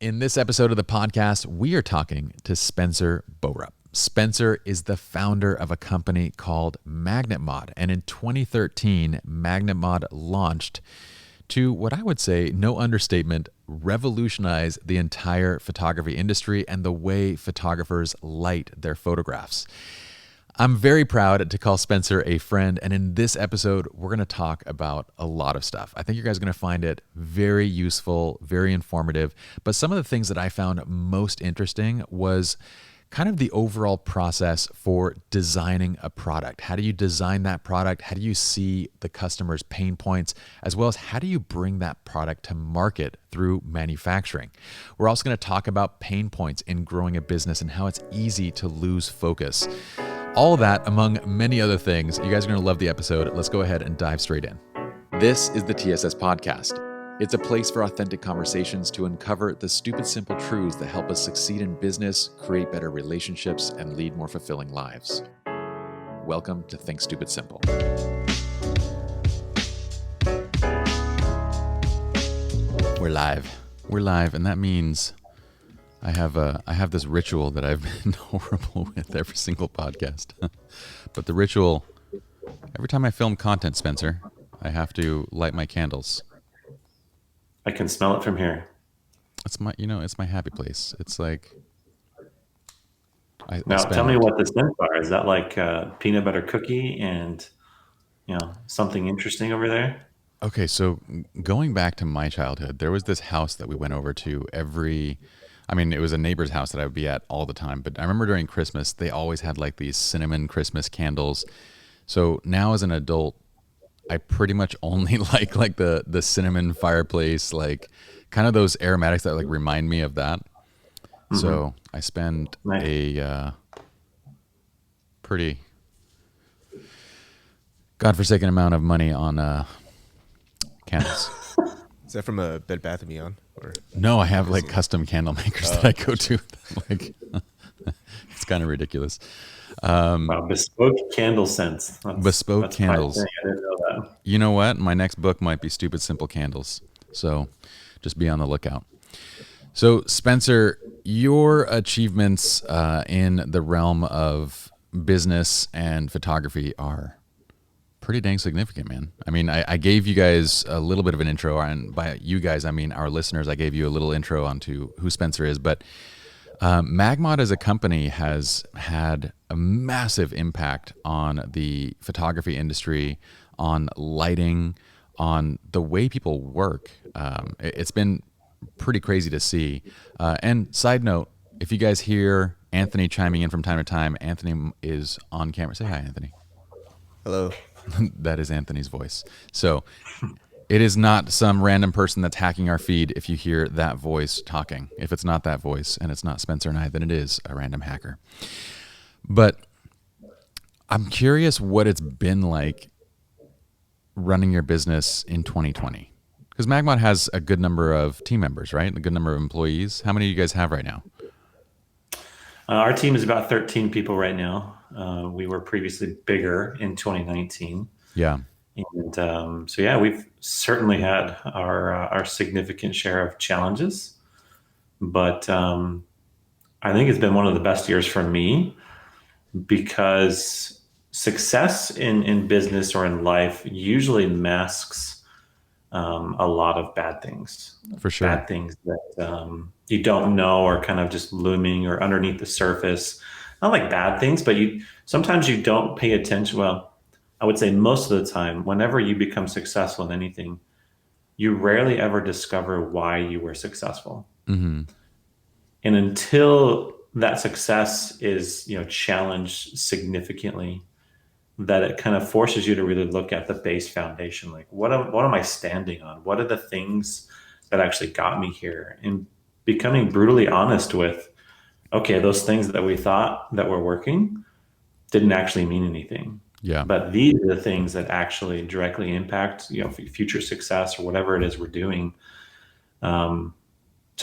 In this episode of the podcast, we are talking to Spencer Boerup. Spencer is the founder of a company called MagnetMod, and in 2013, MagnetMod launched to, what I would say, no understatement, revolutionize the entire photography industry and the way photographers light their photographs. I'm very proud to call Spencer a friend, and in this episode, we're going to talk about a lot of stuff. I think you guys are going to find it very useful, very informative, but some of the things that I found most interesting was kind of the overall process for designing a product. How do you design that product? How do you see the customer's pain points, as well as how do you bring that product to market through manufacturing? We're also going to talk about pain points in growing a business and how it's easy to lose focus. All that, among many other things. You guys are going to love the episode. Let's go ahead and dive straight in. This is the TSS Podcast. It's a place for authentic conversations to uncover the stupid, simple truths that help us succeed in business, create better relationships, and lead more fulfilling lives. Welcome to Think Stupid Simple. We're live, and that means I have this ritual that I've been horrible with every single podcast. But the ritual, every time I film content, Spencer, I have to light my candles. I can smell it from here. It's my happy place. It's like Tell me what the scents are. Is that like peanut butter cookie and something interesting over there? Okay, so going back to my childhood, there was this house that we went over to it was a neighbor's house that I would be at all the time. But I remember during Christmas, they always had like these cinnamon Christmas candles. So now as an adult, I pretty much only like the cinnamon fireplace, like kind of those aromatics that like remind me of that. Mm-hmm. So I spend a pretty godforsaken amount of money on candles. Is that from a Bed Bath & Beyond? Or? No, I have like custom candle makers that I go to. Like, it's kind of ridiculous. Bespoke candle scents. Bespoke candles. I didn't know that. You know what? My next book might be Stupid Simple Candles. So just be on the lookout. So Spencer, your achievements in the realm of business and photography are pretty dang significant, man. I mean, I gave you guys a little bit of an intro, and by you guys, I mean our listeners. I gave you a little intro onto who Spencer is, but MagMod as a company has had a massive impact on the photography industry, on lighting, on the way people work. It's been pretty crazy to see. And side note, if you guys hear Anthony chiming in from time to time, Anthony is on camera. Say hi, Anthony. Hello. That is Anthony's voice. So it is not some random person that's hacking our feed if you hear that voice talking. If it's not that voice and it's not Spencer and I, then it is a random hacker. But I'm curious what it's been like running your business in 2020. Because MagMod has a good number of team members, right? A good number of employees. How many do you guys have right now? Our team is about 13 people right now. We were previously bigger in 2019. Yeah. And we've certainly had our significant share of challenges. But I think it's been one of the best years for me because success in business or in life usually masks a lot of bad things. For sure. Bad things that you don't know are kind of just looming or underneath the surface. Not like bad things, but sometimes you don't pay attention. Well, I would say most of the time, whenever you become successful in anything, you rarely ever discover why you were successful. Mm-hmm. And until that success is, challenged significantly, that it kind of forces you to really look at the base foundation. Like, what am I standing on? What are the things that actually got me here? And becoming brutally honest with, okay, those things that we thought that were working didn't actually mean anything. Yeah. But these are the things that actually directly impact, future success or whatever it is we're doing. So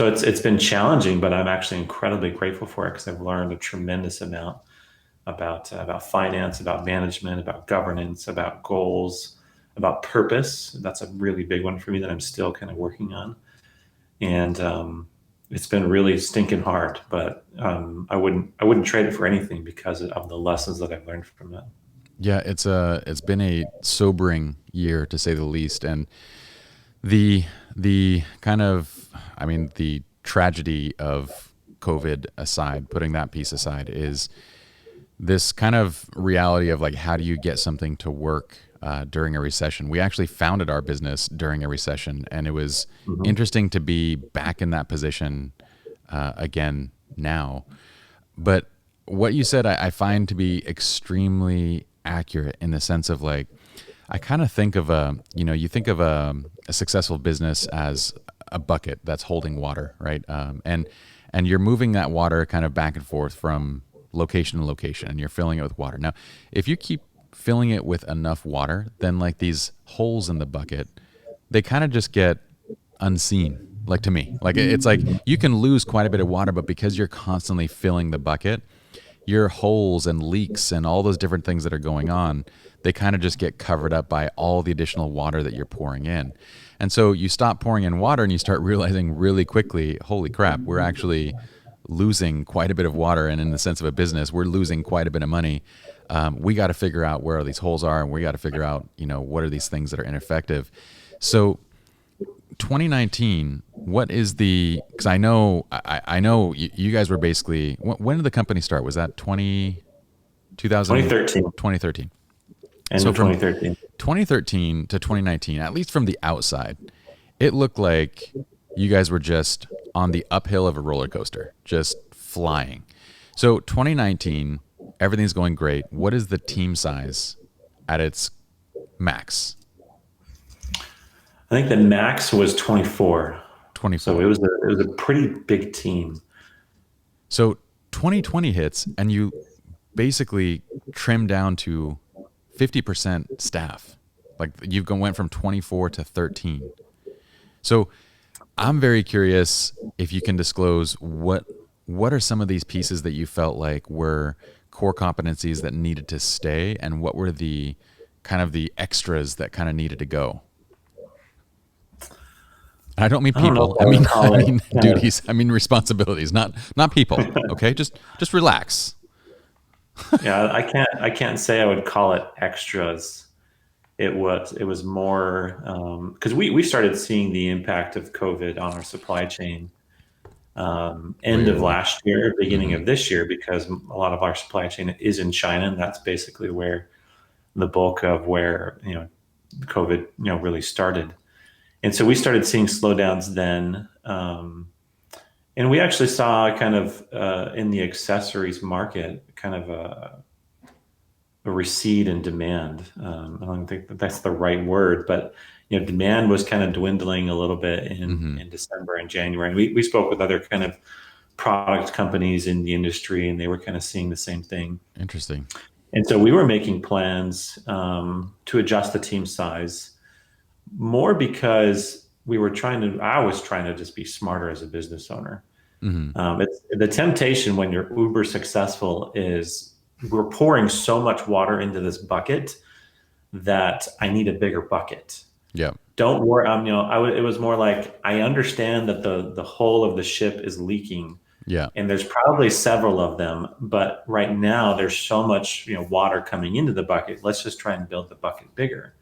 it's been challenging, but I'm actually incredibly grateful for it because I've learned a tremendous amount about finance, about management, about governance, about goals, about purpose. That's a really big one for me that I'm still kind of working on. And it's been really stinking hard, but I wouldn't trade it for anything because of the lessons that I've learned from it. Yeah, it's been a sobering year to say the least, and the kind of, I mean, the tragedy of COVID aside, putting that piece aside, is this kind of reality of like, how do you get something to work during a recession? We actually founded our business during a recession, and it was interesting to be back in that position again now. But what you said, I find to be extremely accurate in the sense of like, I kind of think of you think of a successful business as a bucket that's holding water, right? And you're moving that water kind of back and forth from location to location, and you're filling it with water. Now, if you keep filling it with enough water, then like these holes in the bucket, they kind of just get unseen. Like, to me, like it's like you can lose quite a bit of water, but because you're constantly filling the bucket, your holes and leaks and all those different things that are going on, they kind of just get covered up by all the additional water that you're pouring in. And so you stop pouring in water and you start realizing really quickly, holy crap, we're actually losing quite a bit of water. And in the sense of a business, we're losing quite a bit of money. We got to figure out where these holes are, and we got to figure out, what are these things that are ineffective. So 2019, what is because I know you guys were basically, when did the company start? Was that 2013. 2013. End of 2013. 2013 to 2019, at least from the outside, it looked like you guys were just on the uphill of a roller coaster, just flying. So 2019, everything's going great. What is the team size at its max? I think the max was 24. 24. So it was a pretty big team. So 2020 hits, and you basically trim down to 50% staff. Like, you've went from 24 to 13. So I'm very curious if you can disclose what are some of these pieces that you felt like were core competencies that needed to stay, and what were the kind of the extras that kind of needed to go? I don't mean people. I mean duties. I mean responsibilities, not people. Okay, just relax. Yeah, I can't say I would call it extras. It was more because we started seeing the impact of COVID on our supply chain end of last year, beginning of this year, because a lot of our supply chain is in China, and that's basically where the bulk of where COVID really started. And so we started seeing slowdowns then. And we actually saw kind of in the accessories market kind of a recede in demand. I don't think that's the right word, but demand was kind of dwindling a little bit in December and January. And we spoke with other kind of product companies in the industry, and they were kind of seeing the same thing. Interesting. And so we were making plans to adjust the team size, more because I was trying to just be smarter as a business owner. It's the temptation when you're uber successful is we're pouring so much water into this bucket that I need a bigger bucket. Yeah. Don't worry. It was more like, I understand that the hull of the ship is leaking. Yeah. And there's probably several of them, but right now there's so much water coming into the bucket. Let's just try and build the bucket bigger.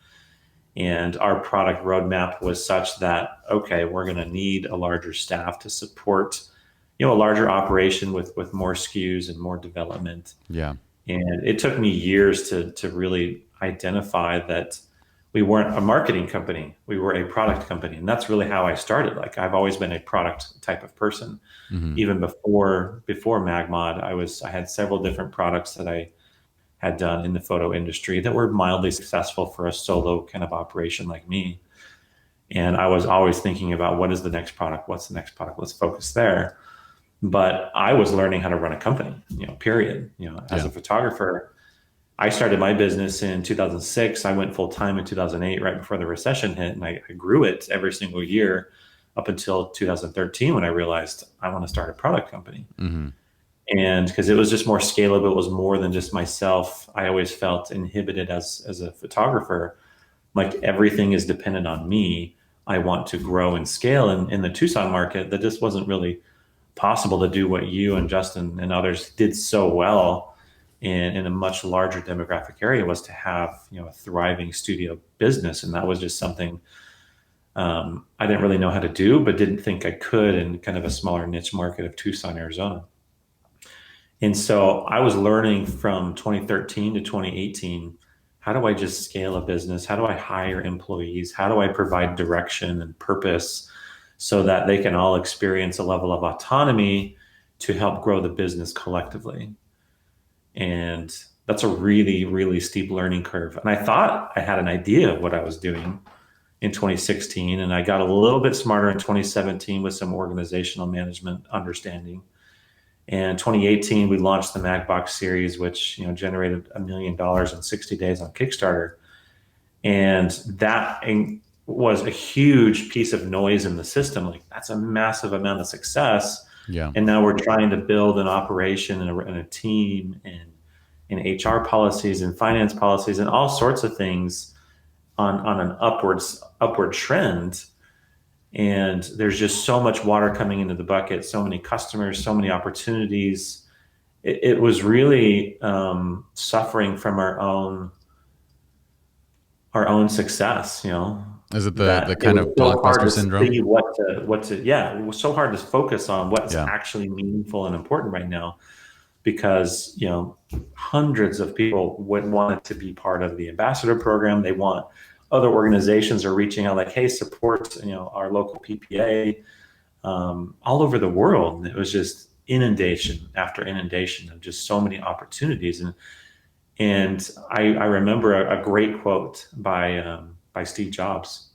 And our product roadmap was such that, okay, we're going to need a larger staff to support, a larger operation with more SKUs and more development. Yeah. And it took me years to really identify that we weren't a marketing company. We were a product company. And that's really how I started. Like, I've always been a product type of person. Even before MagMod, I had several different products that I had done in the photo industry that were mildly successful for a solo kind of operation like me. And I was always thinking about, what is the next product? What's the next product? Let's focus there. But I was learning how to run a company, period. As a photographer, I started my business in 2006. I went full time in 2008, right before the recession hit. And I grew it every single year up until 2013, when I realized I want to start a product company. And because it was just more scalable, it was more than just myself. I always felt inhibited as a photographer, like everything is dependent on me. I want to grow and scale in the Tucson market. That just wasn't really possible to do what you and Justin and others did so well in a much larger demographic area was to have, a thriving studio business. And that was just something I didn't really know how to do, but didn't think I could in kind of a smaller niche market of Tucson, Arizona. And so I was learning from 2013 to 2018, how do I just scale a business? How do I hire employees? How do I provide direction and purpose so that they can all experience a level of autonomy to help grow the business collectively? And that's a really, really steep learning curve. And I thought I had an idea of what I was doing in 2016, and I got a little bit smarter in 2017 with some organizational management understanding. And 2018, we launched the MagBox series, which generated $1 million in 60 days on Kickstarter. And that was a huge piece of noise in the system. Like, that's a massive amount of success. Yeah. And now we're trying to build an operation and a team and HR policies and finance policies and all sorts of things on an upward trend. And there's just so much water coming into the bucket, so many customers, so many opportunities. It was really suffering from our own success. Is it the kind of blockbuster syndrome? It was so hard to focus on what's actually meaningful and important right now, because hundreds of people would want to be part of the ambassador program. They want other organizations are reaching out like, hey, support our local PPA all over the world. And it was just inundation after inundation of just so many opportunities. And I remember a great quote by Steve Jobs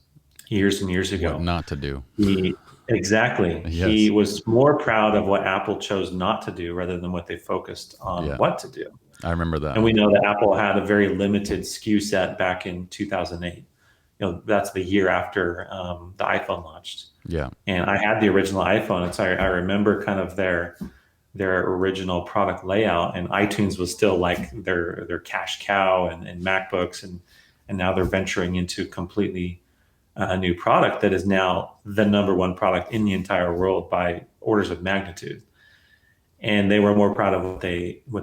years and years ago. What not to do. Exactly. Yes. He was more proud of what Apple chose not to do rather than what they focused on what to do. I remember that. And we know that Apple had a very limited SKU set back in 2008. That's the year after the iPhone launched. Yeah. And I had the original iPhone. And so I remember kind of their original product layout, and iTunes was still like their cash cow, and MacBooks. And now they're venturing into completely a new product that is now the number one product in the entire world by orders of magnitude. And they were more proud of what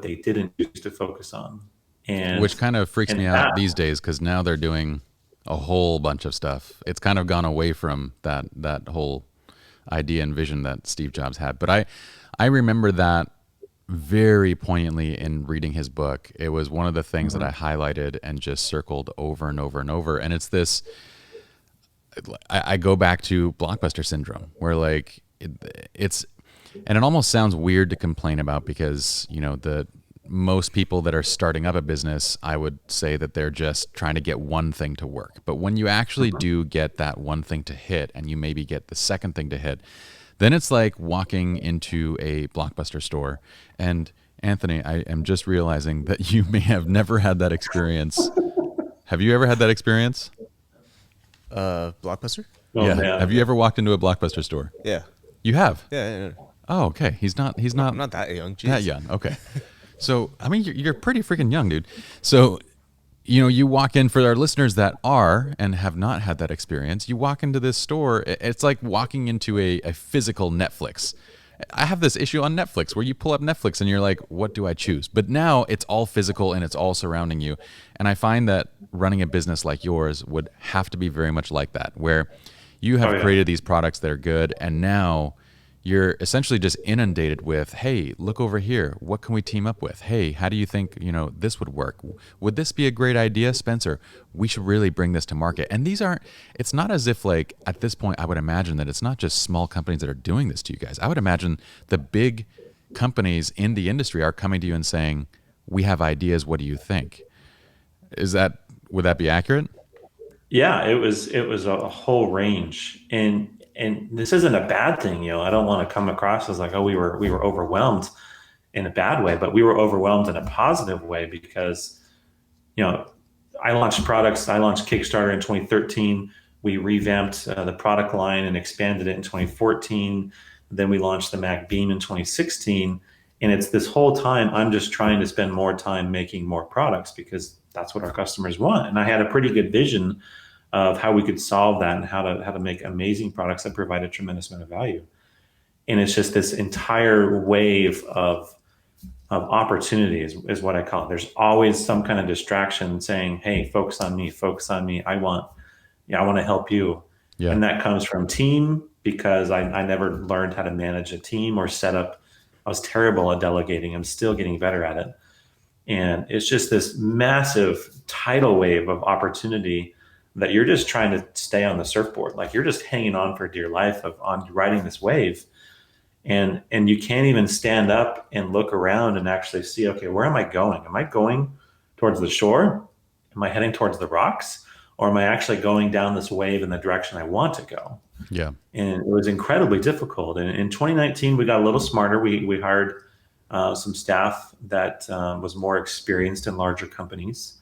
they didn't choose to focus on. And which kind of freaks me out these days, because now they're doing a whole bunch of stuff. It's kind of gone away from that whole idea and vision that Steve Jobs had. But I remember that very poignantly in reading his book. It was one of the things that I highlighted and just circled over and over and over. And it's this, I go back to blockbuster syndrome, where like it's, and it almost sounds weird to complain about, because the most people that are starting up a business, I would say that they're just trying to get one thing to work. But when you actually do get that one thing to hit, and you maybe get the second thing to hit, then it's like walking into a Blockbuster store. And Anthony, I am just realizing that you may have never had that experience. Have you ever had that experience? Blockbuster? Oh, yeah. Man. Have you ever walked into a Blockbuster store? Yeah. You have? Yeah. Oh, okay. He's not. I'm not that young. Jeez. That young. Okay. So, I mean, you're pretty freaking young, dude. So, you walk in, for our listeners that are and have not had that experience, you walk into this store, it's like walking into a physical Netflix. I have this issue on Netflix where you pull up Netflix and you're like, what do I choose? But now it's all physical and it's all surrounding you. And I find that running a business like yours would have to be very much like that, where you have created these products that are good, and now you're essentially just inundated with, hey, look over here. What can we team up with? Hey, how do you think, this would work? Would this be a great idea, Spencer? We should really bring this to market. And it's not as if, like, at this point, I would imagine that it's not just small companies that are doing this to you guys. I would imagine the big companies in the industry are coming to you and saying, we have ideas. What do you think? Would that be accurate? Yeah, it was a whole range. And this isn't a bad thing, I don't want to come across as like, oh, we were overwhelmed in a bad way, but we were overwhelmed in a positive way, because, I launched products. I launched Kickstarter in 2013. We revamped the product line and expanded it in 2014. Then we launched the Mac Beam in 2016. And it's this whole time, I'm just trying to spend more time making more products, because that's what our customers want. And I had a pretty good vision of how we could solve that, and how to make amazing products that provide a tremendous amount of value. And it's just this entire wave of opportunity is what I call it. There's always some kind of distraction saying, hey, focus on me, focus on me. I want to help you. Yeah. And that comes from team, because I never learned how to manage a team or set up. I was terrible at delegating. I'm still getting better at it. And it's just this massive tidal wave of opportunity that you're just trying to stay on the surfboard. Like you're just hanging on for dear life on riding this wave. And you can't even stand up and look around and actually see, okay, where am I going? Am I going towards the shore? Am I heading towards the rocks? Or am I actually going down this wave in the direction I want to go? Yeah. And it was incredibly difficult. And in 2019, we got a little smarter. We hired some staff that was more experienced in larger companies.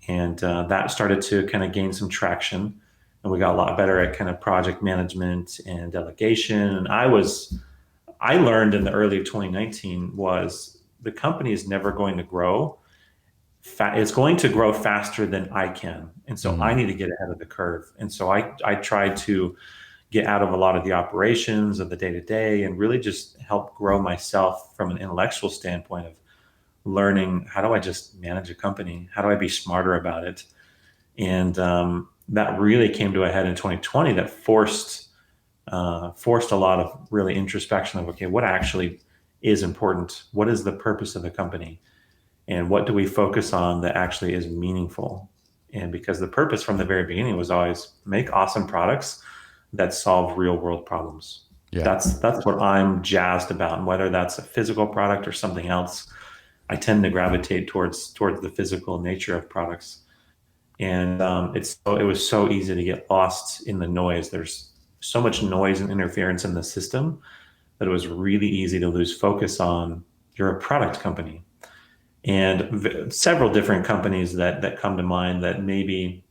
And that started to kind of gain some traction. And we got a lot better at kind of project management and delegation. And I learned in the early 2019 was the company is never going to grow. It's going to grow faster than I can. And so I need to get ahead of the curve. And so I tried to get out of a lot of the operations of the day to day and really just help grow myself from an intellectual standpoint of learning, how do I just manage a company? How do I be smarter about it? And that really came to a head in 2020 that forced a lot of really introspection of, okay, what actually is important? What is the purpose of the company? And what do we focus on that actually is meaningful? And because the purpose from the very beginning was always make awesome products that solve real world problems. Yeah. That's what I'm jazzed about. And whether that's a physical product or something else, I tend to gravitate towards the physical nature of products. And it was so easy to get lost in the noise. There's so much noise and interference in the system that it was really easy to lose focus on, you're a product company. And several different companies that come to mind that maybe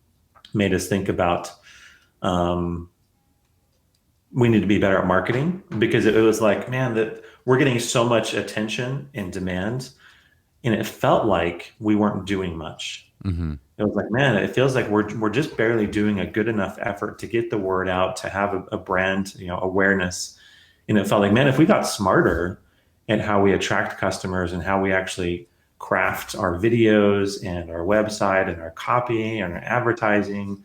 made us think about, we need to be better at marketing, because it was like, man, that we're getting so much attention and demand, and it felt like we weren't doing much. Mm-hmm. It was like, man, it feels like we're just barely doing a good enough effort to get the word out, to have a brand, awareness. And it felt like, man, if we got smarter at how we attract customers and how we actually craft our videos and our website and our copy and our advertising,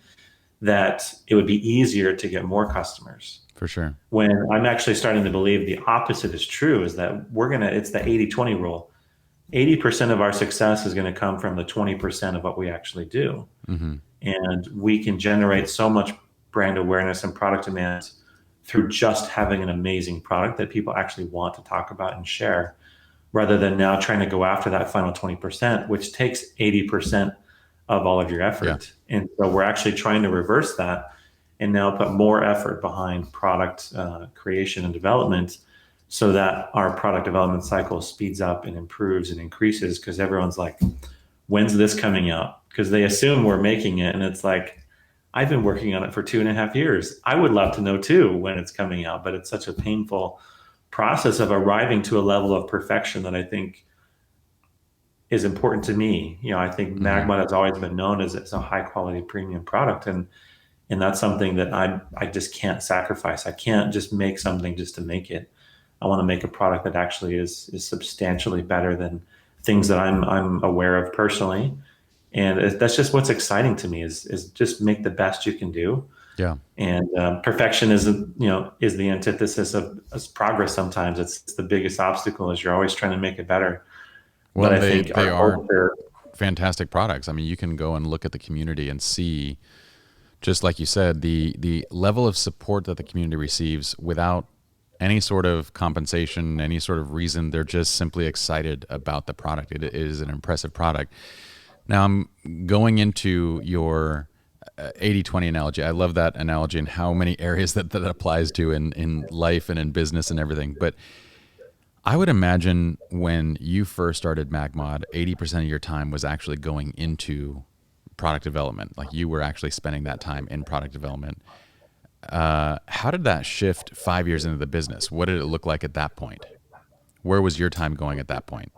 that it would be easier to get more customers. For sure. When I'm actually starting to believe the opposite is true, is that it's the 80-20 rule. 80% of our success is going to come from the 20% of what we actually do. Mm-hmm. And we can generate so much brand awareness and product demand through just having an amazing product that people actually want to talk about and share, rather than now trying to go after that final 20%, which takes 80% of all of your effort. Yeah. And so we're actually trying to reverse that and now put more effort behind product creation and development, so that our product development cycle speeds up and improves and increases, because everyone's like, when's this coming out? Because they assume we're making it. And it's like, I've been working on it for 2.5 years. I would love to know too when it's coming out, but it's such a painful process of arriving to a level of perfection that I think is important to me. I think MagMod has always been known as a high quality premium product. And that's something that I just can't sacrifice. I can't just make something just to make it. I want to make a product that actually is substantially better than things that I'm aware of personally. And that's just what's exciting to me is just make the best you can do. Yeah. And perfection is the antithesis of progress. Sometimes it's the biggest obstacle, is you're always trying to make it better. Well, but I they think are fantastic products. I mean, you can go and look at the community and see, just like you said, the level of support that the community receives without any sort of compensation, any sort of reason. They're just simply excited about the product. It is an impressive product. Now, I'm going into your 80-20 analogy. I love that analogy and how many areas that applies to in life and in business and everything. But I would imagine when you first started MagMod, 80% of your time was actually going into product development. Like, you were actually spending that time in product development. How did that shift 5 years into the business? What did it look like at that point? Where was your time going at that point?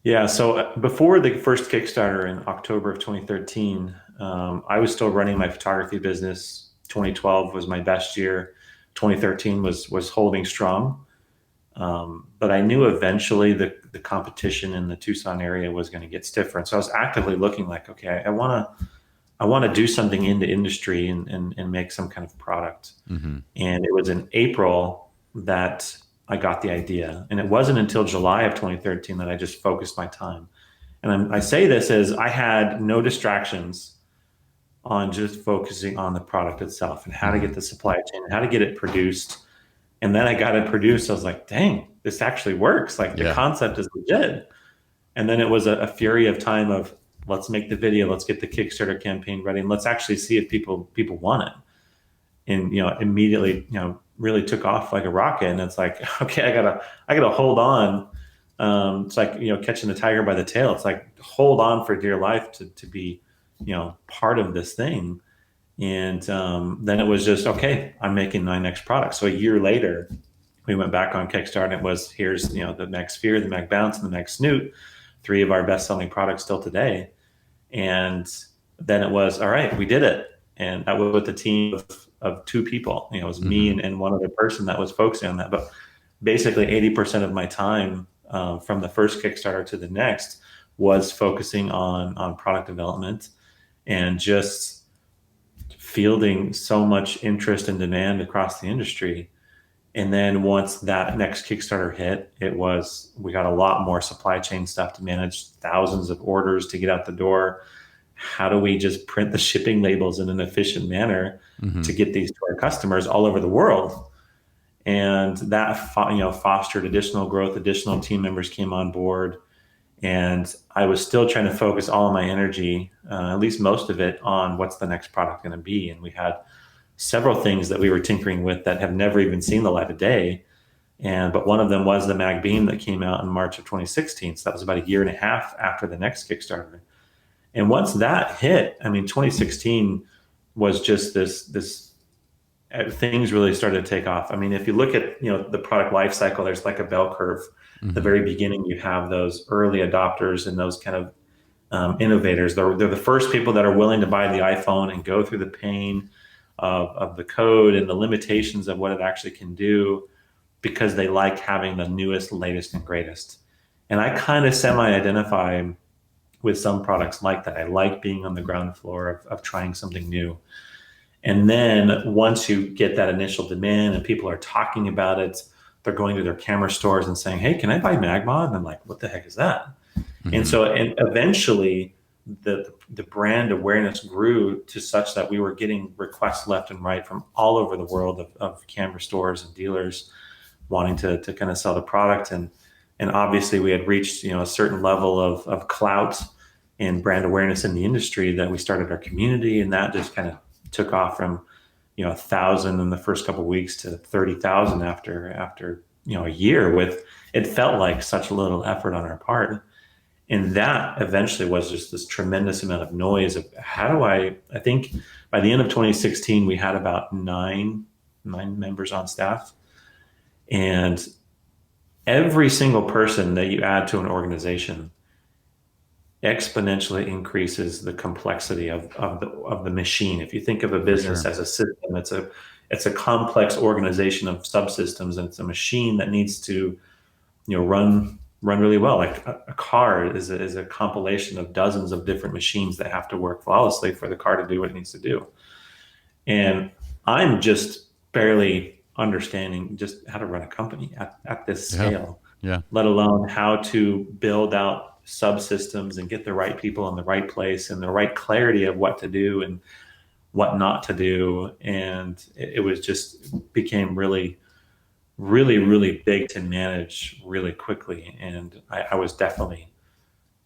Yeah, so before the first Kickstarter in October of 2013, I was still running my photography business. 2012 was my best year. 2013 was holding strong. But I knew eventually the competition in the Tucson area was going to get stiffer. And so I was actively looking like, okay, I want to do something in the industry and make some kind of product. And it was in April that I got the idea. And it wasn't until July of 2013 that I just focused my time. And I say this as I had no distractions on just focusing on the product itself and how to get the supply chain and how to get it produced. And then I got it produced. I was like, dang, this actually works. Like the concept is legit. And then it was a fury of time of let's make the video, let's get the Kickstarter campaign ready, and let's actually see if people want it. And immediately, really took off like a rocket. And it's like, okay, I gotta hold on. It's like catching the tiger by the tail. It's like hold on for dear life to be part of this thing. And then it was just, okay, I'm making my next product. So a year later, we went back on Kickstarter, and it was, here's, the Mag Sphere, the Mag Bounce, and the Mag Snoot, 3 of our best-selling products still today. And then it was, all right, we did it. And that was with a team of 2 people. It was me and one other person that was focusing on that. But basically 80% of my time from the first Kickstarter to the next was focusing on product development and just fielding so much interest and demand across the industry. And then once that next Kickstarter hit, we got a lot more supply chain stuff to manage, thousands of orders to get out the door. How do we just print the shipping labels in an efficient manner to get these to our customers all over the world? And that fostered additional growth. Additional team members came on board. And I was still trying to focus all of my energy, at least most of it, on what's the next product going to be. And we had several things that we were tinkering with that have never even seen the light of day. But one of them was the Mag Beam that came out in March of 2016. So that was about a year and a half after the next Kickstarter. And once that hit, 2016 was just this things really started to take off. If you look at the product life cycle, there's like a bell curve. The very beginning, you have those early adopters and those kind of innovators. They're the first people that are willing to buy the iPhone and go through the pain of the code and the limitations of what it actually can do because they like having the newest, latest, and greatest. And I kind of semi-identify with some products like that. I like being on the ground floor of trying something new. And then once you get that initial demand and people are talking about it, they're going to their camera stores and saying, hey, can I buy MagMod? And I'm like, what the heck is that? And eventually the brand awareness grew to such that we were getting requests left and right from all over the world of camera stores and dealers wanting to kind of sell the product. And obviously we had reached, a certain level of clout and brand awareness in the industry that we started our community, and that just kind of took off from 1,000 in the first couple of weeks to 30,000 after a year. With it felt like such little effort on our part, and that eventually was just this tremendous amount of noise of how do I think by the end of 2016 we had about nine members on staff, and every single person that you add to an organization exponentially increases the complexity of the machine. If you think of a business as a system, it's a complex organization of subsystems, and it's a machine that needs to run really well. Like a car is a compilation of dozens of different machines that have to work flawlessly for the car to do what it needs to do. And I'm just barely understanding just how to run a company at this scale, let alone how to build out subsystems and get the right people in the right place and the right clarity of what to do and what not to do. And it was just became really, really, really big to manage really quickly. And I was definitely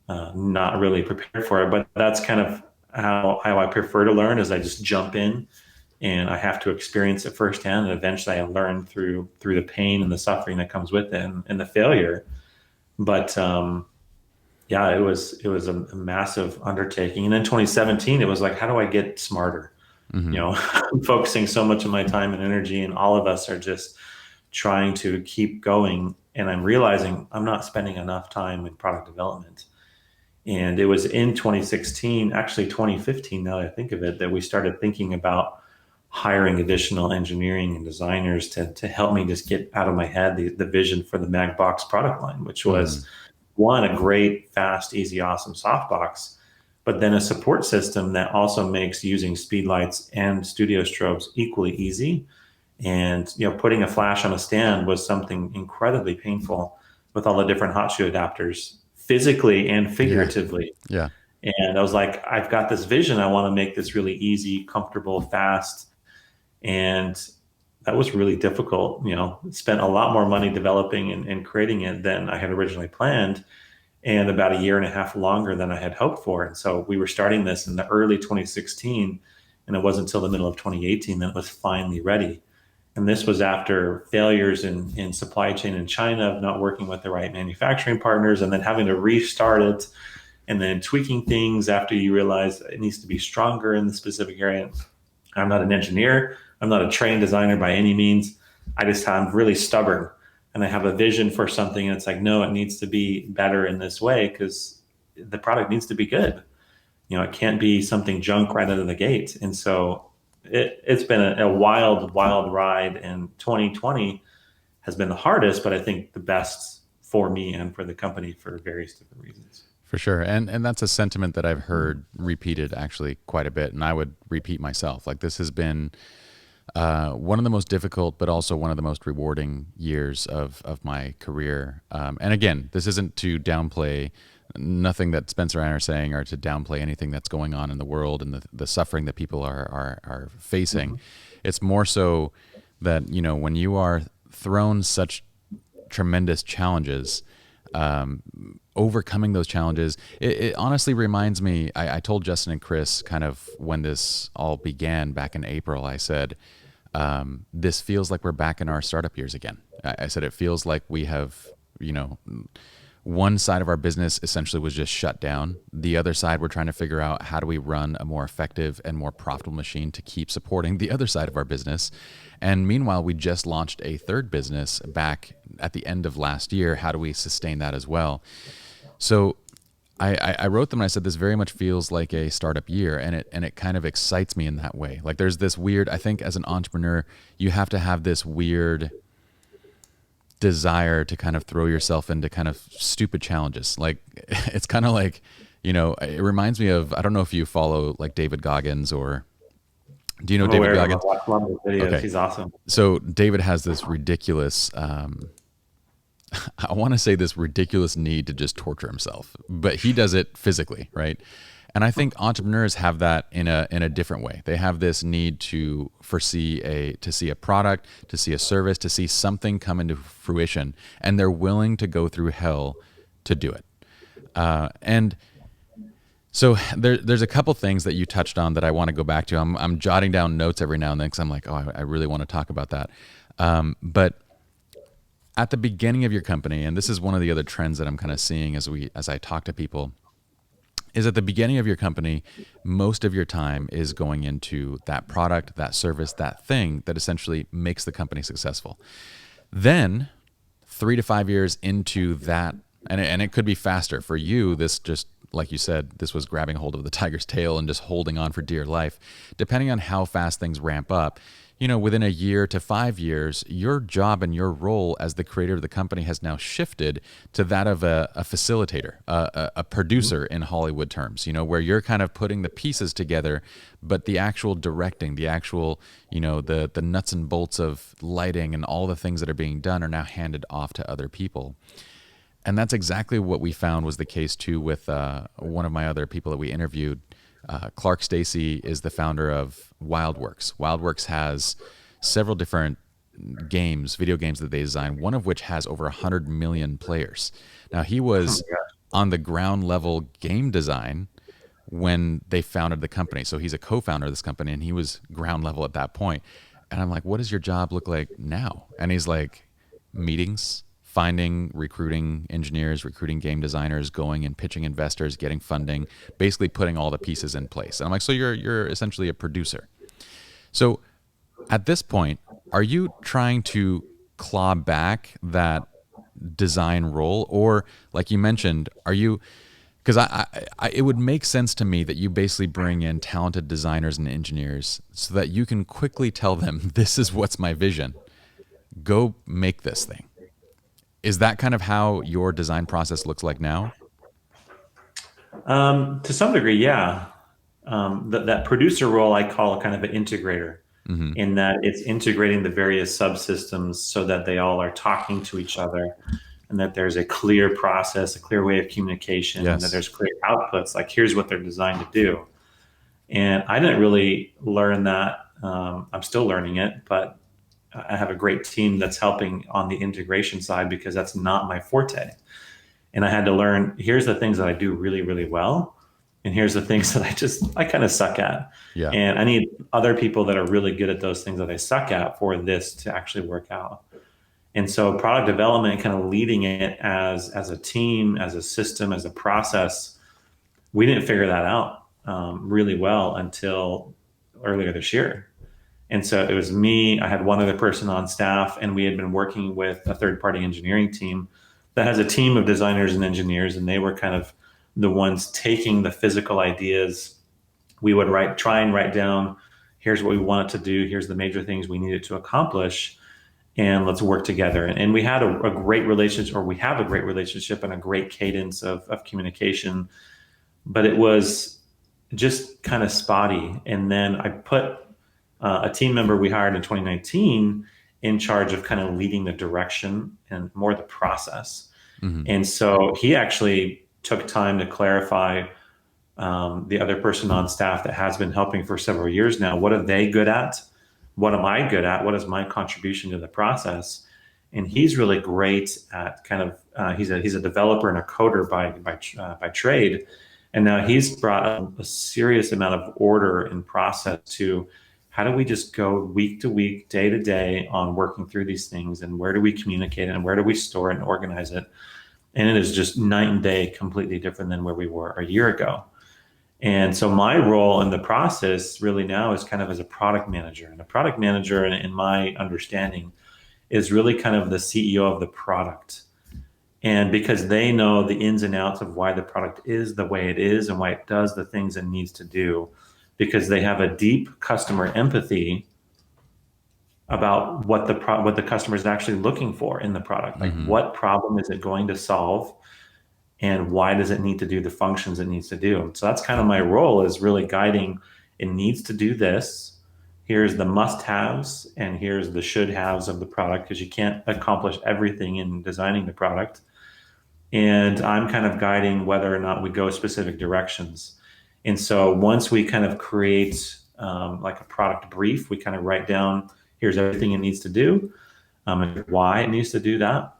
not really prepared for it, but that's kind of how I prefer to learn, is I just jump in and I have to experience it firsthand. And eventually I learn through the pain and the suffering that comes with it and the failure. But, it was a massive undertaking. And then 2017, it was like, how do I get smarter? I'm focusing so much of my time and energy, and all of us are just trying to keep going. And I'm realizing I'm not spending enough time in product development. And it was in 2016, actually 2015, now that I think of it, that we started thinking about hiring additional engineering and designers to help me just get out of my head the vision for the MagBox product line, which was one, a great, fast, easy, awesome softbox, but then a support system that also makes using speedlights and studio strobes equally easy. And putting a flash on a stand was something incredibly painful with all the different hot shoe adapters, physically and figuratively. Yeah. And I was like, I've got this vision. I want to make this really easy, comfortable, fast. And that was really difficult. Spent a lot more money developing and creating it than I had originally planned, and about a year and a half longer than I had hoped for. And so we were starting this in the early 2016, and it wasn't until the middle of 2018 that it was finally ready. And this was after failures in supply chain in China, of not working with the right manufacturing partners, and then having to restart it, and then tweaking things after you realize it needs to be stronger in the specific area. I'm not an engineer. I'm not a trained designer by any means. I'm really stubborn, and I have a vision for something, and it's like, no, it needs to be better in this way because the product needs to be good. It can't be something junk right out of the gate. And so it's been a wild, wild ride, and 2020 has been the hardest, but I think the best for me and for the company for various different reasons. For sure. And that's a sentiment that I've heard repeated actually quite a bit. And I would repeat myself. Like, this has been one of the most difficult, but also one of the most rewarding years of my career. And again, this isn't to downplay nothing that Spencer and I are saying, or to downplay anything that's going on in the world and the suffering that people are facing. It's more so that, when you are thrown such tremendous challenges, overcoming those challenges, it honestly reminds me, I told Justin and Chris kind of when this all began back in April, I said, this feels like we're back in our startup years again. I said, it feels like we have, one side of our business essentially was just shut down. The other side, we're trying to figure out how do we run a more effective and more profitable machine to keep supporting the other side of our business. And meanwhile, we just launched a third business back at the end of last year. How do we sustain that as well? So I wrote them and I said, this very much feels like a startup year, and it kind of excites me in that way. Like, there's this weird, I think as an entrepreneur, you have to have this weird desire to kind of throw yourself into kind of stupid challenges. Like, it's kind of like, it reminds me of, I don't know if you follow like David Goggins, or do you know David Goggins? I watch a lot of his videos. Okay. He's awesome. So David has this ridiculous, I want to say this ridiculous need to just torture himself, but he does it physically, right? And I think entrepreneurs have that in a different way. They have this need to see a product, to see a service, to see something come into fruition, and they're willing to go through hell to do it. And so there's a couple things that you touched on that I want to go back to. I'm jotting down notes every now and then because I'm like, I really want to talk about that. But at the beginning of your company, and this is one of the other trends that I'm kind of seeing as I talk to people, is at the beginning of your company, most of your time is going into that product, that service, that thing that essentially makes the company successful. Then 3 to 5 years into that, and it could be faster for you, this just, like you said, this was grabbing hold of the tiger's tail and just holding on for dear life. Depending on how fast things ramp up, within a year to 5 years, your job and your role as the creator of the company has now shifted to that of a facilitator, a producer in Hollywood terms, where you're kind of putting the pieces together, but the actual directing, the actual, the nuts and bolts of lighting and all the things that are being done are now handed off to other people. And that's exactly what we found was the case too with one of my other people that we interviewed. Clark Stacy is the founder of WildWorks. WildWorks has several different video games that they design, one of which has over 100 million players. Now, he was on the ground level game design when they founded the company. So he's a co-founder of this company, and he was ground level at that point. And I'm like, what does your job look like now? And he's like, meetings, recruiting engineers, recruiting game designers, going and pitching investors, getting funding, basically putting all the pieces in place. And I'm like, so you're essentially a producer. So at this point, are you trying to claw back that design role? Or like you mentioned, are you Because it would make sense to me that you basically bring in talented designers and engineers so that you can quickly tell them, this is what's my vision. Go make this thing. Is that kind of how your design process looks like now? To some degree, yeah. That producer role I call kind of an integrator, in that it's integrating the various subsystems so that they all are talking to each other, and that there's a clear process, a clear way of communication, and that there's clear outputs. Like, here's what they're designed to do. And I didn't really learn that. I'm still learning it, but I have a great team that's helping on the integration side because that's not my forte. And I had to learn, here's the things that I do really, really well. And here's the things that I kind of suck at. Yeah. And I need other people that are really good at those things that I suck at for this to actually work out. And so product development, kind of leading it as a team, as a system, as a process, we didn't figure that out really well until earlier this year. And so it was me, I had one other person on staff, and we had been working with a third-party engineering team that has a team of designers and engineers, and they were kind of the ones taking the physical ideas. We would try and write down, here's what we want it to do, here's the major things we need it to accomplish, and let's work together. And we had a great relationship, or we have a great relationship and a great cadence of communication, but it was just kind of spotty. And then I put a team member we hired in 2019 in charge of kind of leading the direction and more the process. And so he actually took time to clarify the other person on staff that has been helping for several years now. What are they good at? What am I good at? What is my contribution to the process? And he's really great at kind of, he's a developer and a coder by trade. And now he's brought a serious amount of order and process to how do we just go week to week, day to day on working through these things, and where do we communicate it, and where do we store it and organize it? And it is just night and day, completely different than where we were a year ago. And so my role in the process really now is kind of as a product manager. And a product manager, in my understanding, is really kind of the CEO of the product. And because they know the ins and outs of why the product is the way it is and why it does the things it needs to do, because they have a deep customer empathy about what the customer is actually looking for in the product. Like, what problem is it going to solve, and why does it need to do the functions it needs to do? So that's kind of my role, is really guiding. It needs to do this. Here's the must-haves, and here's the should-haves of the product, because you can't accomplish everything in designing the product. And I'm kind of guiding whether or not we go specific directions. And so once we kind of create like a product brief, we kind of write down, here's everything it needs to do, and why it needs to do that.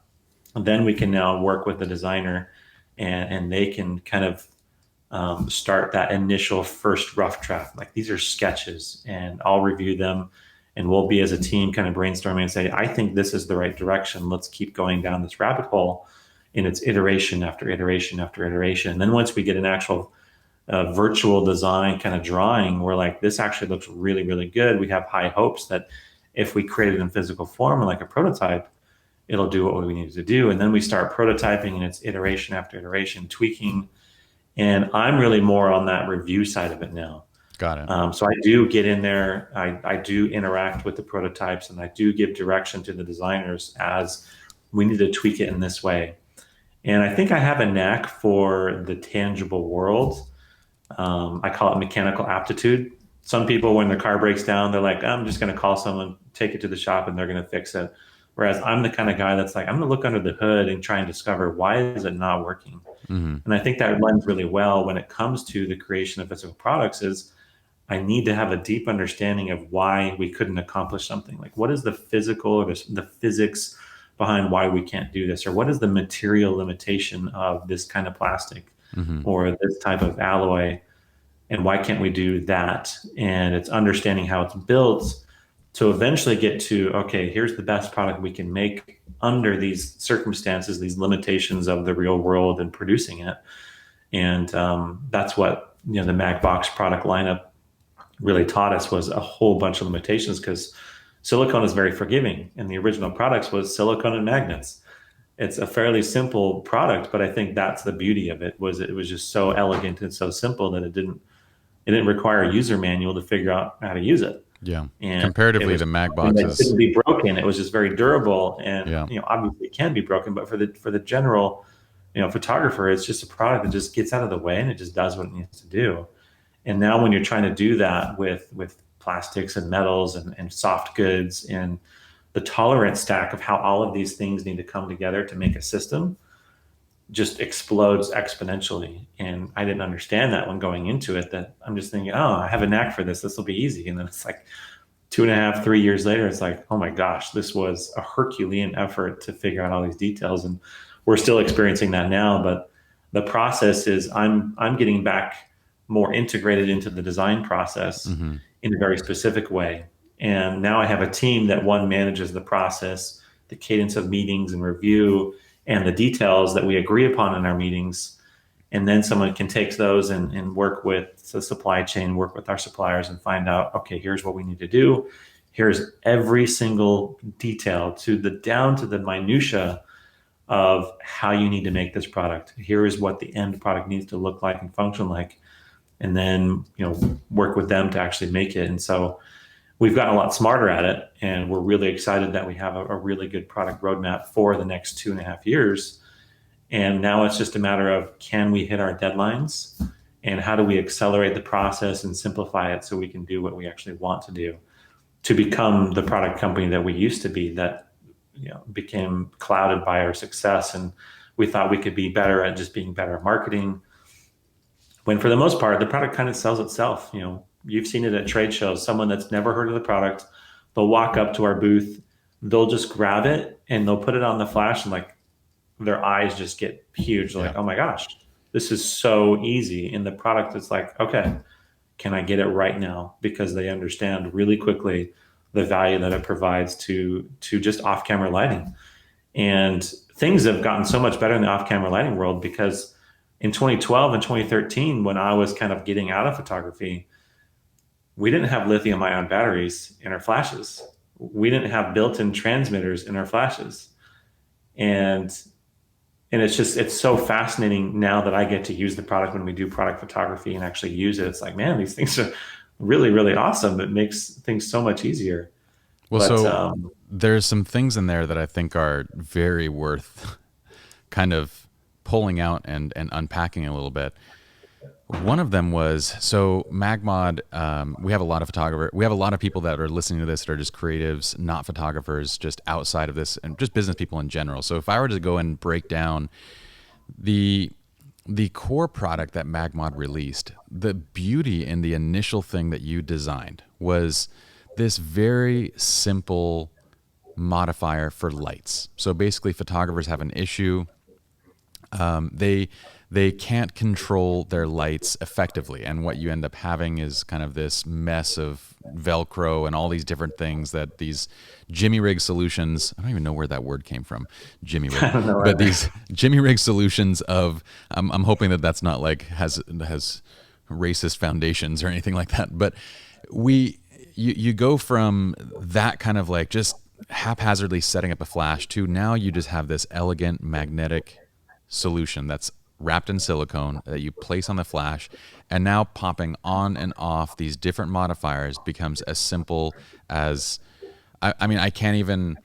And then we can now work with the designer, and they can kind of start that initial first rough draft. Like, these are sketches, and I'll review them, and we'll be as a team kind of brainstorming and say, I think this is the right direction. Let's keep going down this rabbit hole. And it's iteration after iteration after iteration. And then once we get an actual virtual design kind of drawing, we're like, this actually looks really, really good. We have high hopes that if we create it in physical form, like a prototype, it'll do what we need it to do. And then we start prototyping, and it's iteration after iteration, tweaking. And I'm really more on that review side of it now. Got it. So I do get in there. I do interact with the prototypes, and I do give direction to the designers as we need to tweak it in this way. And I think I have a knack for the tangible world. I call it mechanical aptitude. Some people, when their car breaks down, they're like, I'm just going to call someone, take it to the shop, and they're going to fix it. Whereas I'm the kind of guy that's like, I'm going to look under the hood and try and discover, why is it not working? And I think that runs really well when it comes to the creation of physical products. Is I need to have a deep understanding of why we couldn't accomplish something. Like, what is the physical or the physics behind why we can't do this? Or what is the material limitation of this kind of plastic or this type of alloy? And why can't we do that? And it's understanding how it's built to eventually get to, okay, here's the best product we can make under these circumstances, these limitations of the real world, and producing it. And that's what, the MagBox product lineup really taught us, was a whole bunch of limitations, because silicone is very forgiving, and the original products was silicone and magnets. It's a fairly simple product, but I think that's the beauty of it, was it was just so elegant and so simple that it didn't require a user manual to figure out how to use it. Yeah. And it Comparatively, was the Mag something that boxes. couldn't be broken. It was just very durable, and Yeah. obviously it can be broken, but for the general photographer, it's just a product that just gets out of the way and it just does what it needs to do. And now when you're trying to do that with plastics and metals and soft goods, and the tolerance stack of how all of these things need to come together to make a system just explodes exponentially. And I didn't understand that when going into it, that I'm just thinking, oh, I have a knack for this. This will be easy. And then it's like 2.5, 3 years later, it's like, oh my gosh, this was a Herculean effort to figure out all these details. And we're still experiencing that now. But the process is I'm getting back more integrated into the design process Mm-hmm. in a very specific way. And now I have a team that one manages the process, the cadence of meetings and review, and the details that we agree upon in our meetings. And then someone can take those and work with the supply chain, work with our suppliers, and find out, okay, here's what we need to do. Here's every single detail down to the minutia of how you need to make this product. Here is what the end product needs to look like and function like. And then, work with them to actually make it. And so we've gotten a lot smarter at it, and we're really excited that we have a really good product roadmap for the next 2.5 years. And now it's just a matter of, can we hit our deadlines, and how do we accelerate the process and simplify it so we can do what we actually want to do to become the product company that we used to be, that became clouded by our success. And we thought we could be better at just being better at marketing, when for the most part, the product kind of sells itself. You've seen it at trade shows. Someone that's never heard of the product, they'll walk up to our booth, they'll just grab it and they'll put it on the flash, and like their eyes just get huge. Like, Yeah. oh my gosh, this is so easy. And the product is like, okay, can I get it right now? Because they understand really quickly the value that it provides to just off-camera lighting. And things have gotten so much better in the off-camera lighting world, because in 2012 and 2013, when I was kind of getting out of photography, we didn't have lithium-ion batteries in our flashes. We didn't have built-in transmitters in our flashes. And it's so fascinating now that I get to use the product when we do product photography and actually use it. It's like, man, these things are really, really awesome. It makes things so much easier. Well, there's some things in there that I think are very worth kind of pulling out and unpacking a little bit. One of them was, so MagMod, we have a lot of photographers. We have a lot of people that are listening to this that are just creatives, not photographers, just outside of this, and just business people in general. So if I were to go and break down the core product that MagMod released, the beauty in the initial thing that you designed was this very simple modifier for lights. So basically, photographers have an issue. They can't control their lights effectively, and what you end up having is kind of this mess of Velcro and all these different things that these Jimmy rig solutions, I don't even know where that word came from, Jimmy rig, but these Jimmy rig solutions of, I'm hoping that that's not like has racist foundations or anything like that, but you go from that kind of like just haphazardly setting up a flash to now you just have this elegant magnetic solution that's wrapped in silicone that you place on the flash, and now popping on and off these different modifiers becomes as simple as, I mean, I can't even,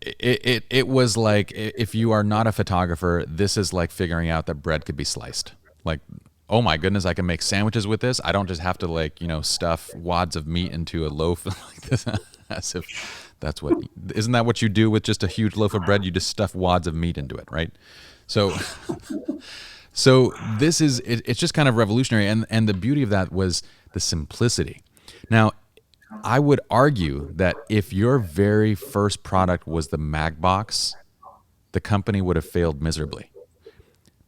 it was like, if you are not a photographer, this is like figuring out that bread could be sliced. Like, oh my goodness, I can make sandwiches with this. I don't just have to like, stuff wads of meat into a loaf like this, as if that's what, isn't that what you do with just a huge loaf of bread? You just stuff wads of meat into it, right? So this is, it's just kind of revolutionary. And the beauty of that was the simplicity. Now, I would argue that if your very first product was the Magbox, the company would have failed miserably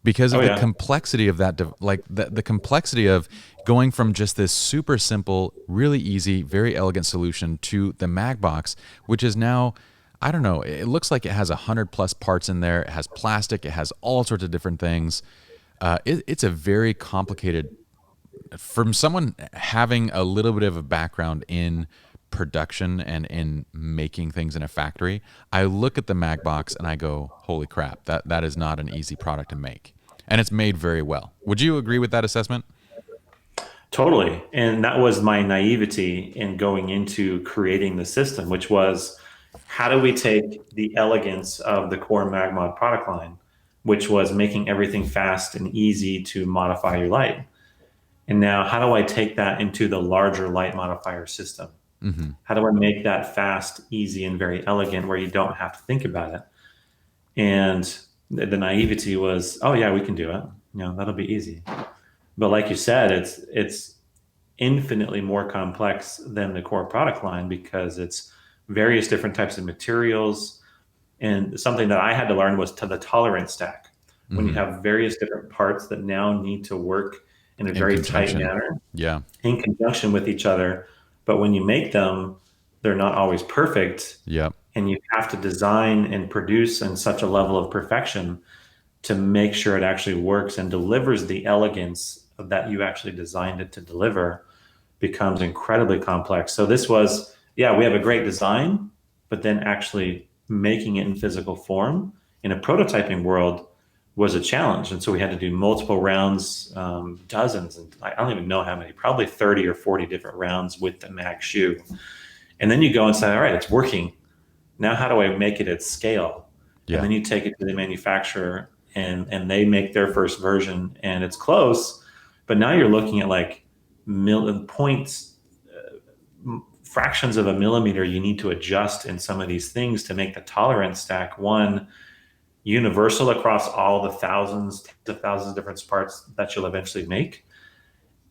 because of the complexity of that, like the complexity of going from just this super simple, really easy, very elegant solution to the Magbox, which is now, I don't know, it looks like it has 100+ parts in there. It has plastic. It has all sorts of different things. It's a very complicated, from someone having a little bit of a background in production and in making things in a factory, I look at the MagBox and I go, holy crap, that is not an easy product to make. And it's made very well. Would you agree with that assessment? Totally. And that was my naivety in going into creating the system, which was, how do we take the elegance of the core MagMod product line, which was making everything fast and easy to modify your light? And now, how do I take that into the larger light modifier system? Mm-hmm. How do I make that fast, easy, and very elegant where you don't have to think about it? And the naivety was, oh yeah, we can do it. That'll be easy. But like you said, it's infinitely more complex than the core product line, because it's various different types of materials. And something that I had to learn was to the tolerance stack. Mm-hmm. When you have various different parts that now need to work in a very tight manner, in conjunction with each other. But when you make them, they're not always perfect. Yep. And you have to design and produce in such a level of perfection to make sure it actually works and delivers the elegance that you actually designed it to deliver, becomes incredibly complex. So this was, we have a great design, but then actually making it in physical form in a prototyping world was a challenge. And so we had to do multiple rounds, dozens, and I don't even know how many, probably 30 or 40 different rounds with the Mag shoe. And then you go and say, all right, it's working. Now, how do I make it at scale? Yeah. And then you take it to the manufacturer and they make their first version and it's close. But now you're looking at like points, fractions of a millimeter you need to adjust in some of these things to make the tolerance stack one universal across all the thousands of different parts that you'll eventually make.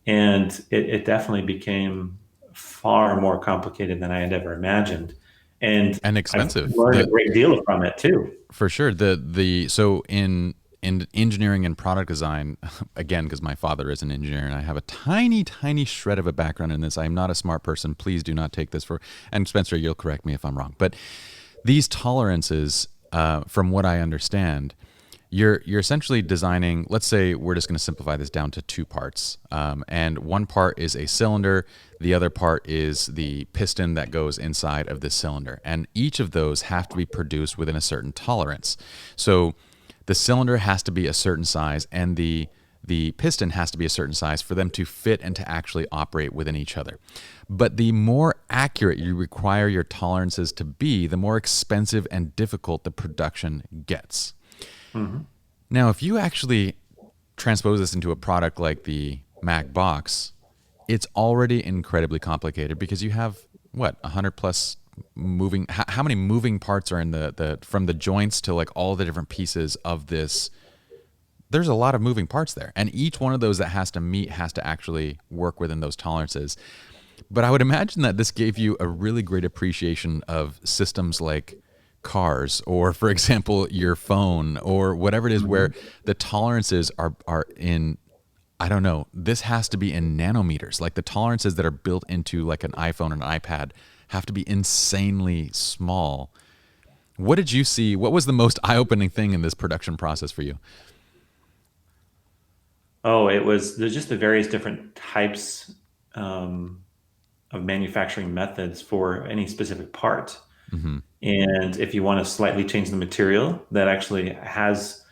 And it definitely became far more complicated than I had ever imagined. And expensive. I've learned a great deal from it too. For sure. So in engineering and product design, again, because my father is an engineer and I have a tiny shred of a background in this, I'm not a smart person. Please do not take this for, and Spencer, you'll correct me if I'm wrong, but these tolerances, from what I understand, you're essentially designing, let's say we're just going to simplify this down to two parts. And one part is a cylinder. The other part is the piston that goes inside of this cylinder. And each of those have to be produced within a certain tolerance. So the cylinder has to be a certain size and the piston has to be a certain size for them to fit and to actually operate within each other. But the more accurate you require your tolerances to be, the more expensive and difficult the production gets. Mm-hmm. Now, if you actually transpose this into a product like the Mag box, it's already incredibly complicated because you have, 100 plus moving, how many moving parts are in the from the joints to like all the different pieces of this? There's a lot of moving parts there. And each one of those that has to meet has to actually work within those tolerances. But I would imagine that this gave you a really great appreciation of systems like cars, or for example, your phone, or whatever it is, where the tolerances are in, I don't know, this has to be in nanometers. Like the tolerances that are built into like an iPhone and an iPad have to be insanely small. What did you see? What was the most eye-opening thing in this production process for you? Oh, there's just the various different types of manufacturing methods for any specific part. Mm-hmm. And if you want to slightly change the material, that actually has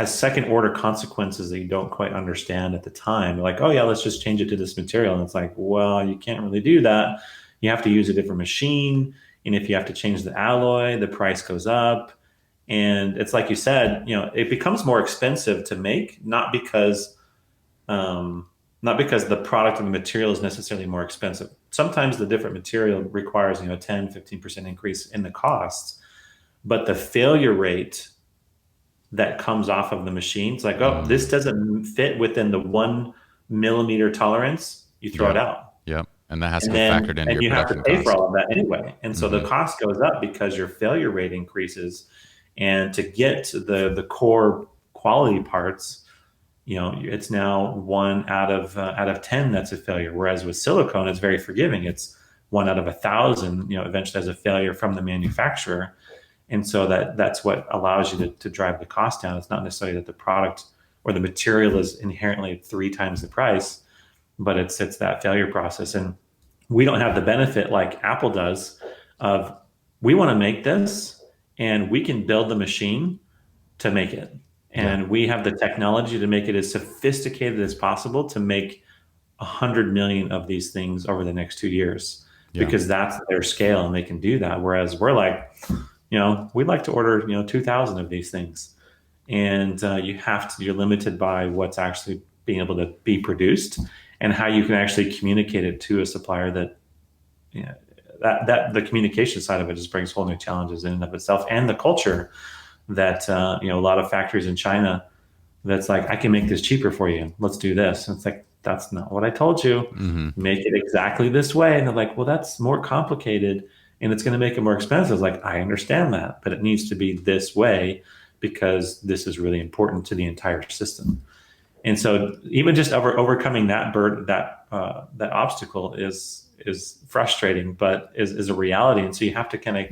second order consequences that you don't quite understand at the time. You're like, oh yeah, let's just change it to this material. And it's like, well, you can't really do that. You have to use a different machine. And if you have to change the alloy, the price goes up. And it's like you said, it becomes more expensive to make, not because the product and the material is necessarily more expensive. Sometimes the different material requires, 10, 15% increase in the costs, but the failure rate that comes off of the machine, it's like, oh, this doesn't fit within the 1 millimeter tolerance, you throw it out. Yep. And that has to be factored into your production cost. And you have to pay for all of that anyway. And so the cost goes up because your failure rate increases. And to get to the core quality parts, it's now 1 out of 10 that's a failure. Whereas with silicone, it's very forgiving. It's 1 out of 1,000. Eventually has a failure from the manufacturer, and so that's what allows you to drive the cost down. It's not necessarily that the product or the material is inherently 3 times the price, but it's that failure process. And we don't have the benefit like Apple does of, we want to make this and we can build the machine to make it. And we have the technology to make it as sophisticated as possible to make 100 million of these things over the next 2 years, because that's their scale and they can do that. Whereas we're like, we'd like to order, 2,000 of these things. And you're limited by what's actually being able to be produced and how you can actually communicate it to a supplier that, that the communication side of it just brings whole new challenges in and of itself. And the culture that, a lot of factories in China, that's like, I can make this cheaper for you. Let's do this. And it's like, that's not what I told you. Make it exactly this way. And they're like, well, that's more complicated and it's going to make it more expensive. It's like, I understand that, but it needs to be this way because this is really important to the entire system. And so even just overcoming that that obstacle is frustrating, but is a reality. And so you have to kind of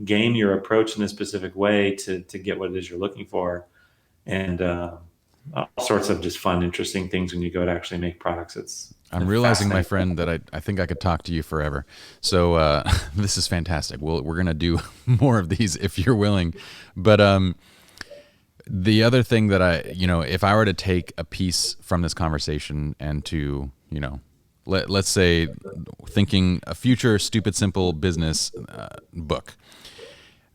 game your approach in a specific way to get what it is you're looking for. And all sorts of just fun, interesting things when you go to actually make products. I'm realizing, my friend, that I think I could talk to you forever. So this is fantastic. We're going to do more of these if you're willing. But the other thing that if I were to take a piece from this conversation and to, let's say thinking a future stupid, simple business book,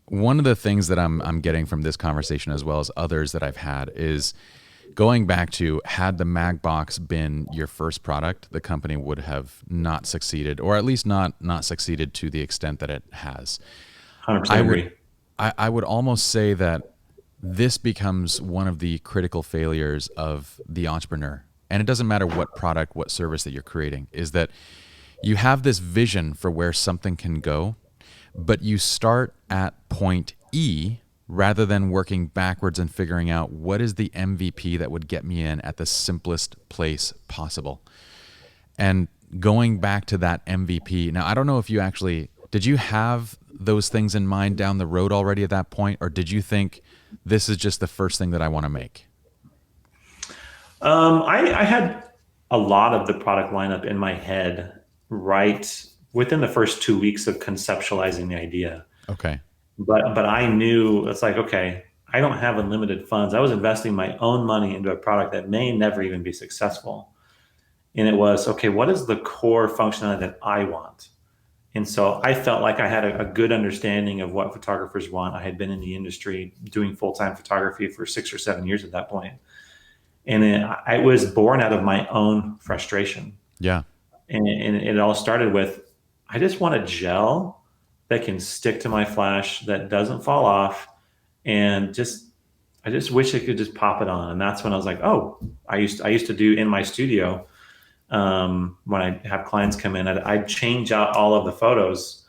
one of the things that I'm getting from this conversation, as well as others that I've had, is going back to, had the MagBox been your first product, the company would have not succeeded, or at least not succeeded to the extent that it has. 100% agree. I would almost say that this becomes one of the critical failures of the entrepreneur. And it doesn't matter what product, what service that you're creating, is that you have this vision for where something can go, but you start at point E rather than working backwards and figuring out what is the MVP that would get me in at the simplest place possible. And going back to that MVP, now I don't know if did you have those things in mind down the road already at that point, or did you think this is just the first thing that I want to make? I had a lot of the product lineup in my head right within the first 2 weeks of conceptualizing the idea. Okay. But I knew, it's like, okay, I don't have unlimited funds. I was investing my own money into a product that may never even be successful. And it was, okay, what is the core functionality that I want? And so I felt like I had a good understanding of what photographers want. I had been in the industry doing full-time photography for 6 or 7 years at that point. And I was born out of my own frustration. Yeah. And it all started with, I just want a gel that can stick to my flash, that doesn't fall off. And I just wish I could just pop it on. And that's when I was like, oh, I used to do in my studio, when I have clients come in, I'd change out all of the photos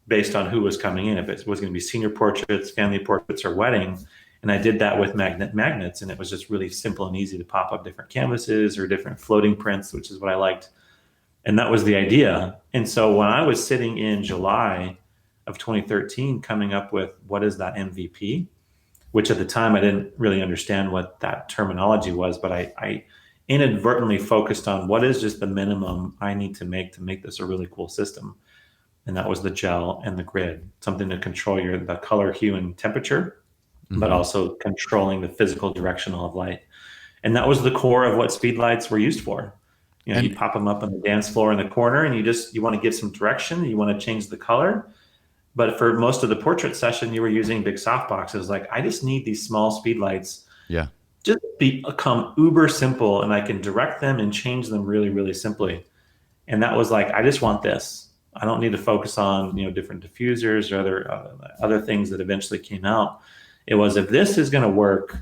based on who was coming in. If it was going to be senior portraits, family portraits, or wedding. And I did that with magnets. And it was just really simple and easy to pop up different canvases or different floating prints, which is what I liked. And that was the idea. And so when I was sitting in July of 2013 coming up with what is that MVP, which at the time I didn't really understand what that terminology was, but I inadvertently focused on what is just the minimum I need to make this a really cool system. And that was the gel and the grid, something to control the color, hue, and temperature, but also controlling the physical directional of light. And that was the core of what speedlights were used for. You pop them up on the dance floor in the corner and you want to give some direction, you want to change the color. But for most of the portrait session, you were using big soft boxes. Like, I just need these small speed lights. Yeah. Just become uber simple, and I can direct them and change them really, really simply. And that was like, I just want this. I don't need to focus on, different diffusers or other things that eventually came out. It was, if this is going to work,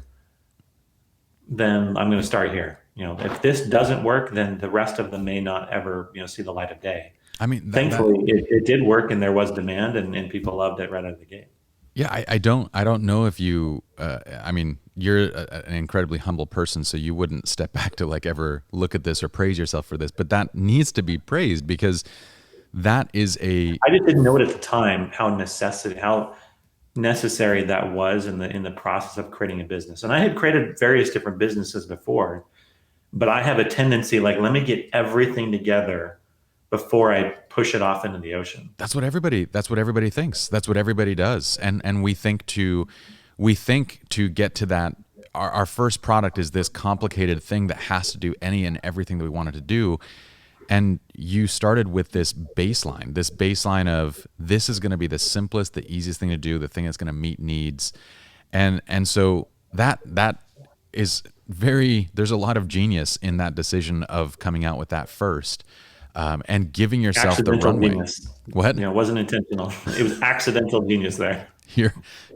then I'm going to start here. If this doesn't work, then the rest of them may not ever, see the light of day. I mean, thankfully it did work, and there was demand, and people loved it right out of the gate. Yeah, I don't know if you. I mean, you're an incredibly humble person, so you wouldn't step back to ever look at this or praise yourself for this. But that needs to be praised, because that is I just didn't know it at the time how necessary that was in the process of creating a business. And I had created various different businesses before, but I have a tendency, let me get everything together before I push it off into the ocean. That's what everybody thinks. That's what everybody does. And we think to get to that, our first product is this complicated thing that has to do any and everything that we wanted to do. And you started with this baseline of this is going to be the simplest, the easiest thing to do, the thing that's going to meet needs. And so that is there's a lot of genius in that decision of coming out with that first, and giving yourself the runway. Genius. What? It wasn't intentional. It was accidental genius there.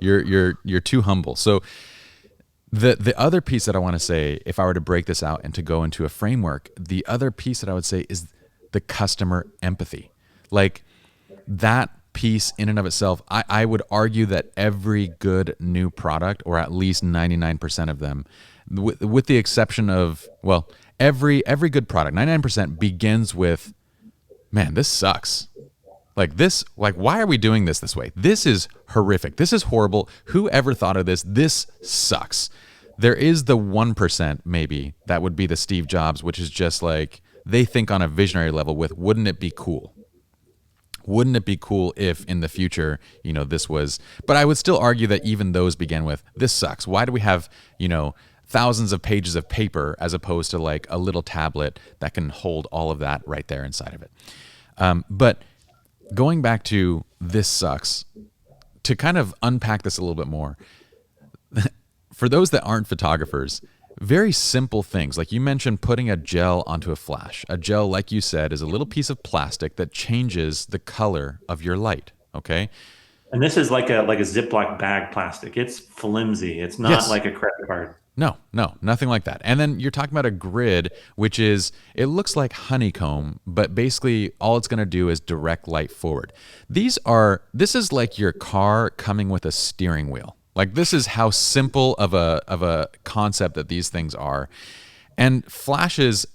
You're too humble. So the other piece that I want to say, if I were to break this out and to go into a framework, the other piece that I would say is the customer empathy. Like that piece in and of itself, I would argue that every good new product, or at least 99% of them, with the exception of, well, every good product, 99% begins with, man, this sucks. Like why are we doing this way? This is horrific. This is horrible. Whoever thought of this? This sucks. There is the 1% maybe that would be the Steve Jobs, which is just like, they think on a visionary level with, wouldn't it be cool? Wouldn't it be cool if in the future, this was, but I would still argue that even those began with, this sucks. Why do we have, thousands of pages of paper as opposed to like a little tablet that can hold all of that right there inside of it? But going back to this sucks, to kind of unpack this a little bit more, for those that aren't photographers, very simple things. Like you mentioned, putting a gel onto a flash. A gel, like you said, is a little piece of plastic that changes the color of your light. Okay. And this is like a Ziploc bag plastic. It's flimsy. It's not like a credit card. No, nothing like that. And then you're talking about a grid, which is, it looks like honeycomb, but basically all it's going to do is direct light forward. This is like your car coming with a steering wheel. Like this is how simple of a concept that these things are. And flashes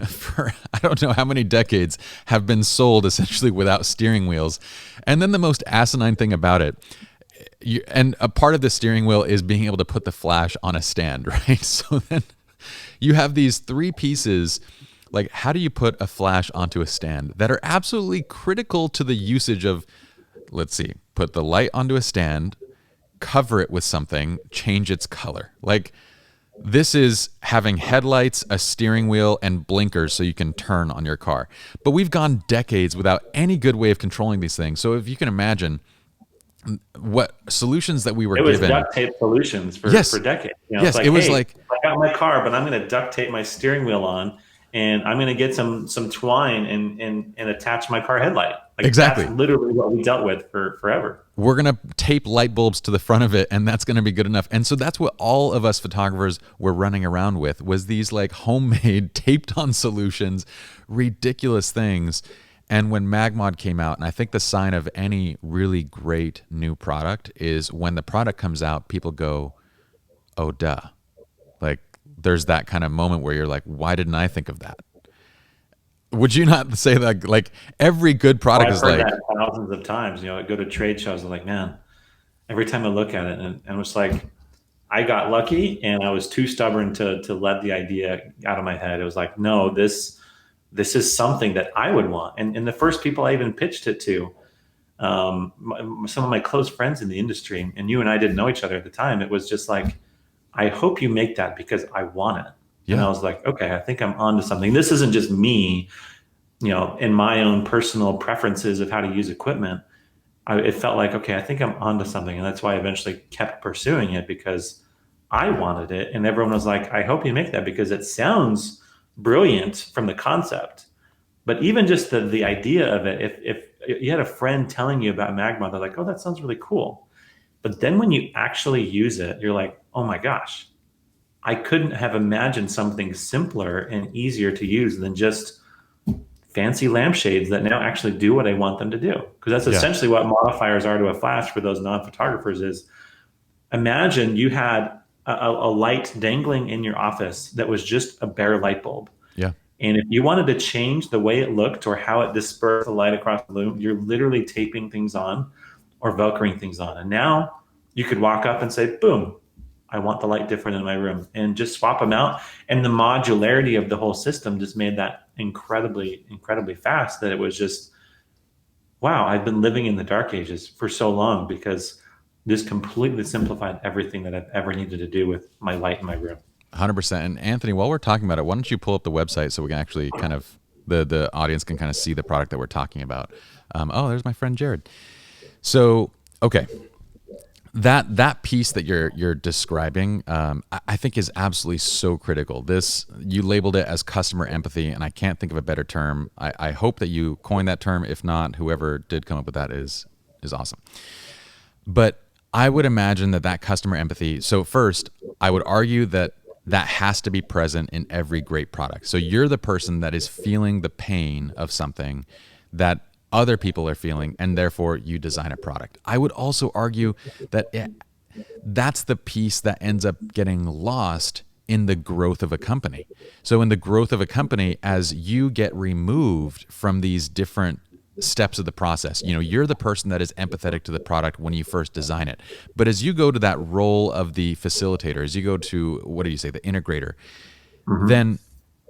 for I don't know how many decades have been sold essentially without steering wheels. And then the most asinine thing about it, and a part of the steering wheel is being able to put the flash on a stand, right? So then you have these three pieces. Like, how do you put a flash onto a stand that are absolutely critical to the usage of, let's see, put the light onto a stand, cover it with something, change its color. Like, this is having headlights, a steering wheel, and blinkers so you can turn on your car. But we've gone decades without any good way of controlling these things. So if you can imagine what solutions that we were given. It was duct tape solutions for decades. Yes, it's it was hey, like, I got my car, but I'm going to duct tape my steering wheel on, and I'm going to get some twine and attach my car headlight. Like, exactly. That's literally what we dealt with for forever. We're going to tape light bulbs to the front of it, and that's going to be good enough. And so that's what all of us photographers were running around with, was these like homemade taped on solutions, ridiculous things. And when MagMod came out, and I think the sign of any really great new product is when the product comes out, people go, oh, duh. Like, there's that kind of moment where you're like, why didn't I think of that? Would you not say that, like, every good product is like... I've heard that thousands of times. I go to trade shows, I'm like, man, every time I look at it, and it's like, I got lucky, and I was too stubborn to let the idea out of my head. It was like, no, this is something that I would want. And the first people I even pitched it to, some of my close friends in the industry, and you and I didn't know each other at the time. It was just like, I hope you make that because I want it. Yeah. And I was like, okay, I think I'm onto something. This isn't just me, in my own personal preferences of how to use equipment. It felt like, okay, I think I'm onto something. And that's why I eventually kept pursuing it, because I wanted it. And everyone was like, I hope you make that because it sounds brilliant from the concept. But even just the idea of it, if you had a friend telling you about MagMod, they're like, oh, that sounds really cool. But then when you actually use it, you're like, oh my gosh, I couldn't have imagined something simpler and easier to use than just fancy lampshades that now actually do what I want them to do. Because that's essentially what modifiers are to a flash for those non-photographers. Is imagine you had a light dangling in your office that was just a bare light bulb. Yeah. And if you wanted to change the way it looked or how it dispersed the light across the room, you're literally taping things on or Velcroing things on. And now you could walk up and say, boom, I want the light different in my room, and just swap them out. And the modularity of the whole system just made that incredibly, incredibly fast, that it was just, wow, I've been living in the dark ages for so long, because this completely simplified everything that I've ever needed to do with my light in my room. 100%. And Anthony, while we're talking about it, why don't you pull up the website so we can actually kind of, the audience can kind of see the product that we're talking about. Oh, there's my friend Jared. So, okay. That piece that you're describing, I think is absolutely so critical. This, you labeled it as customer empathy, and I can't think of a better term. I hope that you coined that term. If not, whoever did come up with that is awesome. But I would imagine that customer empathy. So first, I would argue that has to be present in every great product. So you're the person that is feeling the pain of something that other people are feeling, and therefore you design a product. I would also argue that that's the piece that ends up getting lost in the growth of a company. So in the growth of a company, as you get removed from these different steps of the process, you're the person that is empathetic to the product when you first design it. But as you go to that role of the facilitator, as you go to, what do you say, the integrator, then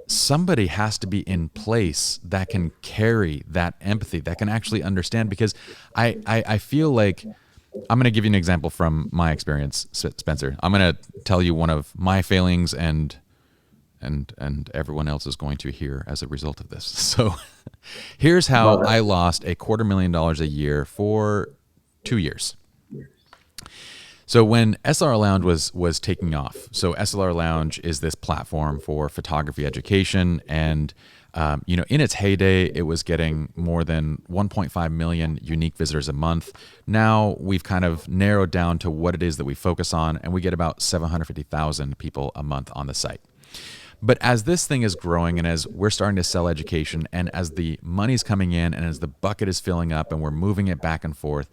somebody has to be in place that can carry that empathy, that can actually understand. Because I feel like, I'm going to give you an example from my experience, Spencer. I'm going to tell you one of my failings, and everyone else is going to hear as a result of this. So here's how I lost $250,000 a year for 2 years. So when SLR Lounge was taking off, so SLR Lounge is this platform for photography education, and in its heyday, it was getting more than 1.5 million unique visitors a month. Now we've kind of narrowed down to what it is that we focus on, and we get about 750,000 people a month on the site. But as this thing is growing, and as we're starting to sell education, and as the money's coming in, and as the bucket is filling up, and we're moving it back and forth,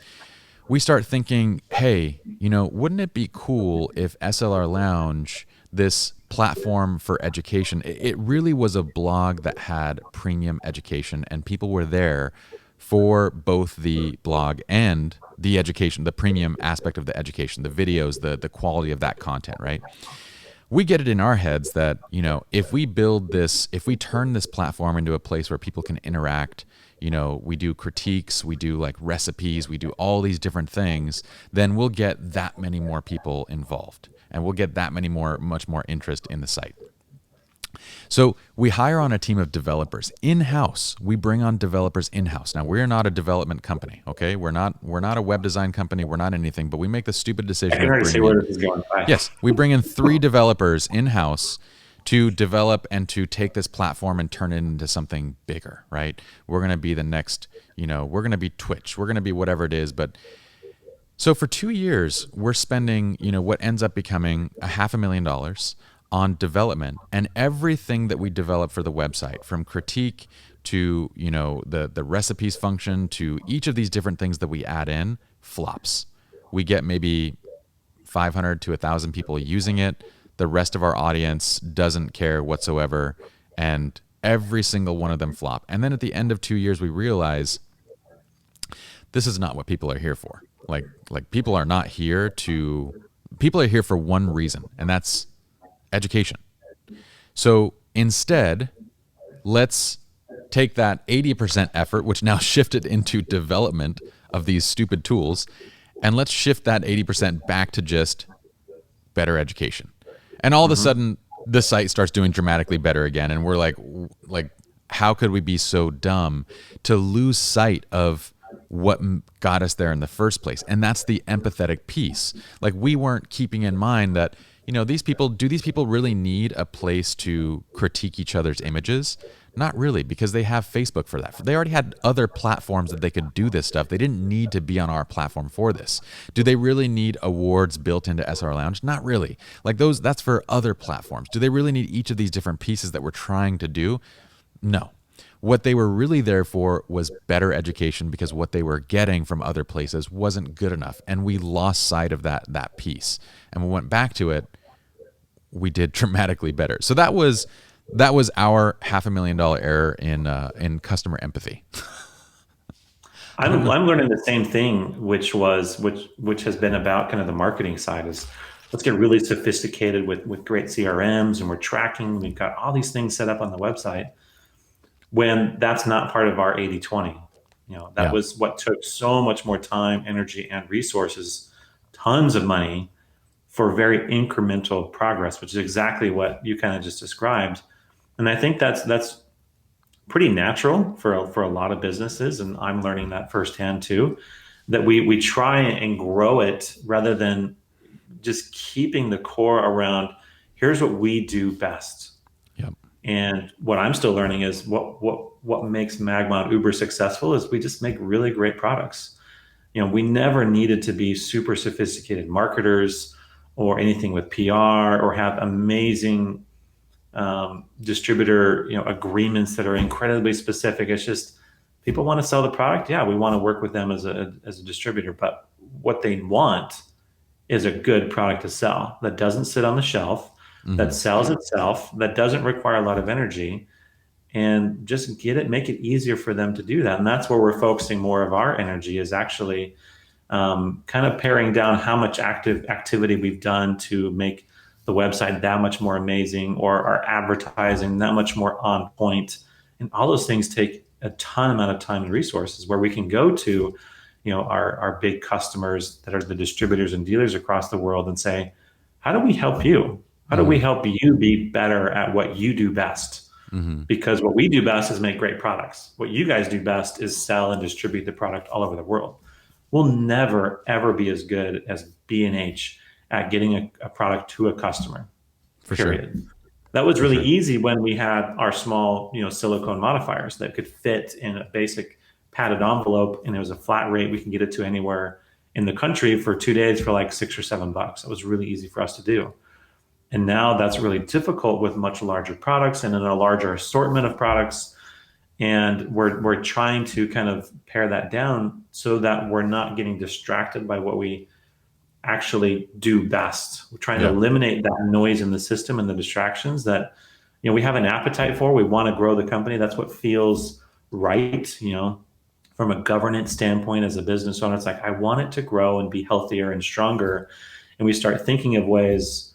we start thinking, hey, wouldn't it be cool if SLR Lounge, this platform for education, it really was a blog that had premium education, and people were there for both the blog and the education, the premium aspect of the education, the videos, the quality of that content, right? We get it in our heads that, if we build this, if we turn this platform into a place where people can interact, we do critiques, we do like recipes, we do all these different things, then we'll get that many more people involved, and we'll get that much more interest in the site. So we hire on a team of developers in-house. We bring on developers in-house. Now, we're not a development company, okay? We're not a web design company. We're not anything, but we make the stupid decision. I can already see where this is going. Yes, we bring in 3 developers in-house to develop and to take this platform and turn it into something bigger, right? We're going to be the next, we're going to be Twitch. We're going to be whatever it is. But so for 2 years, we're spending, what ends up becoming $500,000 on development, and everything that we develop for the website, from critique to, the recipes function, to each of these different things that we add in, flops. We get maybe 500 to 1,000 people using it. The rest of our audience doesn't care whatsoever, and every single one of them flop. And then at the end of 2 years, we realize this is not what people are here for. Like people are here for one reason, and that's education. So instead, let's take that 80% effort, which now shifted into development of these stupid tools, and let's shift that 80% back to just better education. And all of a sudden, the site starts doing dramatically better again. And we're like, how could we be so dumb to lose sight of what got us there in the first place? And that's the empathetic piece. Like, we weren't keeping in mind that, these people really need a place to critique each other's images? Not really, because they have Facebook for that. They already had other platforms that they could do this stuff. They didn't need to be on our platform for this. Do they really need awards built into SR Lounge? Not really. Like that's for other platforms. Do they really need each of these different pieces that we're trying to do? No. What they were really there for was better education, because what they were getting from other places wasn't good enough. And we lost sight of that piece. And we went back to it, we did dramatically better. So that was our $500,000 error in customer empathy. I'm learning the same thing, which has been about kind of the marketing side. Is let's get really sophisticated with great CRMs, and we're tracking. We've got all these things set up on the website. When that's not part of our 80/20, that was what took so much more time, energy, and resources, tons of money for very incremental progress, which is exactly what you kind of just described. And I think that's pretty natural for a lot of businesses, and I'm learning that firsthand too. That we try and grow it rather than just keeping the core around. Here's what we do best. Yep. And what I'm still learning is what makes MagMod uber successful is we just make really great products. We never needed to be super sophisticated marketers or anything with PR or have amazing distributor agreements that are incredibly specific. It's just people want to sell the product. Yeah, we want to work with them as a distributor, but what they want is a good product to sell that doesn't sit on the shelf, that sells itself, that doesn't require a lot of energy, and just make it easier for them to do that. And that's where we're focusing more of our energy, is actually kind of paring down how much activity we've done to make the website that much more amazing, or our advertising that much more on point. And all those things take a ton amount of time and resources, where we can go to our big customers that are the distributors and dealers across the world and say, how do we help you? How do we help you be better at what you do best? Because what we do best is make great products. What you guys do best is sell and distribute the product all over the world. We'll never, ever be as good as B&H at getting a product to a customer, period. Sure. That was really easy when we had our small, silicone modifiers that could fit in a basic padded envelope, and it was a flat rate. We can get it to anywhere in the country for 2 days for like $6 or $7. It was really easy for us to do. And now that's really difficult with much larger products and in a larger assortment of products. And we're trying to kind of pare that down so that we're not getting distracted by what we actually do best. We're trying to eliminate that noise in the system and the distractions that we have an appetite for. We want to grow the company. That's what feels right, from a governance standpoint. As a business owner, it's like, I want it to grow and be healthier and stronger. And we start thinking of ways,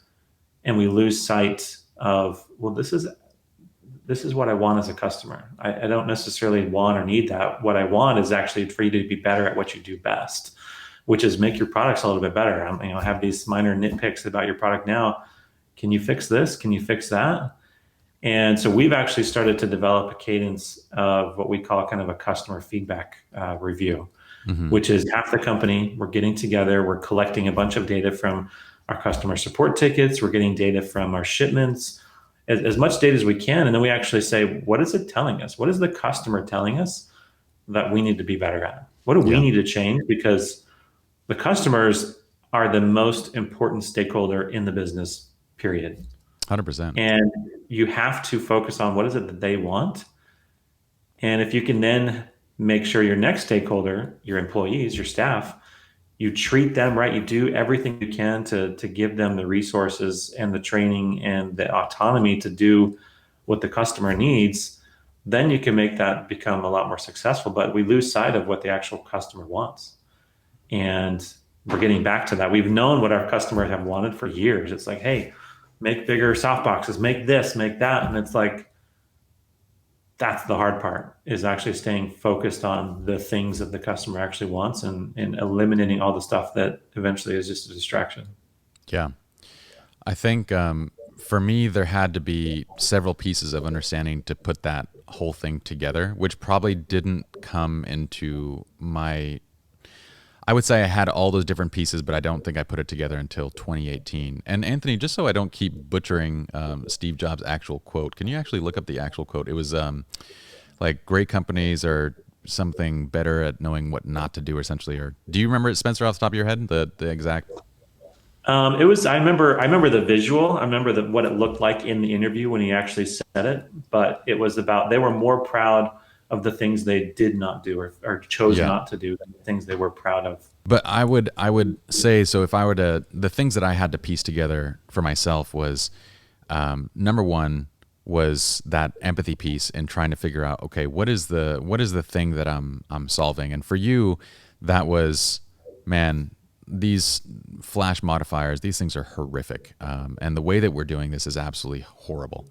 and we lose sight of, well, this is what I want as a customer. I don't necessarily want or need that. What I want is actually for you to be better at what you do best, which is make your products a little bit better. Have these minor nitpicks about your product now. Can you fix this? Can you fix that? And so we've actually started to develop a cadence of what we call kind of a customer feedback review, which is half the company. We're getting together. We're collecting a bunch of data from our customer support tickets. We're getting data from our shipments, as much data as we can. And then we actually say, what is it telling us? What is the customer telling us that we need to be better at? What do we need to change? Because the customers are the most important stakeholder in the business, period. 100%. And you have to focus on what is it that they want. And if you can then make sure your next stakeholder, your employees, your staff, you treat them right, you do everything you can to give them the resources and the training and the autonomy to do what the customer needs, then you can make that become a lot more successful. But we lose sight of what the actual customer wants. And we're getting back to that. We've known what our customers have wanted for years. It's like, hey, make bigger soft boxes, make this, make that. And it's like, that's the hard part, is actually staying focused on the things that the customer actually wants and eliminating all the stuff that eventually is just a distraction. Yeah. I think for me, there had to be several pieces of understanding to put that whole thing together, which probably didn't come into I would say I had all those different pieces, but I don't think I put it together until 2018. And Anthony, just so I don't keep butchering Steve Jobs' actual quote, can you actually look up the actual quote? It was like, great companies are something better at knowing what not to do, essentially. Or do you remember it, Spencer, off the top of your head, the exact? It was. I remember the visual. I remember what it looked like in the interview when he actually said it. But it was about, they were more proud of the things they did not do or chose not to do than the things they were proud of. But I would say, so if I were to, the things that I had to piece together for myself was, number one was that empathy piece and trying to figure out, okay, what is the thing that I'm solving? And for you, that was, man, these flash modifiers, these things are horrific. And the way that we're doing this is absolutely horrible.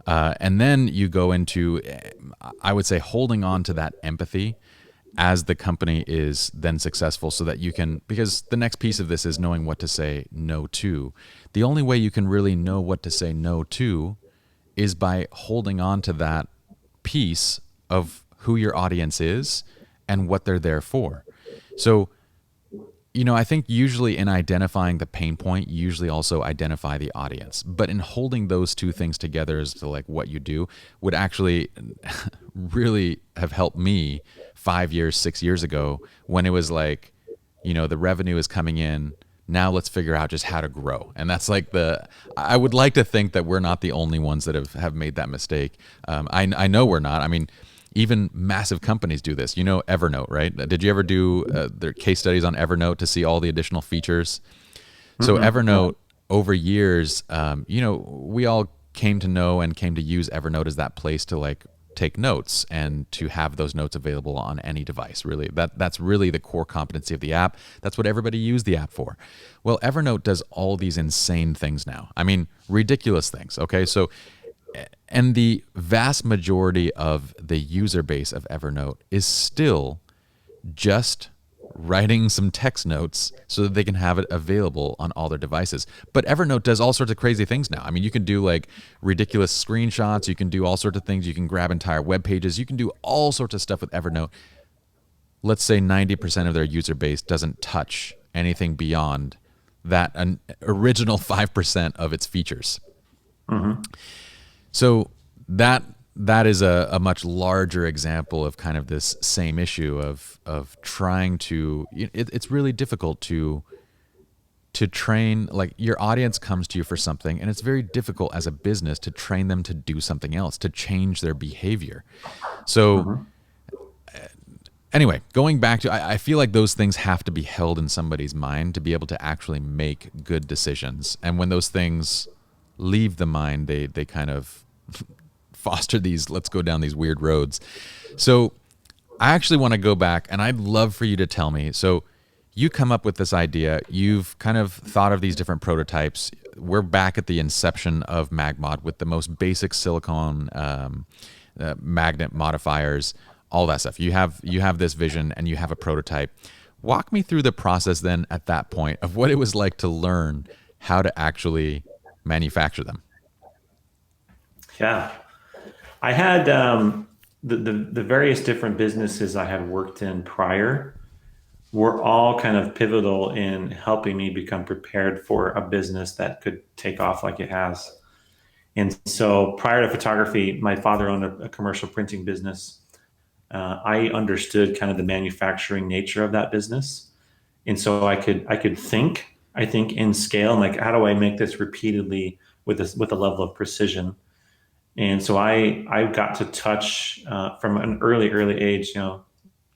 And then you go into, I would say, holding on to that empathy as the company is then successful, so that you can, because the next piece of this is knowing what to say no to. The only way you can really know what to say no to is by holding on to that piece of who your audience is and what they're there for. So, I think usually in identifying the pain point, you usually also identify the audience. But in holding those two things together as to like what you do would actually really have helped me 5 years, 6 years ago, when it was like, the revenue is coming in. Now let's figure out just how to grow. And that's like I would like to think that we're not the only ones that have made that mistake. I know we're not. I mean, even massive companies do this. Evernote, right? Did you ever do their case studies on Evernote to see all the additional features? So Evernote, over years, we all came to know and came to use Evernote as that place to like take notes and to have those notes available on any device. Really, that's really the core competency of the app. That's what everybody used the app for. Well, Evernote does all these insane things now. I mean, ridiculous things. Okay, so. And the vast majority of the user base of Evernote is still just writing some text notes so that they can have it available on all their devices. But Evernote does all sorts of crazy things now. I mean, you can do like ridiculous screenshots. You can do all sorts of things. You can grab entire web pages. You can do all sorts of stuff with Evernote. Let's say 90% of their user base doesn't touch anything beyond that an original 5% of its features. Mm-hmm. So that is a much larger example of kind of this same issue of trying to. It's really difficult to train. Like, your audience comes to you for something, and it's very difficult as a business to train them to do something else, to change their behavior. So anyway, going back to, I feel like those things have to be held in somebody's mind to be able to actually make good decisions. And when those things leave the mind, they kind of foster these, let's go down these weird roads. So I actually want to go back, and I'd love for you to tell me. So you come up with this idea. You've kind of thought of these different prototypes. We're back at the inception of MagMod with the most basic silicone magnet modifiers, all that stuff. You have this vision, and you have a prototype. Walk me through the process then at that point of what it was like to learn how to actually manufacture them. Yeah, I had the various different businesses I had worked in prior were all kind of pivotal in helping me become prepared for a business that could take off like it has. And so prior to photography, my father owned a commercial printing business. I understood kind of the manufacturing nature of that business. And so I could think, I think, in scale, and like, how do I make this repeatedly with a level of precision? And so I got to touch from an early age,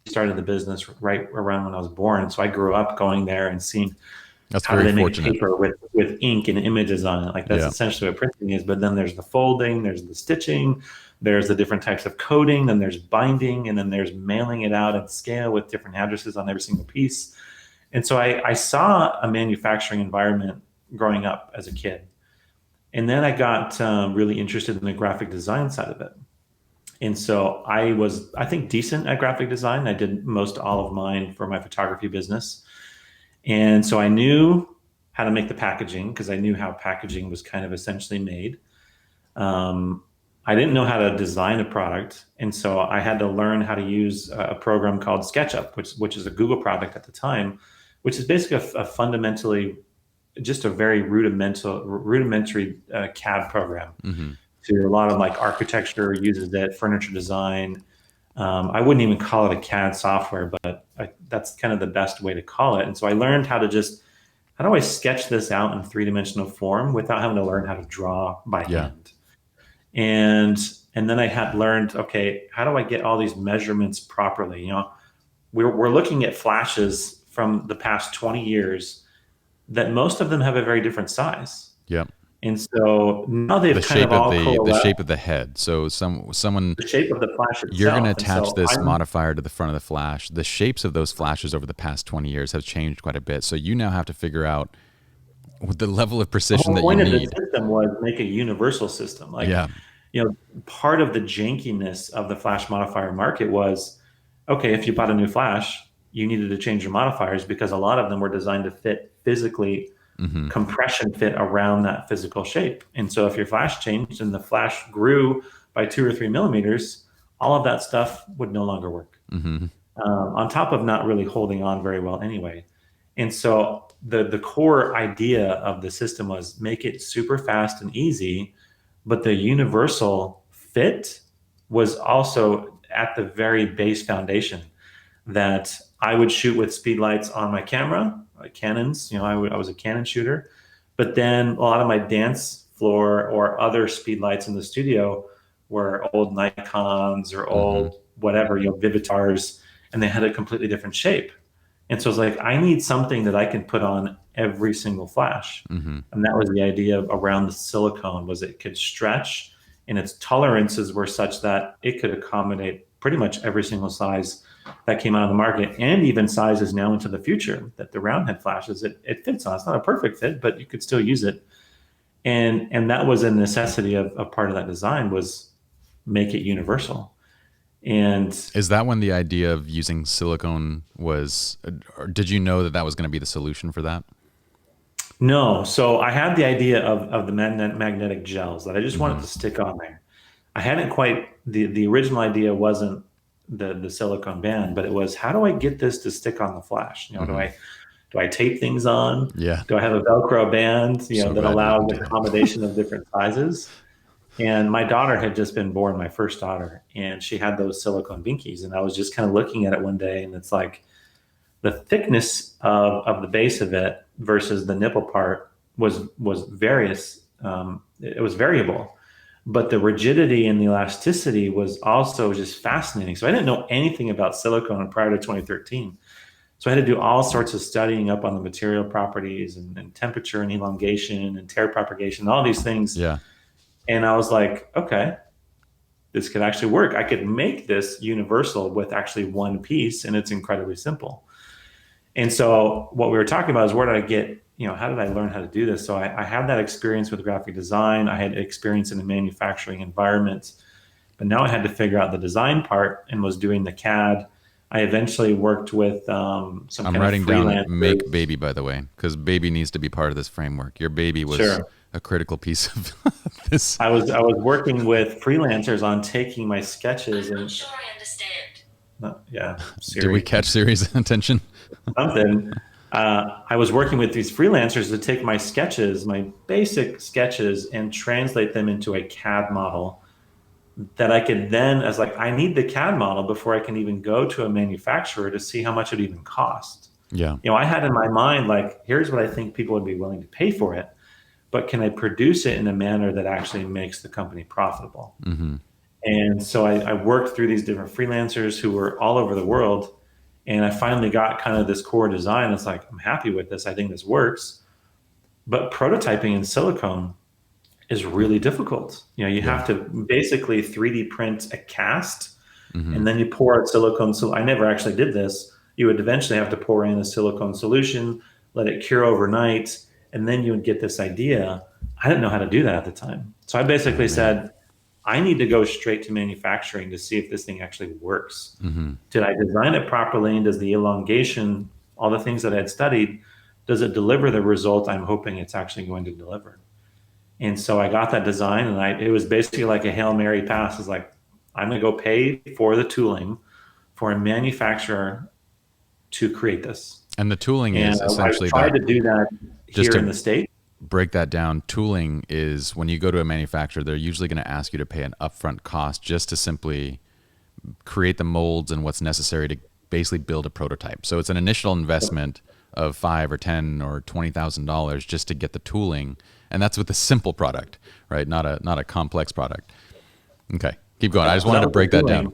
started the business right around when I was born. So I grew up going there and seeing how do they make paper with ink and images on it. Like, that's essentially what printing is. But then there's the folding, there's the stitching, there's the different types of coding, then there's binding, and then there's mailing it out at scale with different addresses on every single piece. And so I saw a manufacturing environment growing up as a kid. And then I got really interested in the graphic design side of it. And so I was, I think, decent at graphic design. I did most all of mine for my photography business. And so I knew how to make the packaging, because I knew how packaging was kind of essentially made. I didn't know how to design a product. And so I had to learn how to use a program called SketchUp, which is a Google product at the time, which is basically a fundamentally just a very rudimentary CAD program. Mm-hmm. So a lot of like architecture uses it, furniture design. I wouldn't even call it a CAD software, but that's kind of the best way to call it. And so I learned how do I sketch this out in 3-dimensional form without having to learn how to draw by hand? And then I had learned, okay, how do I get all these measurements properly? We're looking at flashes from the past 20 years that most of them have a very different size. Yeah. And so now they've The kind shape of of all the coalesced, shape of the head. So someone the shape of the flash you're going to itself. And attach so this modifier to the front of the flash. The shapes of those flashes over the past 20 years have changed quite a bit. So you now have to figure out the level of the precision whole that you point of the need. system was make a universal system. Like, Yeah. part of the jankiness of the flash modifier market was, okay, if you bought a new flash, you needed to change your modifiers because a lot of them were designed to fit physically, Hmm. compression fit around that physical shape. And so if your flash changed and the flash grew by 2 or 3 millimeters, all of that stuff would no longer work. Hmm. On top of not really holding on very well anyway. And so the core idea of the system was make it super fast and easy, but the universal fit was also at the very base foundation that I would shoot with speed lights on my camera, like Canons. I was a Canon shooter, but then a lot of my dance floor or other speed lights in the studio were old Nikons or Hmm. old whatever, Vivitars, and they had a completely different shape. And so it's like, I need something that I can put on every single flash. Hmm. And that was the idea around the silicone, was it could stretch and its tolerances were such that it could accommodate pretty much every single size that came out of the market, and even sizes now into the future that the round head flashes it fits on. It's not a perfect fit, but you could still use it. And that was a necessity of part of that design, was make it universal. And Is that when the idea of using silicone was, or did you know that that was going to be the solution for that? no, so I had the idea of the magnetic gels that I just wanted Hmm. to stick on there. I hadn't quite, the original idea wasn't the silicone band, but it was, how do I get this to stick on the flash? Hmm. Do I tape things on? Yeah. Do I have a Velcro band, So that glad you allows didn't do that. accommodation of different sizes? And my daughter had just been born, my first daughter, and she had those silicone binkies. And I was just kind of looking at it one day, and it's like the thickness of the base of it versus the nipple part was various. It was variable, but the rigidity and the elasticity was also just fascinating. So I didn't know anything about silicone prior to 2013. So I had to do all sorts of studying up on the material properties and temperature and elongation and tear propagation, all these things. Yeah. And I was like, okay, this could actually work. I could make this universal with actually one piece, and it's incredibly simple. And so what we were talking about is, where did I get, how did I learn how to do this? So I had that experience with graphic design. I had experience in the manufacturing environment, but now I had to figure out the design part and was doing the CAD. I eventually worked with some I'm kind of writing down freelancers. make baby, by the way, because baby needs to be part of this framework. Your baby was Sure. a critical piece of this. I was working with freelancers on taking my sketches and Sure, I understand. yeah, Did we Siri. catch Siri's attention? Something. I was working with these freelancers to take my sketches, my basic sketches, and translate them into a CAD model that I could then, as like, I need the CAD model before I can even go to a manufacturer to see how much it even cost. Yeah. I had in my mind, like, here's what I think people would be willing to pay for it, but can I produce it in a manner that actually makes the company profitable? Hmm. And so I worked through these different freelancers who were all over the world. And I finally got kind of this core design. It's like, I'm happy with this. I think this works. But prototyping in silicone is really difficult. You Yeah. have to basically 3D print a cast, Hmm. and then you pour out silicone. So I never actually did this. You would eventually have to pour in a silicone solution, let it cure overnight, and then you would get this idea. I didn't know how to do that at the time. So I basically said, I need to go straight to manufacturing to see if this thing actually works. Hmm. Did I design it properly? And does the elongation, all the things that I had studied, does it deliver the result I'm hoping it's actually going to deliver? And so I got that design, and it was basically like a Hail Mary pass. It's like, I'm going to go pay for the tooling for a manufacturer to create this. And the tooling And is I essentially tried that. to do that Just here in to the States. break that down, tooling is when you go to a manufacturer, they're usually going to ask you to pay an upfront cost just to simply create the molds and what's necessary to basically build a prototype. So it's an initial investment of $5 or $10 or $20,000 just to get the tooling, and that's with a simple product, right? Not a complex product. Okay, keep going. I just wanted to break that down.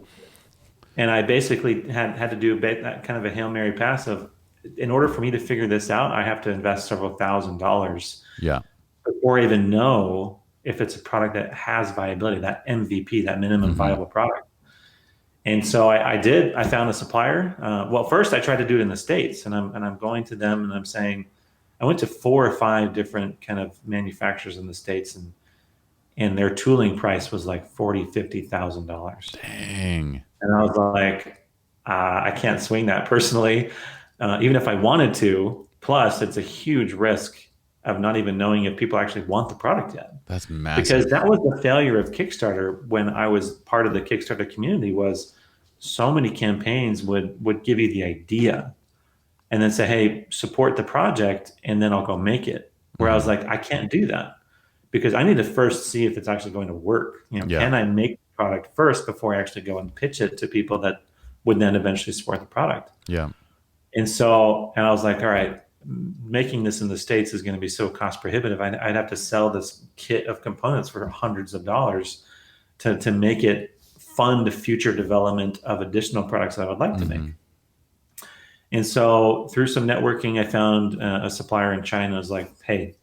And I basically had to do that kind of a Hail Mary pass of, in order for me to figure this out, I have to invest several $1,000s Yeah. before I even know if it's a product that has viability, that MVP, that minimum viable product. And so I found a supplier. Well, first I tried to do it in the States, and I'm going to them and I'm saying, I went to 4 or 5 different kind of manufacturers in the States, and their tooling price was like $40,000-$50,000. Dang. And I was like, I can't swing that personally, even if I wanted to. Plus, it's a huge risk of not even knowing if people actually want the product yet. That's massive. Because that was the failure of Kickstarter when I was part of the Kickstarter community. Was so many campaigns would give you the idea and then say, hey, support the project, and then I'll go make it. Where I was like, I can't do that because I need to first see if it's actually going to work. Can I make the product first before I actually go and pitch it to people that would then eventually support the product? Yeah. And I was like, all right, making this in the States is going to be so cost prohibitive. I'd have to sell this kit of components for hundreds of dollars to make it fund future development of additional products that I would like to make. And so through some networking, I found a supplier in China. Was like, hey,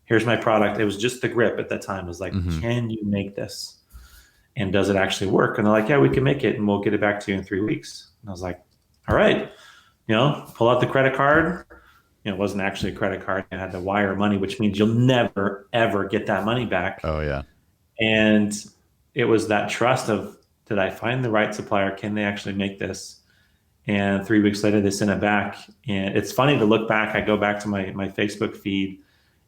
here's my product. It was just the grip at that time. It was like, can you make this? And does it actually work? And they're like, yeah, we can make it, and we'll get it back to you in 3 weeks. And I was like, all right, pull out the credit card. It wasn't actually a credit card. I had to wire money, which means you'll never, ever get that money back. Oh, yeah. And it was that trust of, did I find the right supplier? Can they actually make this? And 3 weeks later, they sent it back. And it's funny to look back. I go back to my Facebook feed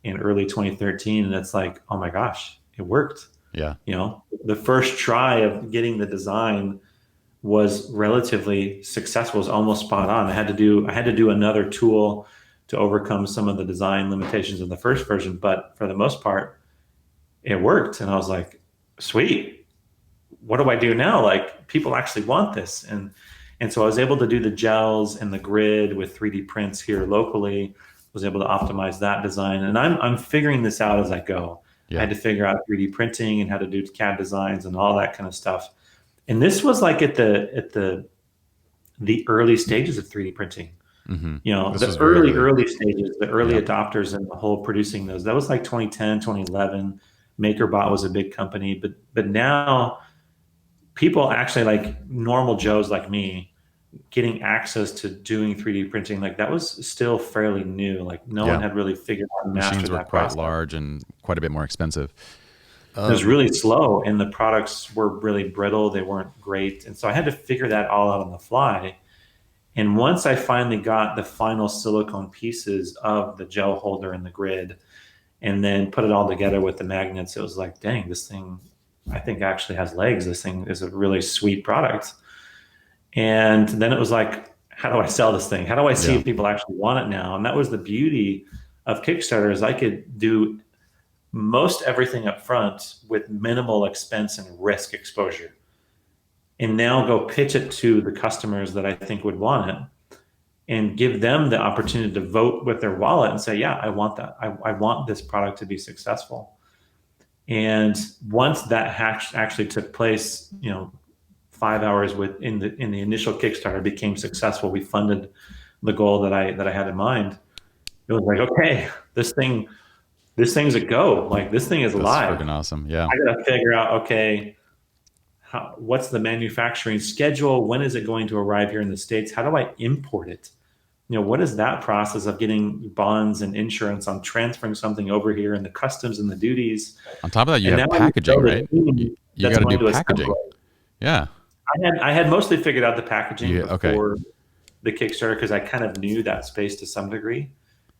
in early 2013, and it's like, oh my gosh, it worked. Yeah. The first try of getting the design was relatively successful. It was almost spot on. I had to do another tool to overcome some of the design limitations of the first version, but for the most part, it worked. And I was like, sweet, what do I do now? Like, people actually want this. And so I was able to do the gels and the grid with 3D prints here locally, was able to optimize that design. And I'm figuring this out as I go. Yeah. I had to figure out 3D printing and how to do CAD designs and all that kind of stuff. And this was like at the early stages of 3D printing. The early stages, the early adopters and the whole producing those. That was like 2010, 2011. MakerBot was a big company, but now people actually, like normal Joes like me, getting access to doing 3D printing, like that was still fairly new. Like no one had really figured out and mastered machines were that quite process. Large and quite a bit more expensive. It was really slow, and the products were really brittle. They weren't great, and so I had to figure that all out on the fly. And once I finally got the final silicone pieces of the gel holder and the grid, and then put it all together with the magnets, it was like, dang, this thing, I think actually has legs. This thing is a really sweet product. And then it was like, how do I sell this thing? How do I see if people actually want it now? And that was the beauty of Kickstarter, is I could do most everything up front with minimal expense and risk exposure, and now go pitch it to the customers that I think would want it, and give them the opportunity to vote with their wallet and say, yeah, I want that. I want this product to be successful. And once that actually took place, 5 hours in the initial Kickstarter became successful. We funded the goal that I had in mind. It was like, okay, this thing's a go. Like, this thing is alive. That's freaking awesome. Yeah. I got to figure out, okay, what's the manufacturing schedule? When is it going to arrive here in the States? How do I import it? What is that process of getting bonds and insurance on transferring something over here, and the customs and the duties? On top of that, you have packaging, right? You got to do packaging. Yeah. I had mostly figured out the packaging before the Kickstarter, because I kind of knew that space to some degree,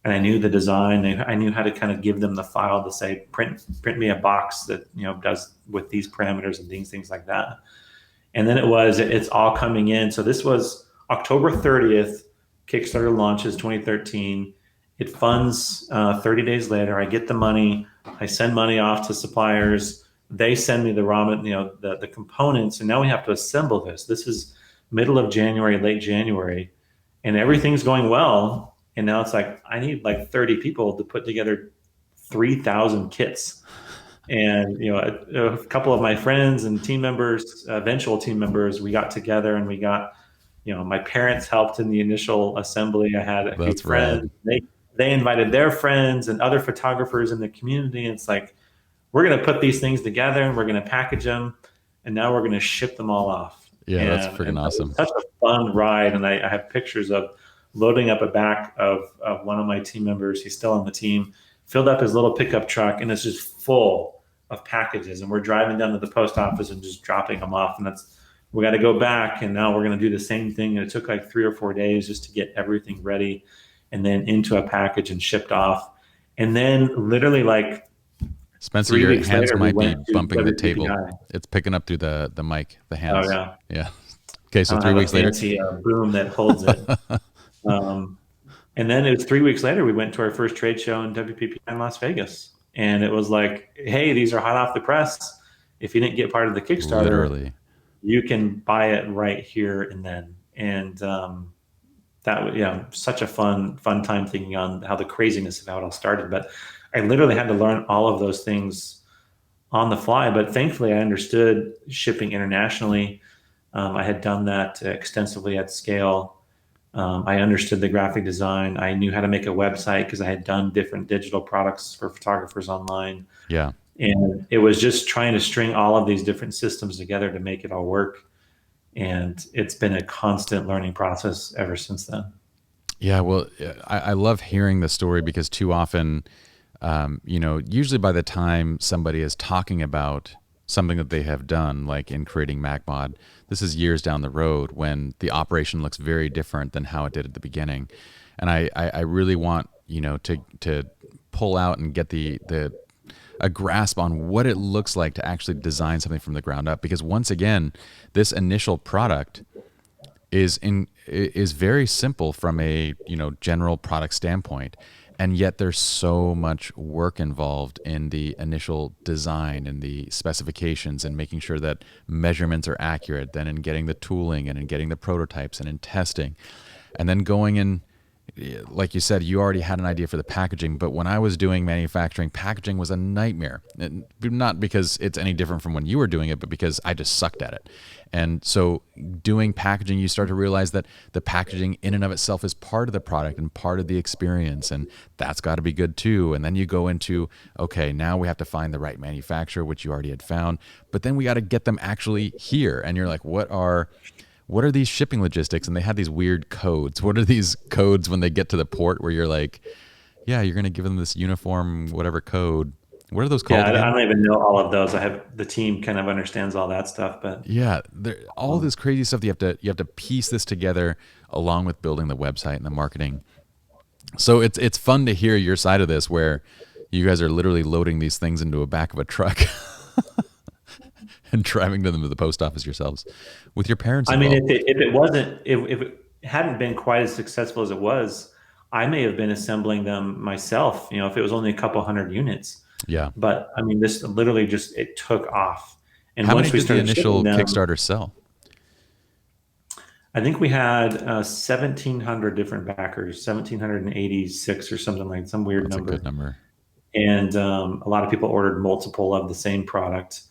and I knew the design. I knew how to kind of give them the file to say, print me a box that does with these parameters and things like that. And then it's all coming in. So this was October 30th. Kickstarter launches 2013. It funds 30 days later. I get the money. I send money off to suppliers. They send me the the components, and now we have to assemble this. This is middle of January, late January, and everything's going well. And now it's like, I need like 30 people to put together 3,000 kits. And a couple of my friends and team members, eventual team members, we got together, and we got, my parents helped in the initial assembly. I had a few friends. they invited their friends and other photographers in the community. And it's like, we're going to put these things together and we're going to package them, and now we're going to ship them all off. Yeah, that's freaking awesome. Such a fun ride. And I have pictures of loading up a back of one of my team members. He's still on the team, filled up his little pickup truck, and it's just full of packages. And we're driving down to the post office and just dropping them off. And we got to go back, and now we're going to do the same thing. And it took like 3 or 4 days just to get everything ready and then into a package and shipped off. And then literally like Spencer, 3 your weeks hands later, might we be went to bumping the WPPI. table. It's picking up through the mic, the hands. Oh, yeah. Yeah. Okay, so I 3 have a weeks later. fancy boom that holds it. And then it was 3 weeks later, we went to our first trade show in WPPI in Las Vegas. And it was like, hey, these are hot off the press. If you didn't get part of the Kickstarter, Literally, you can buy it right here and then. And that was, such a fun time thinking on how the craziness of how it all started. But I literally had to learn all of those things on the fly. But thankfully, I understood shipping internationally. I had done that extensively at scale. I understood the graphic design. I knew how to make a website because I had done different digital products for photographers online. yeah. And it was just trying to string all of these different systems together to make it all work. And it's been a constant learning process ever since then. Yeah, well, I love hearing the story because too often, usually by the time somebody is talking about something that they have done, like in creating MagMod, this is years down the road when the operation looks very different than how it did at the beginning. And I really want, to pull out and get a grasp on what it looks like to actually design something from the ground up. Because once again, this initial product is very simple from a general product standpoint, and yet there's so much work involved in the initial design and the specifications and making sure that measurements are accurate, then in getting the tooling and in getting the prototypes and in testing, and then going in. Like you said, you already had an idea for the packaging, but when I was doing manufacturing, packaging was a nightmare. And not because it's any different from when you were doing it, but because I just sucked at it. And so doing packaging, you start to realize that the packaging in and of itself is part of the product and part of the experience, and that's got to be good too. And then you go into, okay, now we have to find the right manufacturer, which you already had found, but then we got to get them actually here. And you're like, what are these shipping logistics? And they have these weird codes. What are these codes when they get to the port where you're like, yeah, you're going to give them this uniform, whatever code. What are those called? Yeah, I don't even know all of those. I have the team kind of understands all that stuff, but yeah, all this crazy stuff. You have to piece this together along with building the website and the marketing. So it's fun to hear your side of this, where you guys are literally loading these things into a back of a truck and driving them to the post office yourselves with your parents. I mean, if it hadn't been quite as successful as it was, I may have been assembling them myself, if it was only a couple hundred units. Yeah. But I mean, this literally it took off. And how once many we did the started initial shipping them, Kickstarter sell? I think we had 1,700 different backers, 1,786 or something like some weird That's number. a good number. And a lot of people ordered multiple of the same product.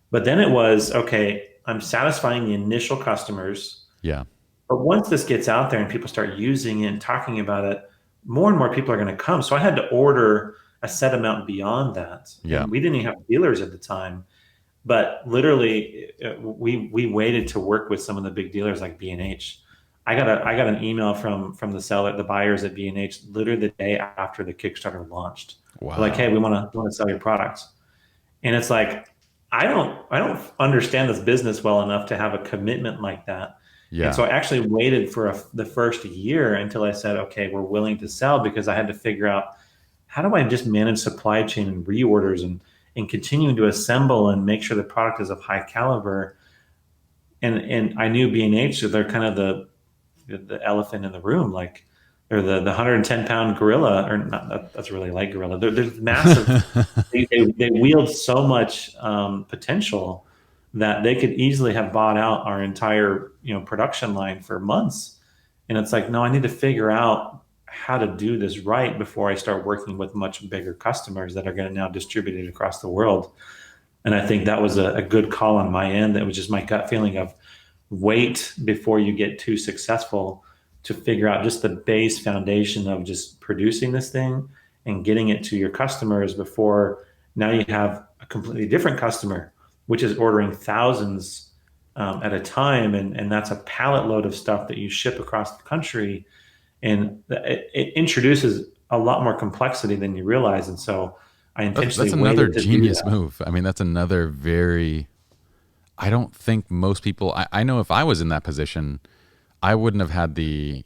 But then it was, okay, I'm satisfying the initial customers. Yeah. But once this gets out there and people start using it and talking about it, more and more people are going to come. So I had to order a set amount beyond that. Yeah. And we didn't even have dealers at the time. But literally, we waited to work with some of the big dealers like B&H. I got an email from the buyers at B&H literally the day after the Kickstarter launched. Wow. They're like, hey, we want to sell your products. And it's like, I don't understand this business well enough to have a commitment like that. Yeah. And so I actually waited for the first year until I said, okay, we're willing to sell, because I had to figure out, how do I just manage supply chain and reorders and continuing to assemble and make sure the product is of high caliber. And I knew B&H, so they're kind of the elephant in the room. Like, they're the 110-pound gorilla, or not, that's a really light gorilla. They're massive. they wield so much potential that they could easily have bought out our entire production line for months. And it's like, no, I need to figure out how to do this right before I start working with much bigger customers that are going to now distribute it across the world. And I think that was a good call on my end. That was just my gut feeling of wait before you get too successful to figure out just the base foundation of just producing this thing and getting it to your customers before now you have a completely different customer, which is ordering thousands at a time. And that's a pallet load of stuff that you ship across the country. And it introduces a lot more complexity than you realize. And so I intentionally That's another waited to do genius that. move. I mean, that's another very, I don't think most people, I know if I was in that position, I wouldn't have had the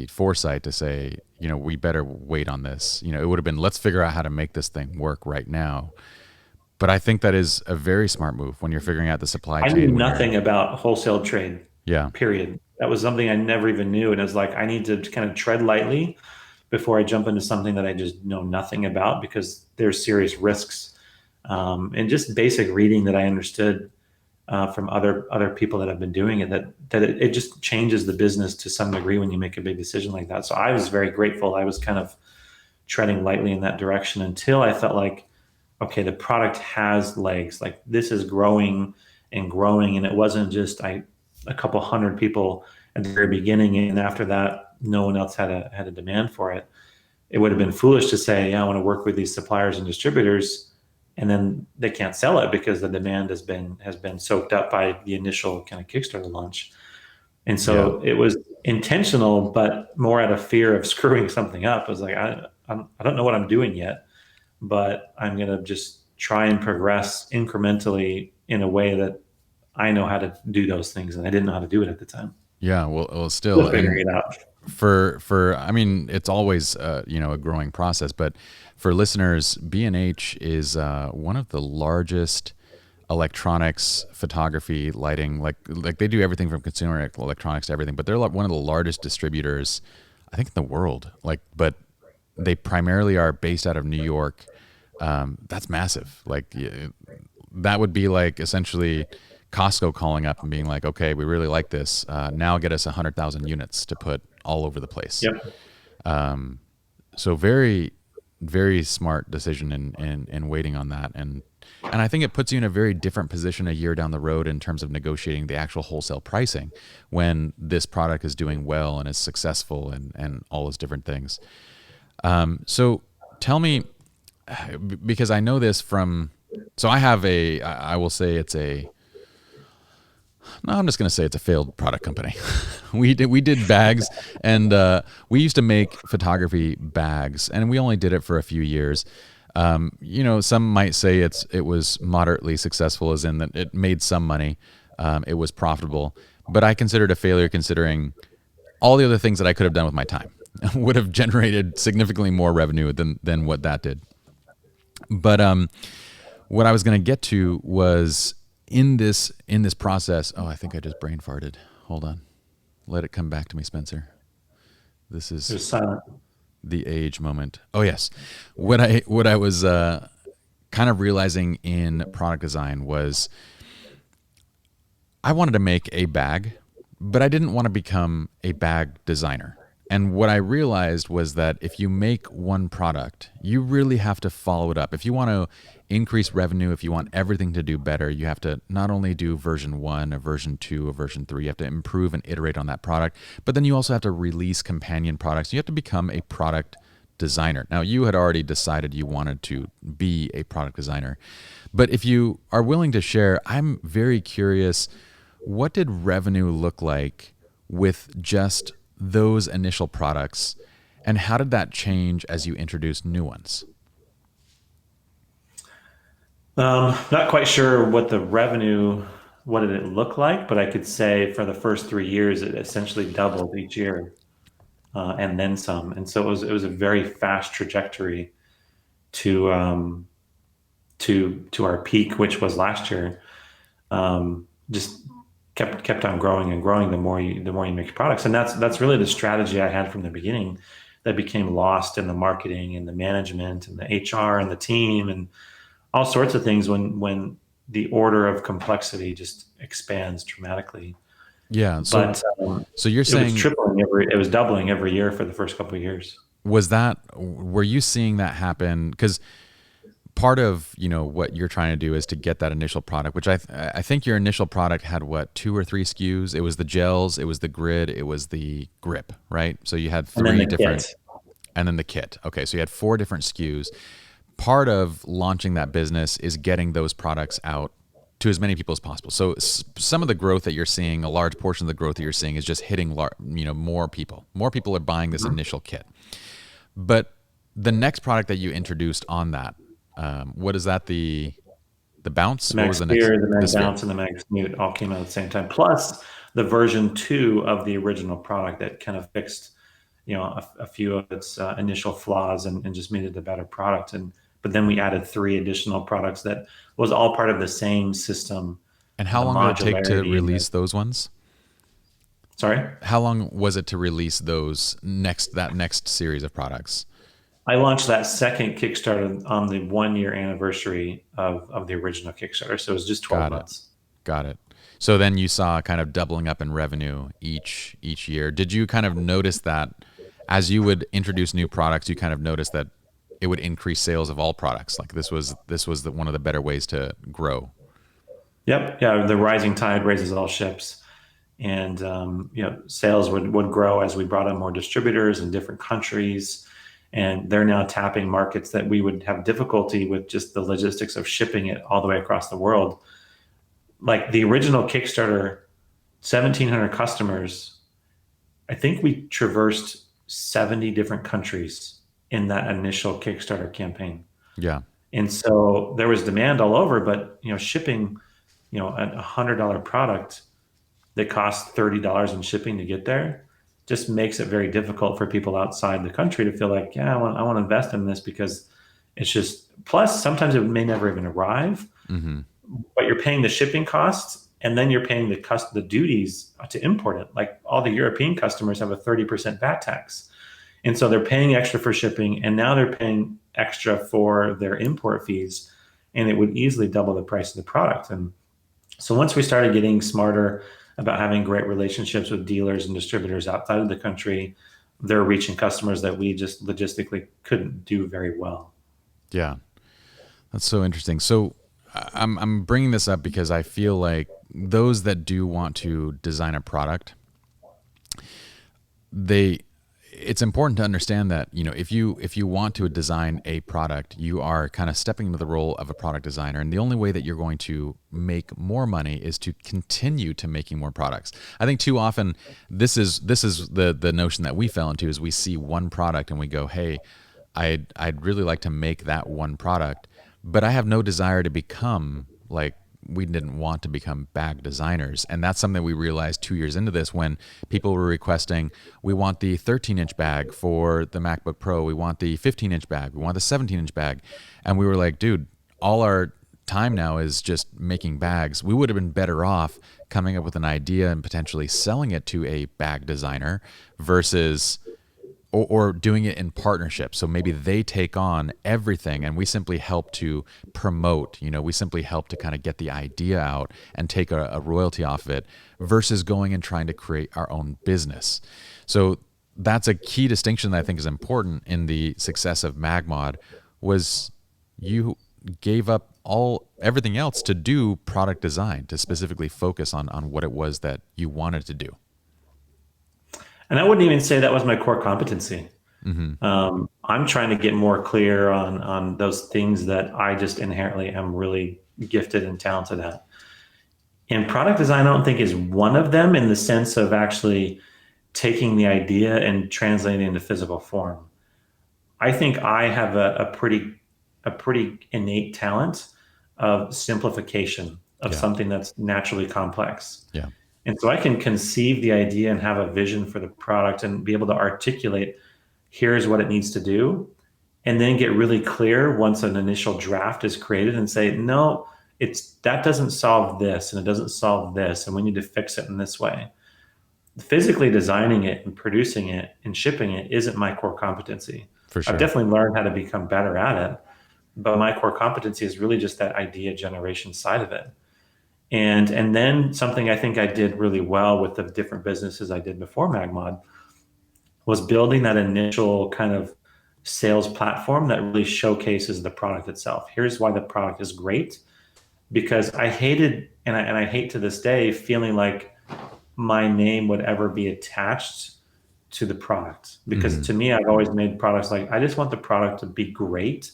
foresight to say, you know, we better wait on this. You know, it would have been, let's figure out how to make this thing work right now. But I think that is a very smart move when you're figuring out the supply I knew chain. nothing about wholesale trade, Yeah. period. That was something I never even knew. And it was like, I need to kind of tread lightly before I jump into something that I just know nothing about, because there's serious risks. And just basic reading that I understood from other people that have been doing it, that it just changes the business to some degree when you make a big decision like that. So I was very grateful. I was kind of treading lightly in that direction until I felt like, okay, the product has legs. Like this is growing and growing, and it wasn't just a couple hundred people at the very beginning, and after that, no one else had a demand for it. It would have been foolish to say, yeah, I want to work with these suppliers and distributors, and then they can't sell it because the demand has been soaked up by the initial kind of Kickstarter launch. And so it was intentional, but more out of fear of screwing something up. I was like, I don't know what I'm doing yet, but I'm going to just try and progress incrementally in a way that I know how to do those things. And I didn't know how to do it at the time. Yeah. Well, still Figuring it out. I mean, it's always, you know, a growing process, but for listeners, B&H is one of the largest electronics, photography, lighting, like they do everything from consumer electronics to everything, but they're one of the largest distributors, I think, in the world. Like, but they primarily are based out of New York. That's massive. Like that would be like essentially Costco calling up and being like, okay, we really like this. Now get us 100,000 units to put all over the place. Yep. So very, very smart decision in waiting on that. And I think it puts you in a very different position a year down the road in terms of negotiating the actual wholesale pricing when this product is doing well and is successful and all those different things. So tell me, because I know this from, so I have I will say it's I'm just going to say it's a failed product company. We did bags, and we used to make photography bags, and we only did it for a few years. You know, some might say it was moderately successful, as in that it made some money. It was profitable, but I consider it a failure considering all the other things that I could have done with my time would have generated significantly more revenue than what that did. But what I was going to get to was in this process. Oh, I think I just brain farted. Hold on. Let it come back to me, Spencer. This is It was silent. The age moment. Oh yes. What I was kind of realizing in product design was I wanted to make a bag, but I didn't want to become a bag designer. And what I realized was that if you make one product, you really have to follow it up. If you want to increase revenue, if you want everything to do better, you have to not only do version 1, or version 2, or version 3, you have to improve and iterate on that product, but then you also have to release companion products. You have to become a product designer. Now, you had already decided you wanted to be a product designer, but if you are willing to share, I'm very curious, what did revenue look like with just those initial products, and how did that change as you introduced new ones? Not quite sure what the revenue, what did it look like, but I could say for the first 3 years, it essentially doubled each year, and then some. And so it was a very fast trajectory to our peak, which was last year. Just kept on growing and growing the more you make products. And that's really the strategy I had from the beginning that became lost in the marketing and the management and the HR and the team and all sorts of things when the order of complexity just expands dramatically. Yeah. So you're saying it was doubling every year for the first couple of years. were you seeing that happen? Because part of what you're trying to do is to get that initial product, which I think your initial product had what, 2 or 3 SKUs. It was the gels, it was the grid, it was the grip, right? So you had And then 3 the different, kit. and then the kit. Okay, so you had 4 different SKUs. Part of launching that business is getting those products out to as many people as possible. So some of the growth that you're seeing, a large portion of the growth that you're seeing, is just hitting more people. More people are buying this initial kit. But the next product that you introduced on that, what is that? The bounce? The What Mag was the next? Sphere, the The Mag sphere. Bounce, and the Mag Smooth all came out at the same time. Plus the version 2 of the original product that kind of fixed, a few of its initial flaws and just made it a better product. But then we added 3 additional products that was all part of the same system. And how The long did it take to modularity and release those ones? sorry, How long was it to release that next series of products? I launched that second Kickstarter on the 1-year anniversary of the original Kickstarter. So it was just 12 Got it. months. Got it. So then you saw kind of doubling up in revenue each year. Did you kind of notice that as you would introduce new products, you kind of noticed that it would increase sales of all products? Like this was one of the better ways to grow. Yep. Yeah. The rising tide raises all ships. And, sales would grow as we brought in more distributors in different countries. And they're now tapping markets that we would have difficulty with just the logistics of shipping it all the way across the world. Like the original Kickstarter, 1,700 customers, I think we traversed 70 different countries in that initial Kickstarter campaign. Yeah. And so there was demand all over, but shipping, a $100 product that costs $30 in shipping to get there just makes it very difficult for people outside the country to feel like, yeah, I want to invest in this because it's just, plus sometimes it may never even arrive, but you're paying the shipping costs and then you're paying the duties to import it. Like all the European customers have a 30% VAT tax. And so they're paying extra for shipping and now they're paying extra for their import fees, and it would easily double the price of the product. And so once we started getting smarter about having great relationships with dealers and distributors outside of the country, they're reaching customers that we just logistically couldn't do very well. Yeah. That's so interesting. So I'm bringing this up because I feel like those that do want to design a product, it's important to understand that, if you want to design a product, you are kind of stepping into the role of a product designer. And the only way that you're going to make more money is to continue to making more products. I think too often this is the notion that we fell into, is we see one product and we go, hey, I'd really like to make that one product, but I have no desire to become like, we didn't want to become bag designers. And that's something we realized 2 years into this, when people were requesting, we want the 13-inch bag for the MacBook Pro. We want the 15-inch bag. We want the 17-inch bag. And we were like, dude, all our time now is just making bags. We would have been better off coming up with an idea and potentially selling it to a bag designer versus or doing it in partnership. So maybe they take on everything and we simply help to promote, we simply help to kind of get the idea out and take a royalty off of it, versus going and trying to create our own business. So that's a key distinction that I think is important in the success of MagMod, was you gave up everything else to do product design, to specifically focus on what it was that you wanted to do. And I wouldn't even say that was my core competency. I'm trying to get more clear on those things that I just inherently am really gifted and talented at. And product design, I don't think, is one of them, in the sense of actually taking the idea and translating it into physical form. I think I have a pretty innate talent of simplification of something that's naturally complex. Yeah. And so I can conceive the idea and have a vision for the product and be able to articulate, here's what it needs to do, and then get really clear once an initial draft is created and say, no, that doesn't solve this, and it doesn't solve this, and we need to fix it in this way. Physically designing it and producing it and shipping it isn't my core competency. For sure. I've definitely learned how to become better at it, but my core competency is really just that idea generation side of it. And then something I think I did really well with the different businesses I did before MagMod was building that initial kind of sales platform that really showcases the product itself. Here's why the product is great. Because I hated, and I hate to this day, feeling like my name would ever be attached to the product. Because to me, I've always made products like, I just want the product to be great,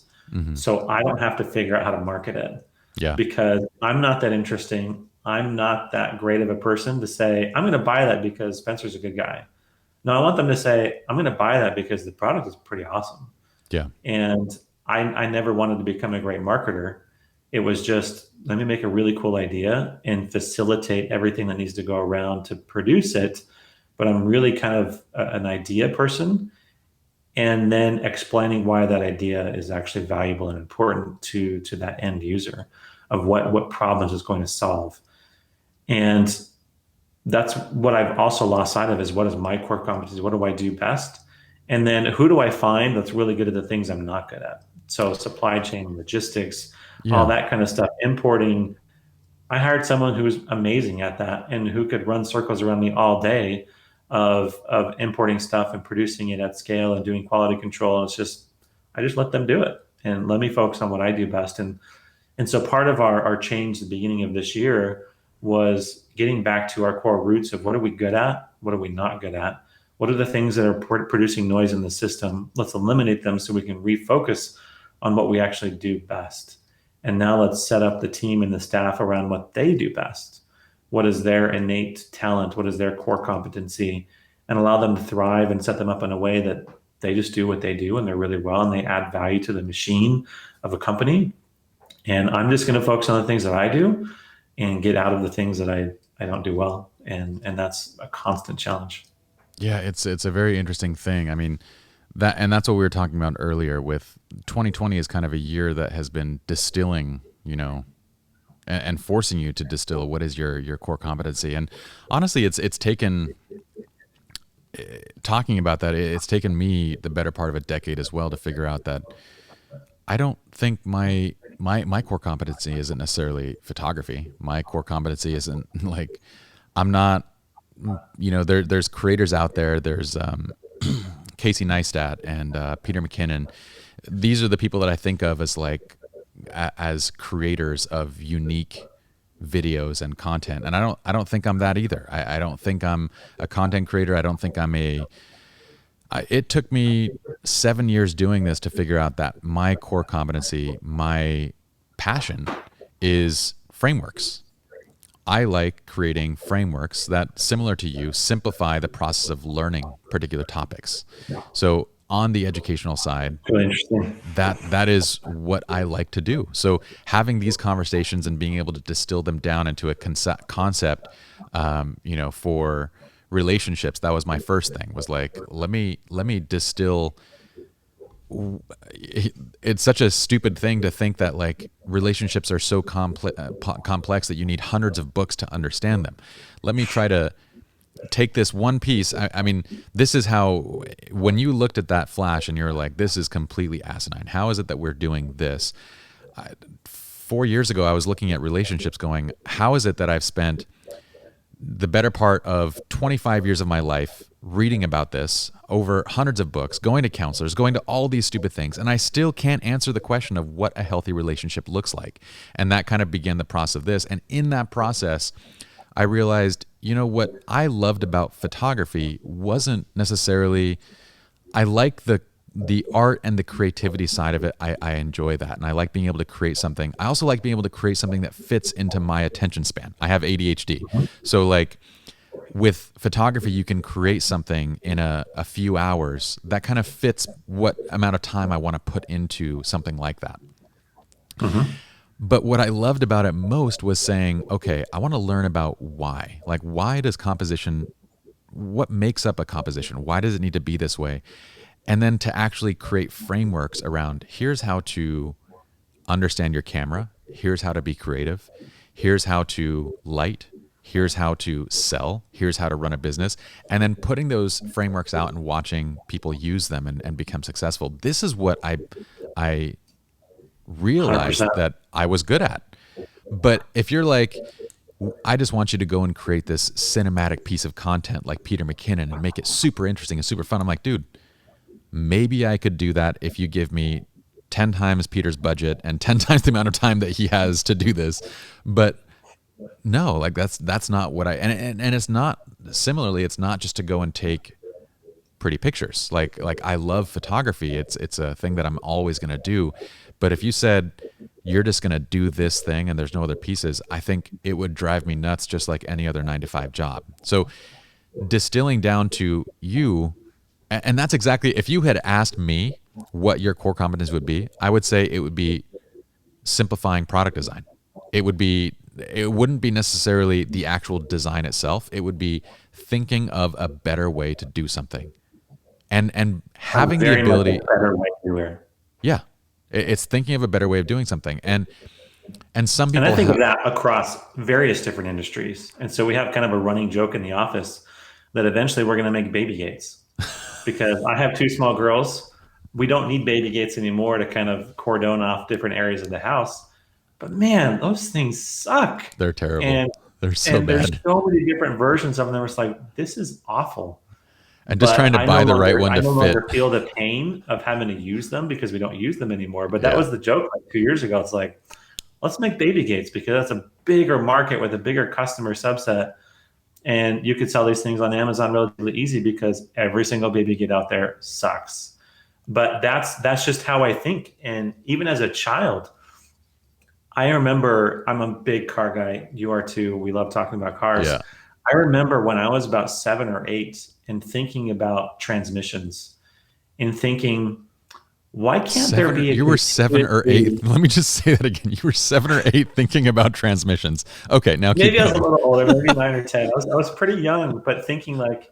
so I don't have to figure out how to market it. Yeah. Because I'm not that interesting. I'm not that great of a person to say, I'm going to buy that because Spencer's a good guy. No, I want them to say, I'm going to buy that because the product is pretty awesome. Yeah. And I never wanted to become a great marketer. It was just, let me make a really cool idea and facilitate everything that needs to go around to produce it. But I'm really kind of an idea person, and then explaining why that idea is actually valuable and important to that end user of what problems it's going to solve. And that's what I've also lost sight of, is what is my core competency? What do I do best? And then who do I find that's really good at the things I'm not good at? So supply chain, logistics, all that kind of stuff, importing. I hired someone who was amazing at that and who could run circles around me all day of importing stuff and producing it at scale and doing quality control. And it's just, I just let them do it and let me focus on what I do best. And so part of our change at the beginning of this year was getting back to our core roots of what are we good at? What are we not good at? What are the things that are producing noise in the system? Let's eliminate them so we can refocus on what we actually do best. And now let's set up the team and the staff around what they do best. What is their innate talent? What is their core competency? And allow them to thrive and set them up in a way that they just do what they do and they're really well and they add value to the machine of a company. And I'm just going to focus on the things that I do and get out of the things that I don't do well. And that's a constant challenge. Yeah, it's a very interesting thing. I mean, that's what we were talking about earlier with 2020 is kind of a year that has been distilling, and forcing you to distill what is your core competency. And honestly, it's taken, talking about that, it's taken me the better part of a decade as well to figure out that I don't think my core competency isn't necessarily photography. My core competency isn't like, I'm not, there's creators out there. There's Casey Neistat and Peter McKinnon. These are the people that I think of as as creators of unique videos and content. And I don't think I'm that either. I don't think I'm a content creator. I don't think I'm it took me 7 years doing this to figure out that my core competency, my passion is frameworks. I like creating frameworks that, similar to you, simplify the process of learning particular topics. So on the educational side, really interesting. That is what I like to do. So having these conversations and being able to distill them down into a concept, for relationships, that was my first thing. Was like, let me distill. It's such a stupid thing to think that relationships are so complex that you need hundreds of books to understand them. Let me try to take this one piece. I mean, this is how, when you looked at that flash and you're like, this is completely asinine. How is it that we're doing this? 4 years ago, I was looking at relationships going, how is it that I've spent the better part of 25 years of my life reading about this, over hundreds of books, going to counselors, going to all these stupid things, and I still can't answer the question of what a healthy relationship looks like. And that kind of began the process of this. And in that process, I realized, what I loved about photography wasn't necessarily, I like the art and the creativity side of it. I enjoy that. And I like being able to create something. I also like being able to create something that fits into my attention span. I have ADHD. So with photography, you can create something in a few hours that kind of fits what amount of time I want to put into something like that. Mm-hmm. But what I loved about it most was saying, okay, I want to learn about why. Why does composition, what makes up a composition? Why does it need to be this way? And then to actually create frameworks around, here's how to understand your camera. Here's how to be creative. Here's how to light. Here's how to sell. Here's how to run a business. And then putting those frameworks out and watching people use them and become successful. This is what I realized 100%. that I was good at. But if you're like, I just want you to go and create this cinematic piece of content like Peter McKinnon and make it super interesting and super fun. I'm like, dude, maybe I could do that if you give me 10 times Peter's budget and 10 times the amount of time that he has to do this. But no, like that's not what and it's not, similarly, it's not just to go and take pretty pictures. Like I love photography. It's a thing that I'm always going to do. But if you said you're just going to do this thing and there's no other pieces, I think it would drive me nuts, just like any other 9-to-5 job. So distilling down to you, and that's exactly, if you had asked me what your core competence would be, I would say it would be simplifying product design. It wouldn't be necessarily the actual design itself. It would be thinking of a better way to do something, and having the ability. Much a better way to do it. Yeah, it's thinking of a better way of doing something, and some people. And I think of that across various different industries, and so we have kind of a running joke in the office that eventually we're going to make baby gates, because I have 2 small girls. We don't need baby gates anymore to kind of cordon off different areas of the house. But man, those things suck. They're terrible. And they're so bad. There's so many different versions of them. It's like, this is awful. And just trying to buy the right one to fit. I no longer feel the pain of having to use them because we don't use them anymore. But that was the joke like 2 years ago. It's like, let's make baby gates because that's a bigger market with a bigger customer subset. And you could sell these things on Amazon relatively easy because every single baby gate out there sucks. But that's just how I think. And even as a child, I remember, I'm a big car guy. You are too. We love talking about cars. Yeah. I remember when I was about 7 or 8 and thinking about transmissions and thinking, why can't there be you were 7 or 8. Let me just say that again. You were 7 or 8 thinking about transmissions. Okay, now keep maybe going. I was a little older, maybe 9 or 10. I was pretty young, but thinking like,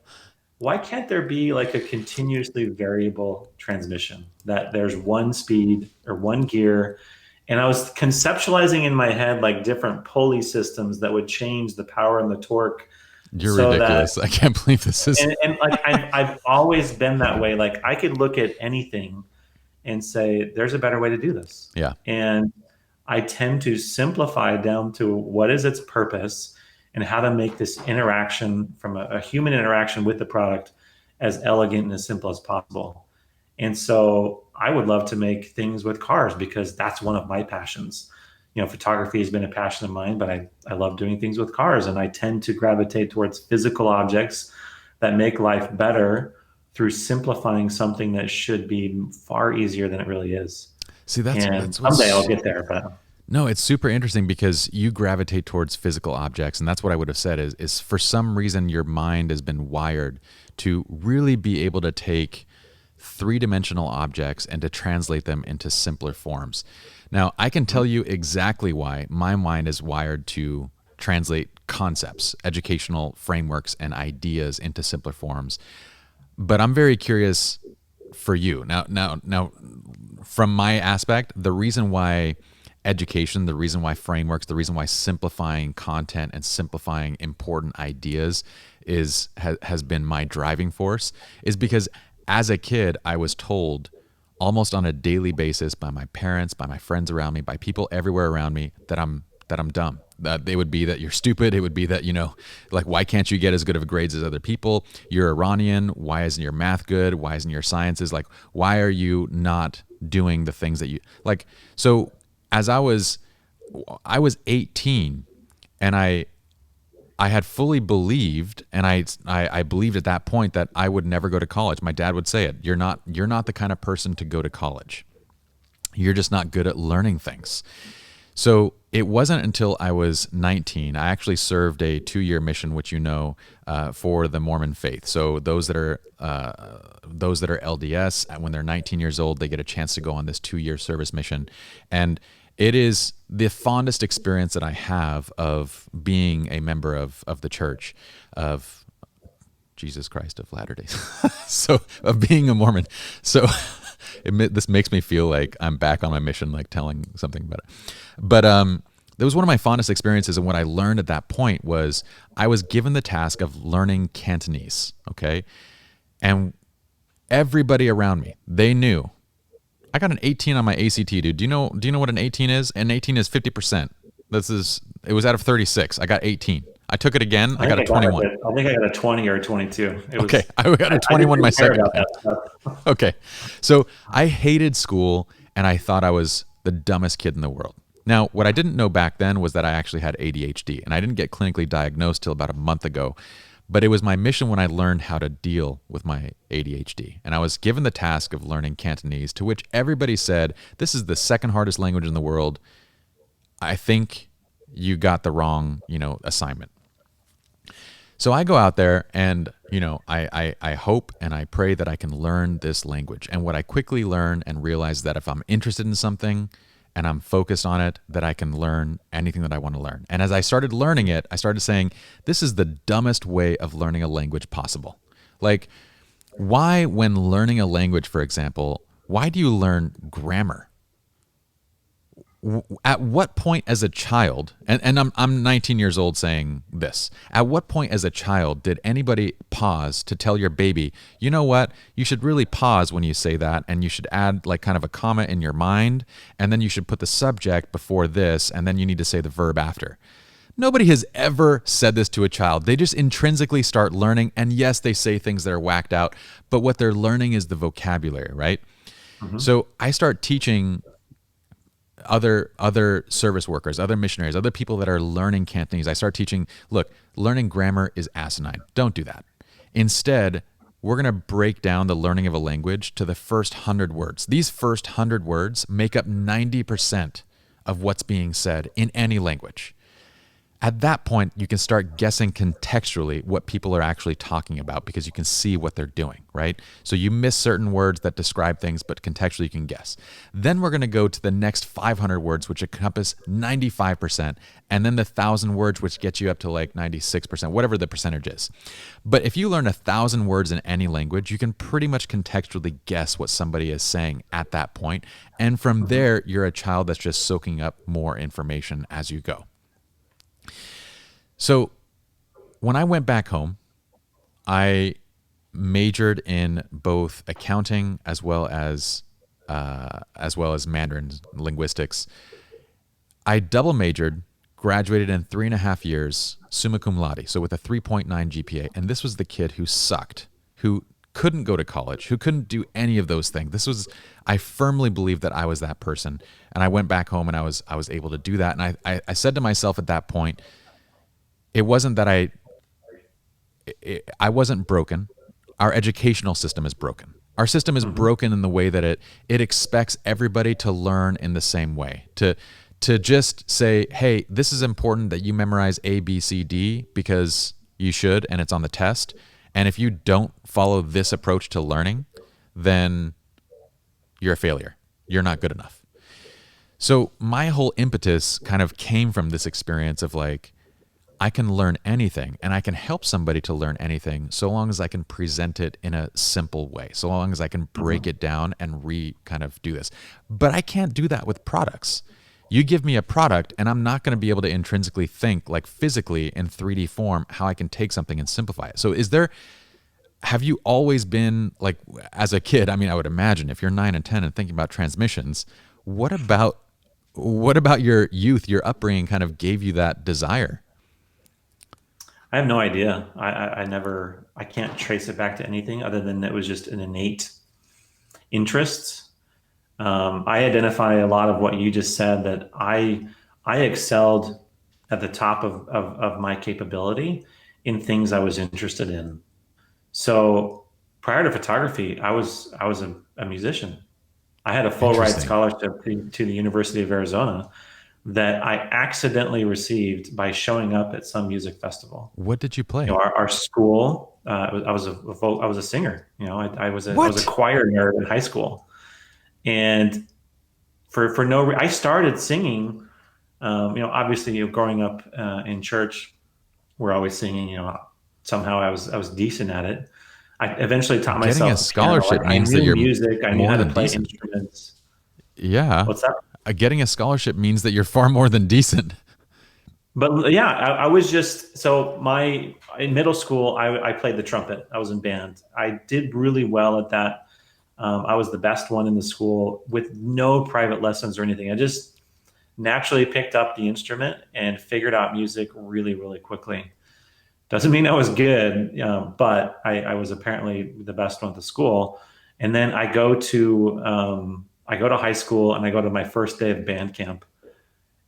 why can't there be like a continuously variable transmission that there's one speed or one gear? And I was conceptualizing in my head like different pulley systems that would change the power and the torque. You're ridiculous. I can't believe this is. And like I've always been that way. Like I could look at anything and say, there's a better way to do this. Yeah. And I tend to simplify down to what is its purpose and how to make this interaction from a human interaction with the product as elegant and as simple as possible. And so I would love to make things with cars because that's one of my passions. You know, photography has been a passion of mine, but I love doing things with cars. And I tend to gravitate towards physical objects that make life better through simplifying something that should be far easier than it really is. See, that's someday I'll get there, but no, it's super interesting because you gravitate towards physical objects. And that's what I would have said is for some reason, your mind has been wired to really be able to take 3-dimensional objects and to translate them into simpler forms. Now, I can tell you exactly why my mind is wired to translate concepts, educational frameworks, and ideas into simpler forms. But I'm very curious for you. Now, from my aspect, the reason why education, the reason why frameworks, the reason why simplifying content and simplifying important ideas has been my driving force is because as a kid, I was told almost on a daily basis by my parents, by my friends around me, by people everywhere around me that I'm dumb. That they would be that you're stupid. It would be that, like, why can't you get as good of grades as other people? You're Iranian. Why isn't your math good? Why isn't your sciences? Like, why are you not doing the things that you like? So as I was 18 and I had fully believed, and I believed at that point that I would never go to college. My dad would say it. You're not the kind of person to go to college. You're just not good at learning things. So it wasn't until I was 19. I actually served a 2-year mission, which for the Mormon faith. So those that are LDS, when they're 19 years old, they get a chance to go on this 2-year service mission, and it is the fondest experience that I have of being a member of the church of Jesus Christ of Latter-day. So of being a Mormon. So this makes me feel like I'm back on my mission, like telling something about it. But that was one of my fondest experiences. And what I learned at that point was I was given the task of learning Cantonese. Okay. And everybody around me, they knew. I got an 18 on my ACT, dude. Do you know what an 18 is? An 18 is 50%. It was out of 36. I got 18. I took it again. I got a 21. I think I got a 20 or a 22. It Okay, was. I got a I 21 didn't my care second about time. that stuff. Okay, so I hated school, and I thought I was the dumbest kid in the world. Now, what I didn't know back then was that I actually had ADHD, and I didn't get clinically diagnosed till about a month ago. But it was my mission when I learned how to deal with my ADHD. And I was given the task of learning Cantonese, to which everybody said, this is the second hardest language in the world. I think you got the wrong, assignment. So I go out there and, I hope and I pray that I can learn this language. And what I quickly learn and realize that if I'm interested in something and I'm focused on it, that I can learn anything that I want to learn. And as I started learning it, I started saying, this is the dumbest way of learning a language possible. Like, why, when learning a language, for example, why do you learn grammar? At what point as a child, and I'm 19 years old saying this, at what point as a child did anybody pause to tell your baby, you know what, you should really pause when you say that, and you should add like kind of a comma in your mind, and then you should put the subject before this, and then you need to say the verb after. Nobody has ever said this to a child. They just intrinsically start learning, and yes, they say things that are whacked out, but what they're learning is the vocabulary, right? Mm-hmm. So I start teaching other service workers, other missionaries, other people that are learning Cantonese. I start teaching, look, learning grammar is asinine. Don't do that. Instead, we're going to break down the learning of a language to the first 100 words. These first 100 words make up 90% of what's being said in any language. At that point, you can start guessing contextually what people are actually talking about because you can see what they're doing, right? So you miss certain words that describe things, but contextually you can guess. Then we're going to go to the next 500 words, which encompass 95%, and then the 1,000 words, which gets you up to like 96%, whatever the percentage is. But if you learn 1,000 words in any language, you can pretty much contextually guess what somebody is saying at that point. And from there, you're a child that's just soaking up more information as you go. So when I went back home, I majored in both accounting as well as Mandarin linguistics. I double majored, graduated in 3.5 years, summa cum laude, so with a 3.9 GPA. And this was the kid who sucked, who couldn't go to college, who couldn't do any of those things. I firmly believe that I was that person. And I went back home and I was able to do that. And I said to myself at that point, it wasn't that I wasn't broken. Our educational system is broken. Our system is broken in the way that it expects everybody to learn in the same way. To just say, hey, this is important that you memorize A, B, C, D because you should and it's on the test. And if you don't follow this approach to learning, then you're a failure. You're not good enough. So my whole impetus kind of came from this experience of like, I can learn anything and I can help somebody to learn anything so long as I can present it in a simple way, so long as I can break it down and kind of do this. But I can't do that with products. You give me a product and I'm not going to be able to intrinsically think like physically in 3D form how I can take something and simplify it. So have you always been like, as a kid, I mean, I would imagine if you're 9 and 10 and thinking about transmissions, what about your youth, your upbringing kind of gave you that desire? I have no idea. I can't trace it back to anything other than it was just an innate interest. I identify a lot of what you just said, that I excelled at the top of my capability in things I was interested in. So prior to photography, I was a musician. I had a full ride scholarship to the University of Arizona that I accidentally received by showing up at some music festival. What did you play? Our school, I was a singer. I was a choir nerd in high school, and for no reason, I started singing. Obviously, growing up in church, we're always singing. Somehow I was decent at it. I eventually taught myself. Getting a scholarship means that you're music. I knew how to play decent. Instruments. Yeah. What's that? Getting a scholarship means that you're far more than decent. But yeah, I was just, in middle school, I played the trumpet. I was in band. I did really well at that. I was the best one in the school with no private lessons or anything. I just naturally picked up the instrument and figured out music really, really quickly. Doesn't mean I was good, but I was apparently the best one at the school. And then I go to high school and I go to my first day of band camp,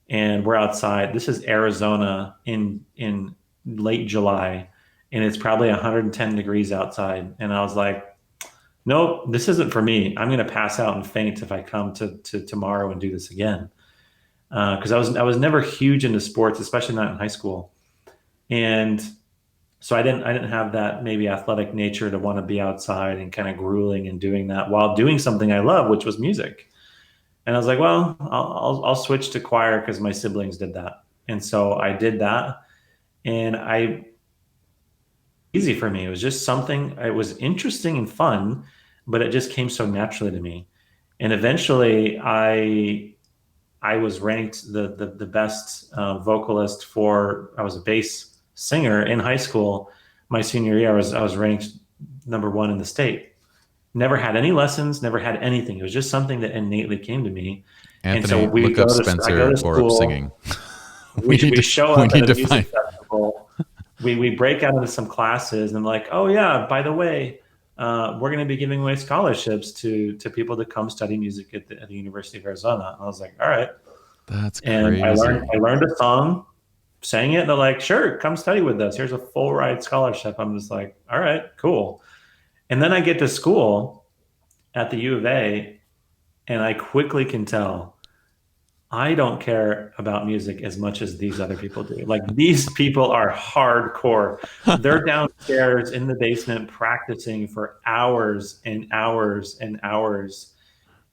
and we're outside. This is Arizona in late July, and it's probably 110 degrees outside. And I was like, nope, this isn't for me. I'm going to pass out and faint if I come to tomorrow and do this again. Because I was never huge into sports, especially not in high school, and so I didn't have that maybe athletic nature to want to be outside and kind of grueling and doing that while doing something I love, which was music. And I was like, well, I'll switch to choir because my siblings did that, and so I did that, and easy for me. It was just something. It was interesting and fun, but it just came so naturally to me. And eventually, I was ranked the best vocalist for. I was a bass singer in high school. My senior year, I was ranked #1 in the state. Never had any lessons, never had anything. It was just something that innately came to me. Anthony, And so look up Spencer Boerup singing. We show up at a music find. festival. We break out into some classes and like, oh yeah, by the way, we're going to be giving away scholarships to people to come study music at the University of Arizona. And I was like, all right. That's And crazy. I learned a song, sang it, and they're like, sure, come study with us. Here's a full ride scholarship. I'm just like, all right, cool. And then I get to school at the U of A, and I quickly can tell I don't care about music as much as these other people do. Like, these people are hardcore. They're downstairs in the basement practicing for hours and hours and hours.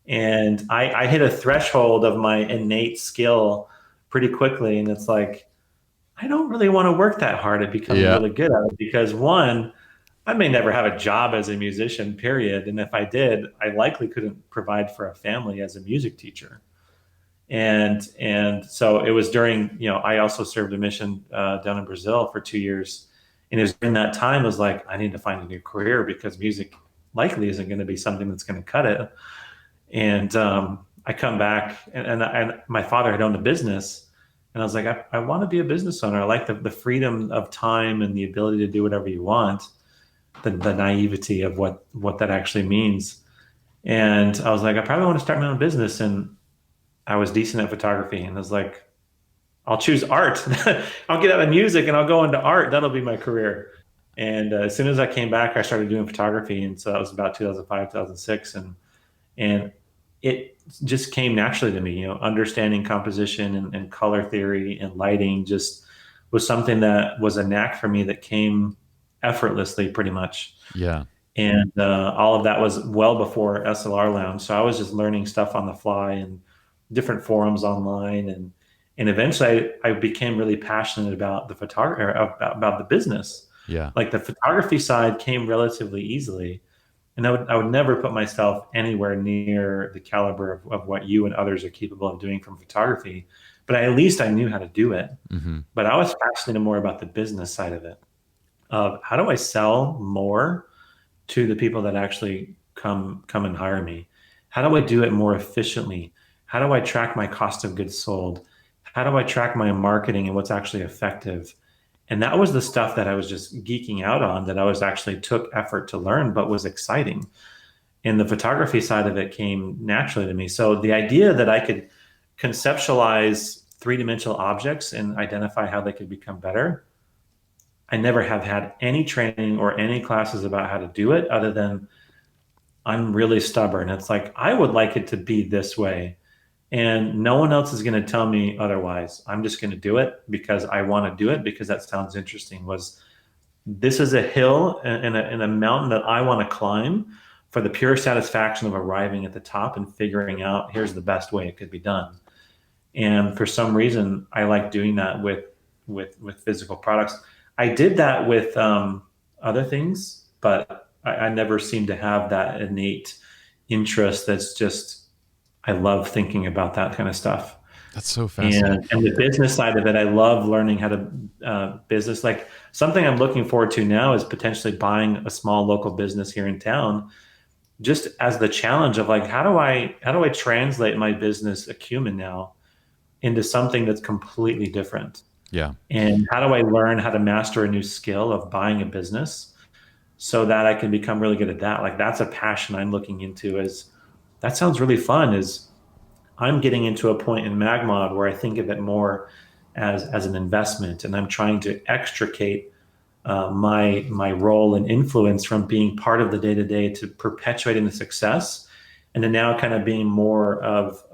And I hit a threshold of my innate skill pretty quickly. And it's like, I don't really want to work that hard at becoming really good at it, because one, I may never have a job as a musician, period. And if I did, I likely couldn't provide for a family as a music teacher. And so it was during, I also served a mission down in Brazil for 2 years. And it was during that time, I was like, I need to find a new career because music likely isn't going to be something that's going to cut it. And I come back, and my father had owned a business. And I was like, I want to be a business owner. I like the freedom of time and the ability to do whatever you want, the naivety of what that actually means. And I was like, I probably want to start my own business. And I was decent at photography, and I was like, I'll choose art. I'll get out of music and I'll go into art. That'll be my career. And as soon as I came back, I started doing photography. And so that was about 2005, 2006. And it just came naturally to me, understanding composition and color theory and lighting just was something that was a knack for me that came effortlessly pretty much. Yeah. And all of that was well before SLR Lounge. So I was just learning stuff on the fly and different forums online. And eventually I became really passionate about the photography, about the business. Yeah. Like, the photography side came relatively easily. And I would never put myself anywhere near the caliber of what you and others are capable of doing from photography. But at least I knew how to do it. Mm-hmm. But I was fascinated more about the business side of it. Of how do I sell more to the people that actually come and hire me? How do I do it more efficiently? How do I track my cost of goods sold? How do I track my marketing and what's actually effective? And that was the stuff that I was just geeking out on, that I was actually took effort to learn, but was exciting. And the photography side of it came naturally to me. So the idea that I could conceptualize three-dimensional objects and identify how they could become better, I never have had any training or any classes about how to do it, other than I'm really stubborn. It's like, I would like it to be this way, and no one else is going to tell me otherwise. I'm just going to do it because I want to do it, because that sounds interesting. This is a hill and a mountain that I want to climb for the pure satisfaction of arriving at the top and figuring out, here's the best way it could be done. And for some reason, I like doing that with physical products. I did that with other things, but I never seem to have that innate interest. That's just, I love thinking about that kind of stuff. That's so fascinating. And the business side of it, I love learning how to business. Like, something I'm looking forward to now is potentially buying a small local business here in town, just as the challenge of like, how do I translate my business acumen now into something that's completely different? Yeah. And how do I learn how to master a new skill of buying a business so that I can become really good at that? Like that's a passion I'm looking into. Is that sounds really fun. Is I'm getting into a point in MagMod where I think of it more as an investment, and I'm trying to extricate my role and influence from being part of the day to day to perpetuating the success, and then now kind of being more of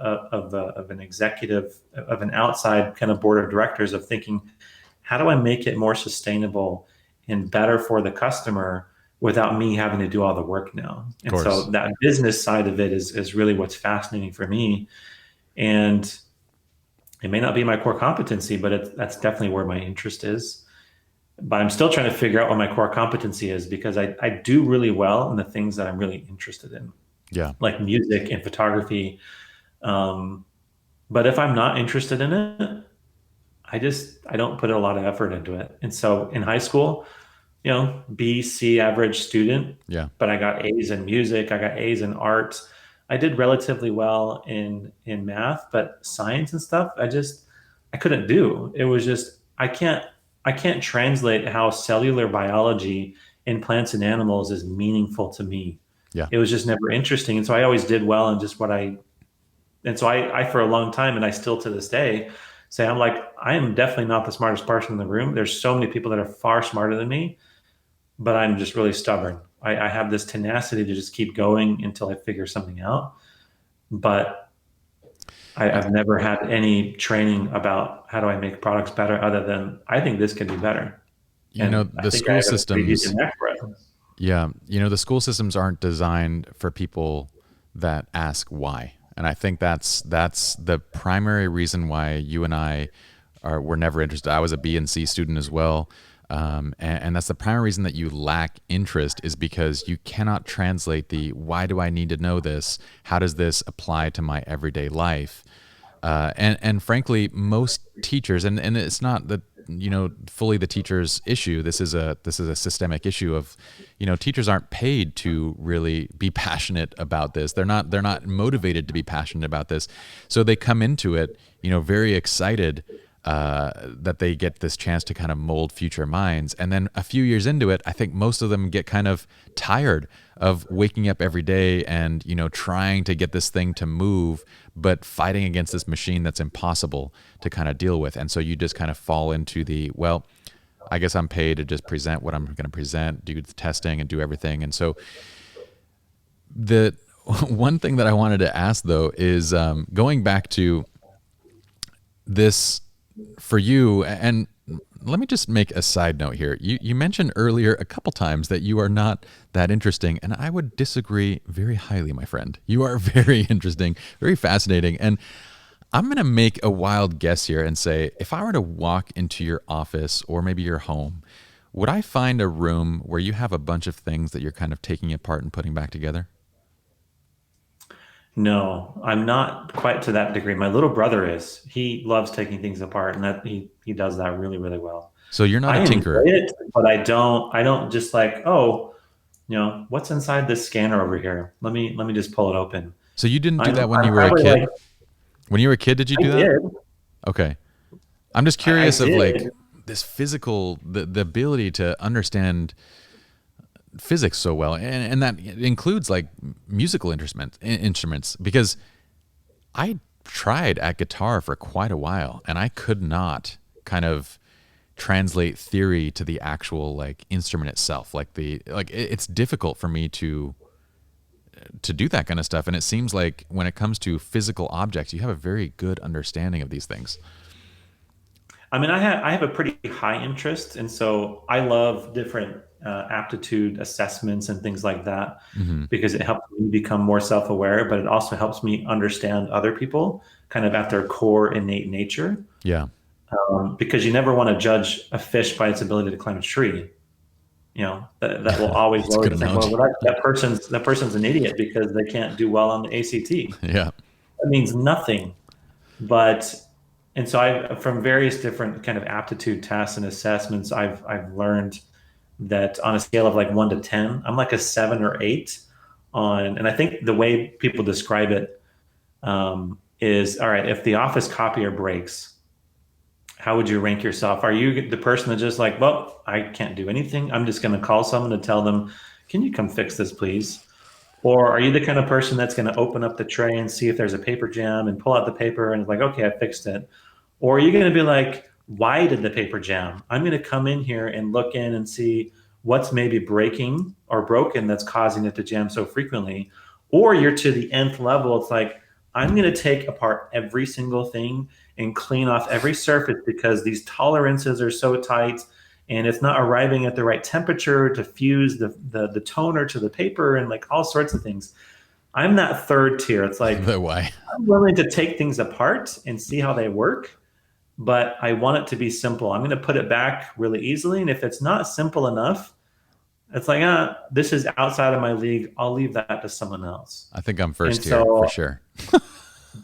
an executive, of an outside kind of board of directors, of thinking, how do I make it more sustainable and better for the customer without me having to do all the work now? Of And so course. that business side of it is really what's fascinating for me. And it may not be my core competency, but that's definitely where my interest is. But I'm still trying to figure out what my core competency is, because I do really well in the things that I'm really interested in, Yeah. like music and photography. Um, but if I'm not interested in it, I don't put a lot of effort into it. And so in high school, B, C average student, Yeah. but I got A's in music, I got A's in art. I did relatively well in math, but science and stuff, I couldn't do. It was just I can't translate how cellular biology in plants and animals is meaningful to me. Yeah. It was just never interesting. And so I always did well in just what I and so I for a long time, and I still to this day say, I'm like, I am definitely not the smartest person in the room. There's so many people that are far smarter than me, but I'm just really stubborn. I have this tenacity to just keep going until I figure something out. But I've never had any training about how do I make products better, other than I think this could be better. And I The think I school have a pretty systems, decent knack for it. yeah, the school systems aren't designed for people that ask why. And I think that's the primary reason why you and I were never interested. I was a B and C student as well. And that's the primary reason that you lack interest, is because you cannot translate the why do I need to know this? How does this apply to my everyday life? And frankly, most teachers, and it's not that fully the teacher's issue. This is a systemic issue of teachers aren't paid to really be passionate about this. They're not motivated to be passionate about this, so they come into it very excited that they get this chance to kind of mold future minds. And then a few years into it, I think most of them get kind of tired of waking up every day and, trying to get this thing to move, but fighting against this machine that's impossible to kind of deal with. And so you just kind of fall into well, I guess I'm paid to just present what I'm going to present, do the testing and do everything. And so the one thing that I wanted to ask though is going back to this for you, and let me just make a side note here. You mentioned earlier a couple times that you are not that interesting, and I would disagree very highly, my friend. You are very interesting, very fascinating, and I'm going to make a wild guess here and say, if I were to walk into your office or maybe your home, would I find a room where you have a bunch of things that you're kind of taking apart and putting back together? No, I'm not quite to that degree. My little brother is. He loves taking things apart, and that he does that really, really well. So you're not I a enjoy tinkerer. it, but I don't just like, oh, what's inside this scanner over here? Let me just pull it open. So you didn't do that when I'm you were a probably like, kid? When you were a kid, did you I do that? did. Okay. I'm just I curious of like did. this physical, the ability to understand physics so well, and that includes like musical instruments, because I tried at guitar for quite a while and I could not kind of translate theory to the actual like instrument itself. It's difficult for me to do that kind of stuff, and it seems like when it comes to physical objects, you have a very good understanding of these things. I mean, I have a pretty high interest, and so I love different aptitude assessments and things like that, Hmm. because it helps me become more self-aware, but it also helps me understand other people kind of at their core innate nature. Yeah. Because you never want to judge a fish by its ability to climb a tree. That will always That's a lower good you think, well, analogy. that person's an idiot because they can't do well on the ACT. Yeah. That means nothing. But and so I from various different kind of aptitude tests and assessments, I've learned that on a scale of like 1 to 10, I'm like a 7 or 8 on, and I think the way people describe it is, all right, if the office copier breaks, how would you rank yourself? Are you the person that just like, well, I can't do anything. I'm just going to call someone to tell them, can you come fix this, please? Or are you the kind of person that's going to open up the tray and see if there's a paper jam and pull out the paper and it's like, okay, I fixed it? Or are you going to be like, why did the paper jam? I'm going to come in here and look in and see what's maybe breaking or broken that's causing it to jam so frequently. Or you're to the nth level. It's like, I'm going to take apart every single thing and clean off every surface because these tolerances are so tight and it's not arriving at the right temperature to fuse the toner to the paper and like all sorts of things. I'm that third tier. It's like, The why. I'm willing to take things apart and see how they work, but I want it to be simple. I'm going to put it back really easily. And if it's not simple enough, it's like, this is outside of my league. I'll leave that to someone else. I think I'm first And here so- for sure.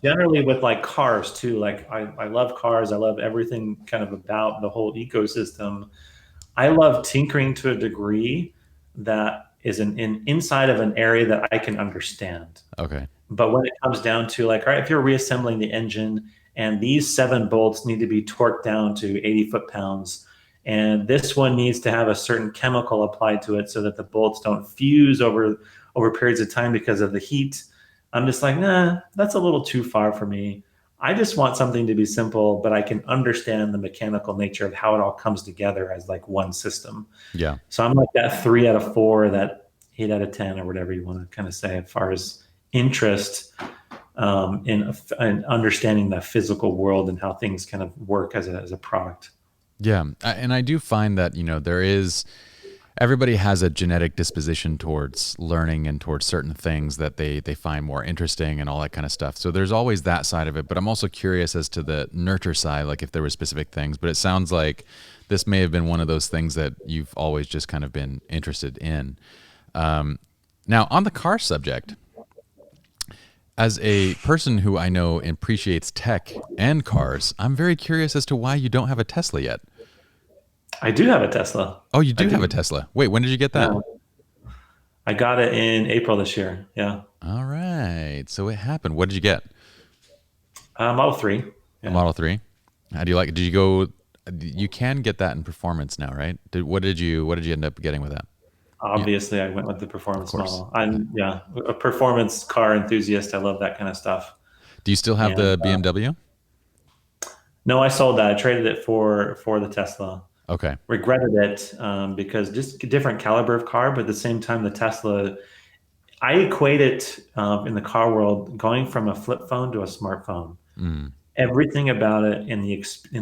Generally with like cars too, like I love cars. I love everything kind of about the whole ecosystem. I love tinkering to a degree that is inside of an area that I can understand. Okay. But when it comes down to like, all right, if you're reassembling the engine and these 7 bolts need to be torqued down to 80 foot-pounds, and this one needs to have a certain chemical applied to it so that the bolts don't fuse over periods of time because of the heat. I'm just like, nah, that's a little too far for me. I just want something to be simple, but I can understand the mechanical nature of how it all comes together as like one system. Yeah. So I'm like that 3 out of 4, that 8 out of 10, or whatever you want to kind of say, as far as interest in understanding the physical world and how things kind of work as a product. Yeah. And I do find that, everybody has a genetic disposition towards learning and towards certain things that they find more interesting and all that kind of stuff. So there's always that side of it, but I'm also curious as to the nurture side, like if there were specific things, but it sounds like this may have been one of those things that you've always just kind of been interested in. Now on the car subject, as a person who I know appreciates tech and cars, I'm very curious as to why you don't have a Tesla yet. I do have a Tesla. Oh, you do have a Tesla. Wait, when did you get that? I got it in April this year. Yeah. All right. So it happened. What did you get? Model 3. A Model 3. How do you like it? Did you go? You can get that in performance now, right? What did you end up getting with that? Obviously, I went with the performance model. I'm a performance car enthusiast. I love that kind of stuff. Do you still have the BMW? No, I sold that. I traded it for the Tesla. Okay. Regretted it because just a different caliber of car, but at the same time, the Tesla, I equate it in the car world going from a flip phone to a smartphone. Mm. Everything about it in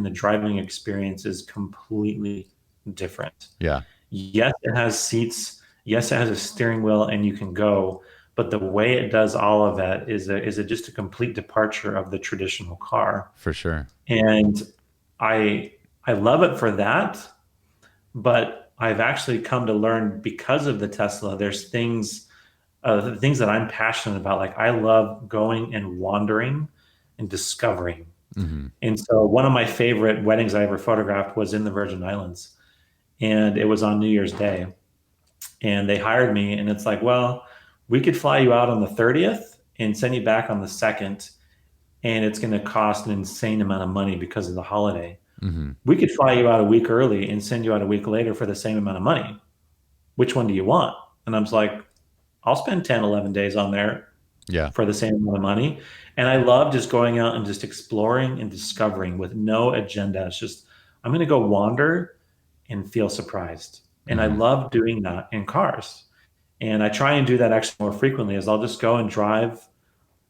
the driving experience is completely different. Yeah. Yes, it has seats. Yes, it has a steering wheel, and you can go. But the way it does all of that is just a complete departure of the traditional car. For sure. And I love it for that. But I've actually come to learn because of the Tesla, there's things that I'm passionate about. Like I love going and wandering and discovering. Mm-hmm. And so one of my favorite weddings I ever photographed was in the Virgin Islands. And it was on New Year's Day. And they hired me. And it's like, well, we could fly you out on the 30th and send you back on the 2nd. And it's going to cost an insane amount of money because of the holiday. Mm-hmm. We could fly you out a week early and send you out a week later for the same amount of money. Which one do you want? And I was like, I'll spend 10, 11 days on there for the same amount of money. And I love just going out and just exploring and discovering with no agenda. It's just, I'm going to go wander and feel surprised. And I love doing that in cars. And I try and do that actually more frequently as I'll just go and drive.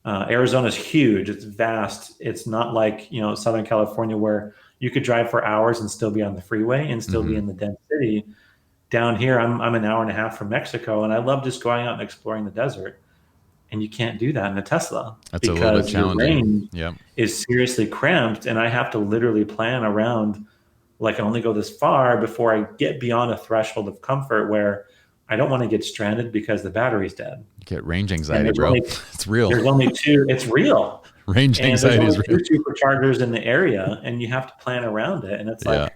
Arizona's huge. It's vast. It's not like, Southern California where you could drive for hours and still be on the freeway and still be in the dense city. Down here, I'm an hour and a half from Mexico, and I love just going out and exploring the desert. And you can't do that in a Tesla. That's a little bit challenging. Your range is seriously cramped, and I have to literally plan around, like I only go this far before I get beyond a threshold of comfort where I don't want to get stranded because the battery's dead. You get range anxiety, bro. It's real. There's only 2. It's real. Range anxiety is real. There's only 2 superchargers in the area, and you have to plan around it. And it's like,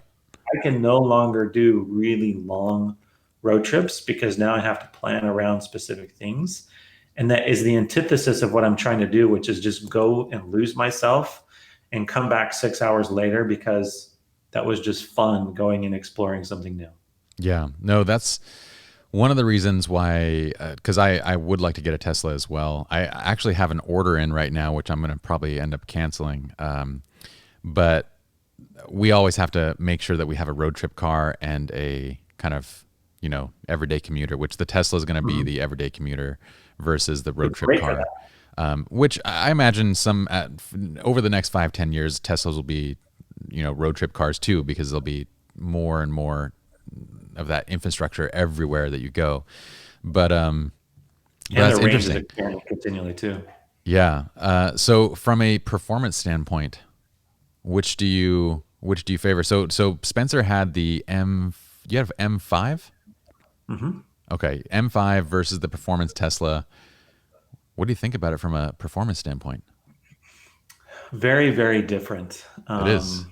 I can no longer do really long road trips because now I have to plan around specific things. And that is the antithesis of what I'm trying to do, which is just go and lose myself and come back 6 hours later because that was just fun going and exploring something new. Yeah, no, that's one of the reasons why, because I would like to get a Tesla as well. I actually have an order in right now, which I'm going to probably end up canceling. But we always have to make sure that we have a road trip car and a kind of, everyday commuter, which the Tesla is going to be the everyday commuter versus the road It's trip great for car. that. Which I imagine over the next 5-10 years, Teslas will be, road trip cars too, because there'll be more and more of that infrastructure everywhere that you go. But And that's the range is interesting. expanding continually too. Yeah. So from a performance standpoint, which do you favor? So Spencer had the you have M5? Hmm. Okay, M5 versus the performance Tesla. What do you think about it from a performance standpoint? Very, very different. It is.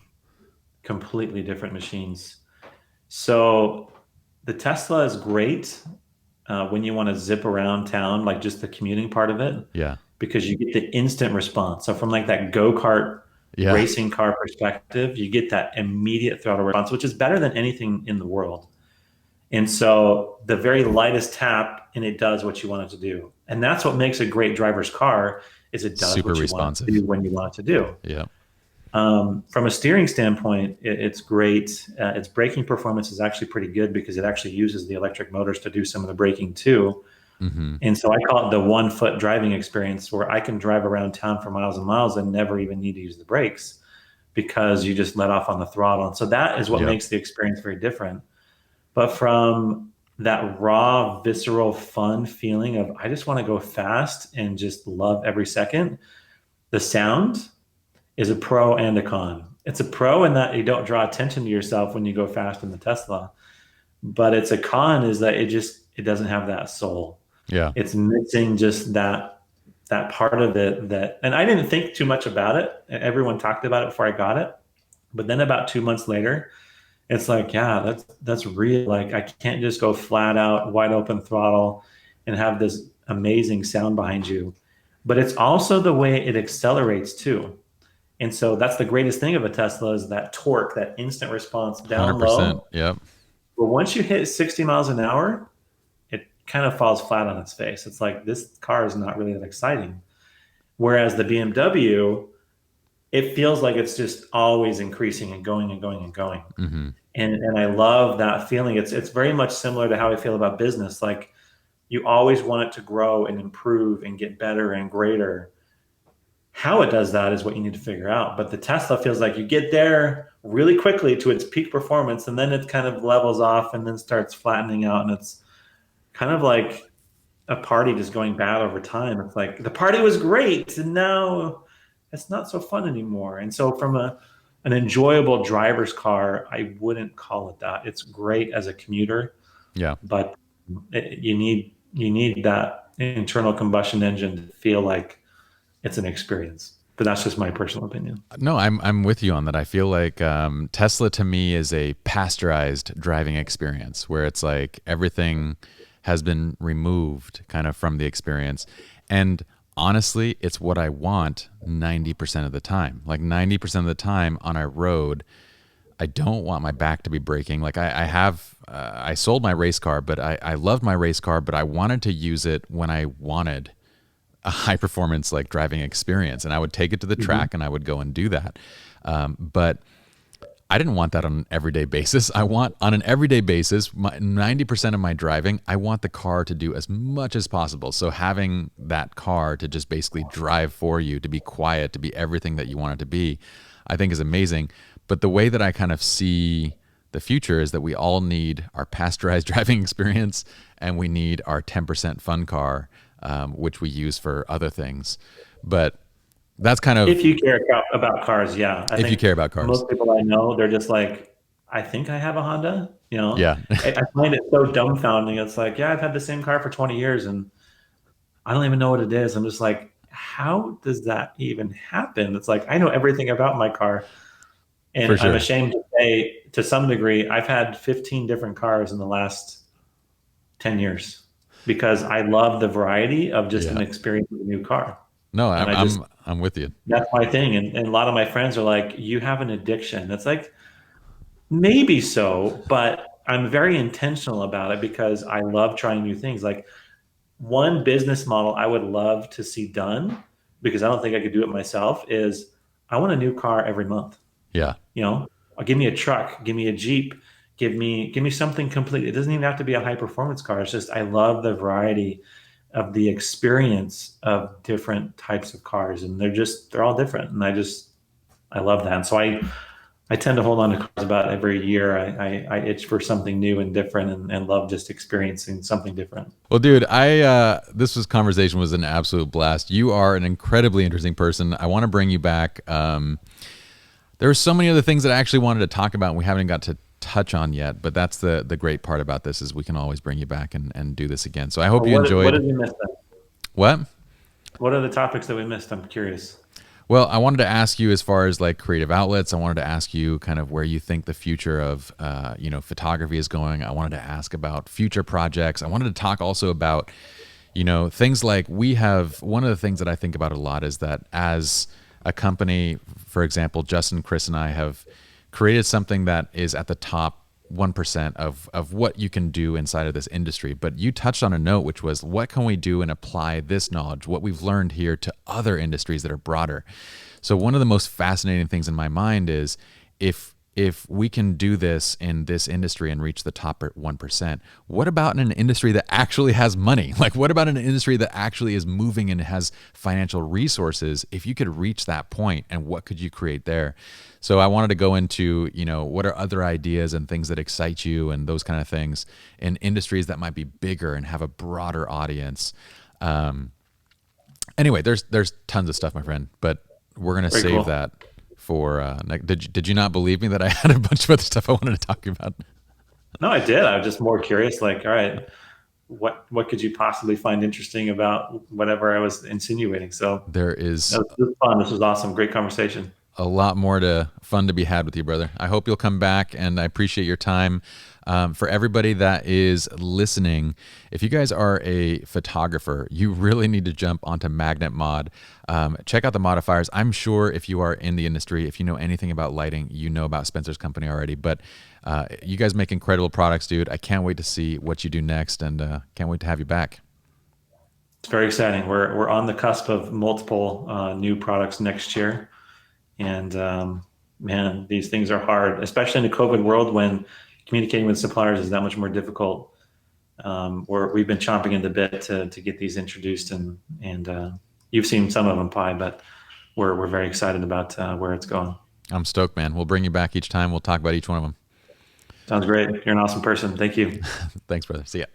Completely different machines. So the Tesla is great when you want to zip around town, like just the commuting part of it, Yeah. because you get the instant response. So from like that go-kart Yeah. racing car perspective, you get that immediate throttle response, which is better than anything in the world. And so the very lightest tap and it does what you want it to do. And that's what makes a great driver's car is it does Super what you want it to responsive. do when you want it to do. Yeah. From a steering standpoint, it's great. Its braking performance is actually pretty good because it actually uses the electric motors to do some of the braking too. Mm-hmm. And so I call it the 1 foot driving experience where I can drive around town for miles and miles and never even need to use the brakes because you just let off on the throttle. And so that is what Yep. makes the experience very different. But from that raw, visceral, fun feeling of I just want to go fast and just love every second, the sound is a pro and a con. It's a pro in that you don't draw attention to yourself when you go fast in the Tesla, but it's a con is that it doesn't have that soul. Yeah. It's missing just that part of it and I didn't think too much about it. Everyone talked about it before I got it. But then about 2 months later, it's like, yeah, that's real. Like I can't just go flat out, wide open throttle and have this amazing sound behind you. But it's also the way it accelerates too. And so that's the greatest thing of a Tesla is that torque, that instant response down 100%. low. Yep. But once you hit 60 miles an hour, it kind of falls flat on its face. It's like this car is not really that exciting. Whereas the BMW, it feels like it's just always increasing and going and going and going. Mm-hmm. And I love that feeling. It's very much similar to how I feel about business. Like you always want it to grow and improve and get better and greater. How it does that is what you need to figure out. But the Tesla feels like you get there really quickly to its peak performance, and then it kind of levels off and then starts flattening out. And it's kind of like a party just going bad over time. It's like the party was great, and now it's not so fun anymore. And so from an enjoyable driver's car, I wouldn't call it that. It's great as a commuter, Yeah. but you need that internal combustion engine to feel like it's an experience. But that's just my personal opinion. No, I'm with you on that. I feel like Tesla to me is a pasteurized driving experience where it's like everything has been removed kind of from the experience. And honestly, it's what I want 90% of the time. Like 90% of the time on a road, I don't want my back to be breaking. Like I sold my race car, but I loved my race car, but I wanted to use it when I wanted a high performance like driving experience, and I would take it to the track and I would go and do that. But I didn't want that on an everyday basis. I want on an everyday basis, 90% of my driving, I want the car to do as much as possible. So having that car to just basically drive for you, to be quiet, to be everything that you want it to be, I think is amazing. But the way that I kind of see the future is that we all need our pasteurized driving experience and we need our 10% fun car, which we use for other things. But that's kind of if you care about cars, yeah. I if you think care about cars. most people I know, they're just like, I think I have a Honda. Yeah. I find it so dumbfounding. It's like, yeah, I've had the same car for 20 years and I don't even know what it is. I'm just like, how does that even happen? It's like, I know everything about my car. And For sure. I'm ashamed to say, to some degree, I've had 15 different cars in the last 10 years because I love the variety of just an experience with a new car. No, And I'm with you. that's my thing. And a lot of my friends are like, you have an addiction. It's like, Maybe so, but I'm very intentional about it because I love trying new things. Like one business model I would love to see done, because I don't think I could do it myself, is I want a new car every month. Yeah. You know, give me a truck, give me a Jeep, give me something complete. It doesn't even have to be a high performance car. It's just I love the variety of the experience of different types of cars, and they're all different, and I love that. And so I tend to hold on to cars about every year. I itch for something new and different, and love just experiencing something different. Well, dude, this conversation was an absolute blast. You are an incredibly interesting person. I want to bring you back. There are so many other things that I actually wanted to talk about and we haven't got to touch on yet, but that's the great part about this is we can always bring you back and do this again. So I hope you enjoyed. What did we miss then? What? What are the topics that we missed? I'm curious. Well, I wanted to ask you as far as like creative outlets. I wanted to ask you kind of where you think the future of photography is going. I wanted to ask about future projects. I wanted to talk also about things like one of the things that I think about a lot is that as a company, for example, Justin, Chris, and I have created something that is at the top 1% of what you can do inside of this industry. But you touched on a note, which was what can we do and apply this knowledge, what we've learned here, to other industries that are broader. So one of the most fascinating things in my mind is if we can do this in this industry and reach the top 1%, what about in an industry that actually has money? Like, what about an industry that actually is moving and has financial resources? If you could reach that point, and what could you create there? So I wanted to go into, what are other ideas and things that excite you and those kind of things in industries that might be bigger and have a broader audience. Anyway, there's tons of stuff, my friend, but we're going to save cool. that for did you not believe me that I had a bunch of other stuff I wanted to talk about? No, I did. I was just more curious, like, all right, what could you possibly find interesting about whatever I was insinuating? So this was fun. This was awesome. Great conversation. A lot more fun to be had with you, brother. I hope you'll come back, and I appreciate your time. For everybody that is listening, if you guys are a photographer, you really need to jump onto MagnetMod. Check out the modifiers. I'm sure if you are in the industry, if you know anything about lighting, you know about Spencer's company already. But you guys make incredible products, dude. I can't wait to see what you do next, and can't wait to have you back. It's very exciting. We're on the cusp of multiple new products next year. And man, these things are hard, especially in the COVID world when communicating with suppliers is that much more difficult. We've been chomping at the bit to get these introduced, and you've seen some of them, Pi, but we're very excited about where it's going. I'm stoked, man. We'll bring you back each time. We'll talk about each one of them. Sounds great. You're an awesome person. Thank you. Thanks, brother. See ya.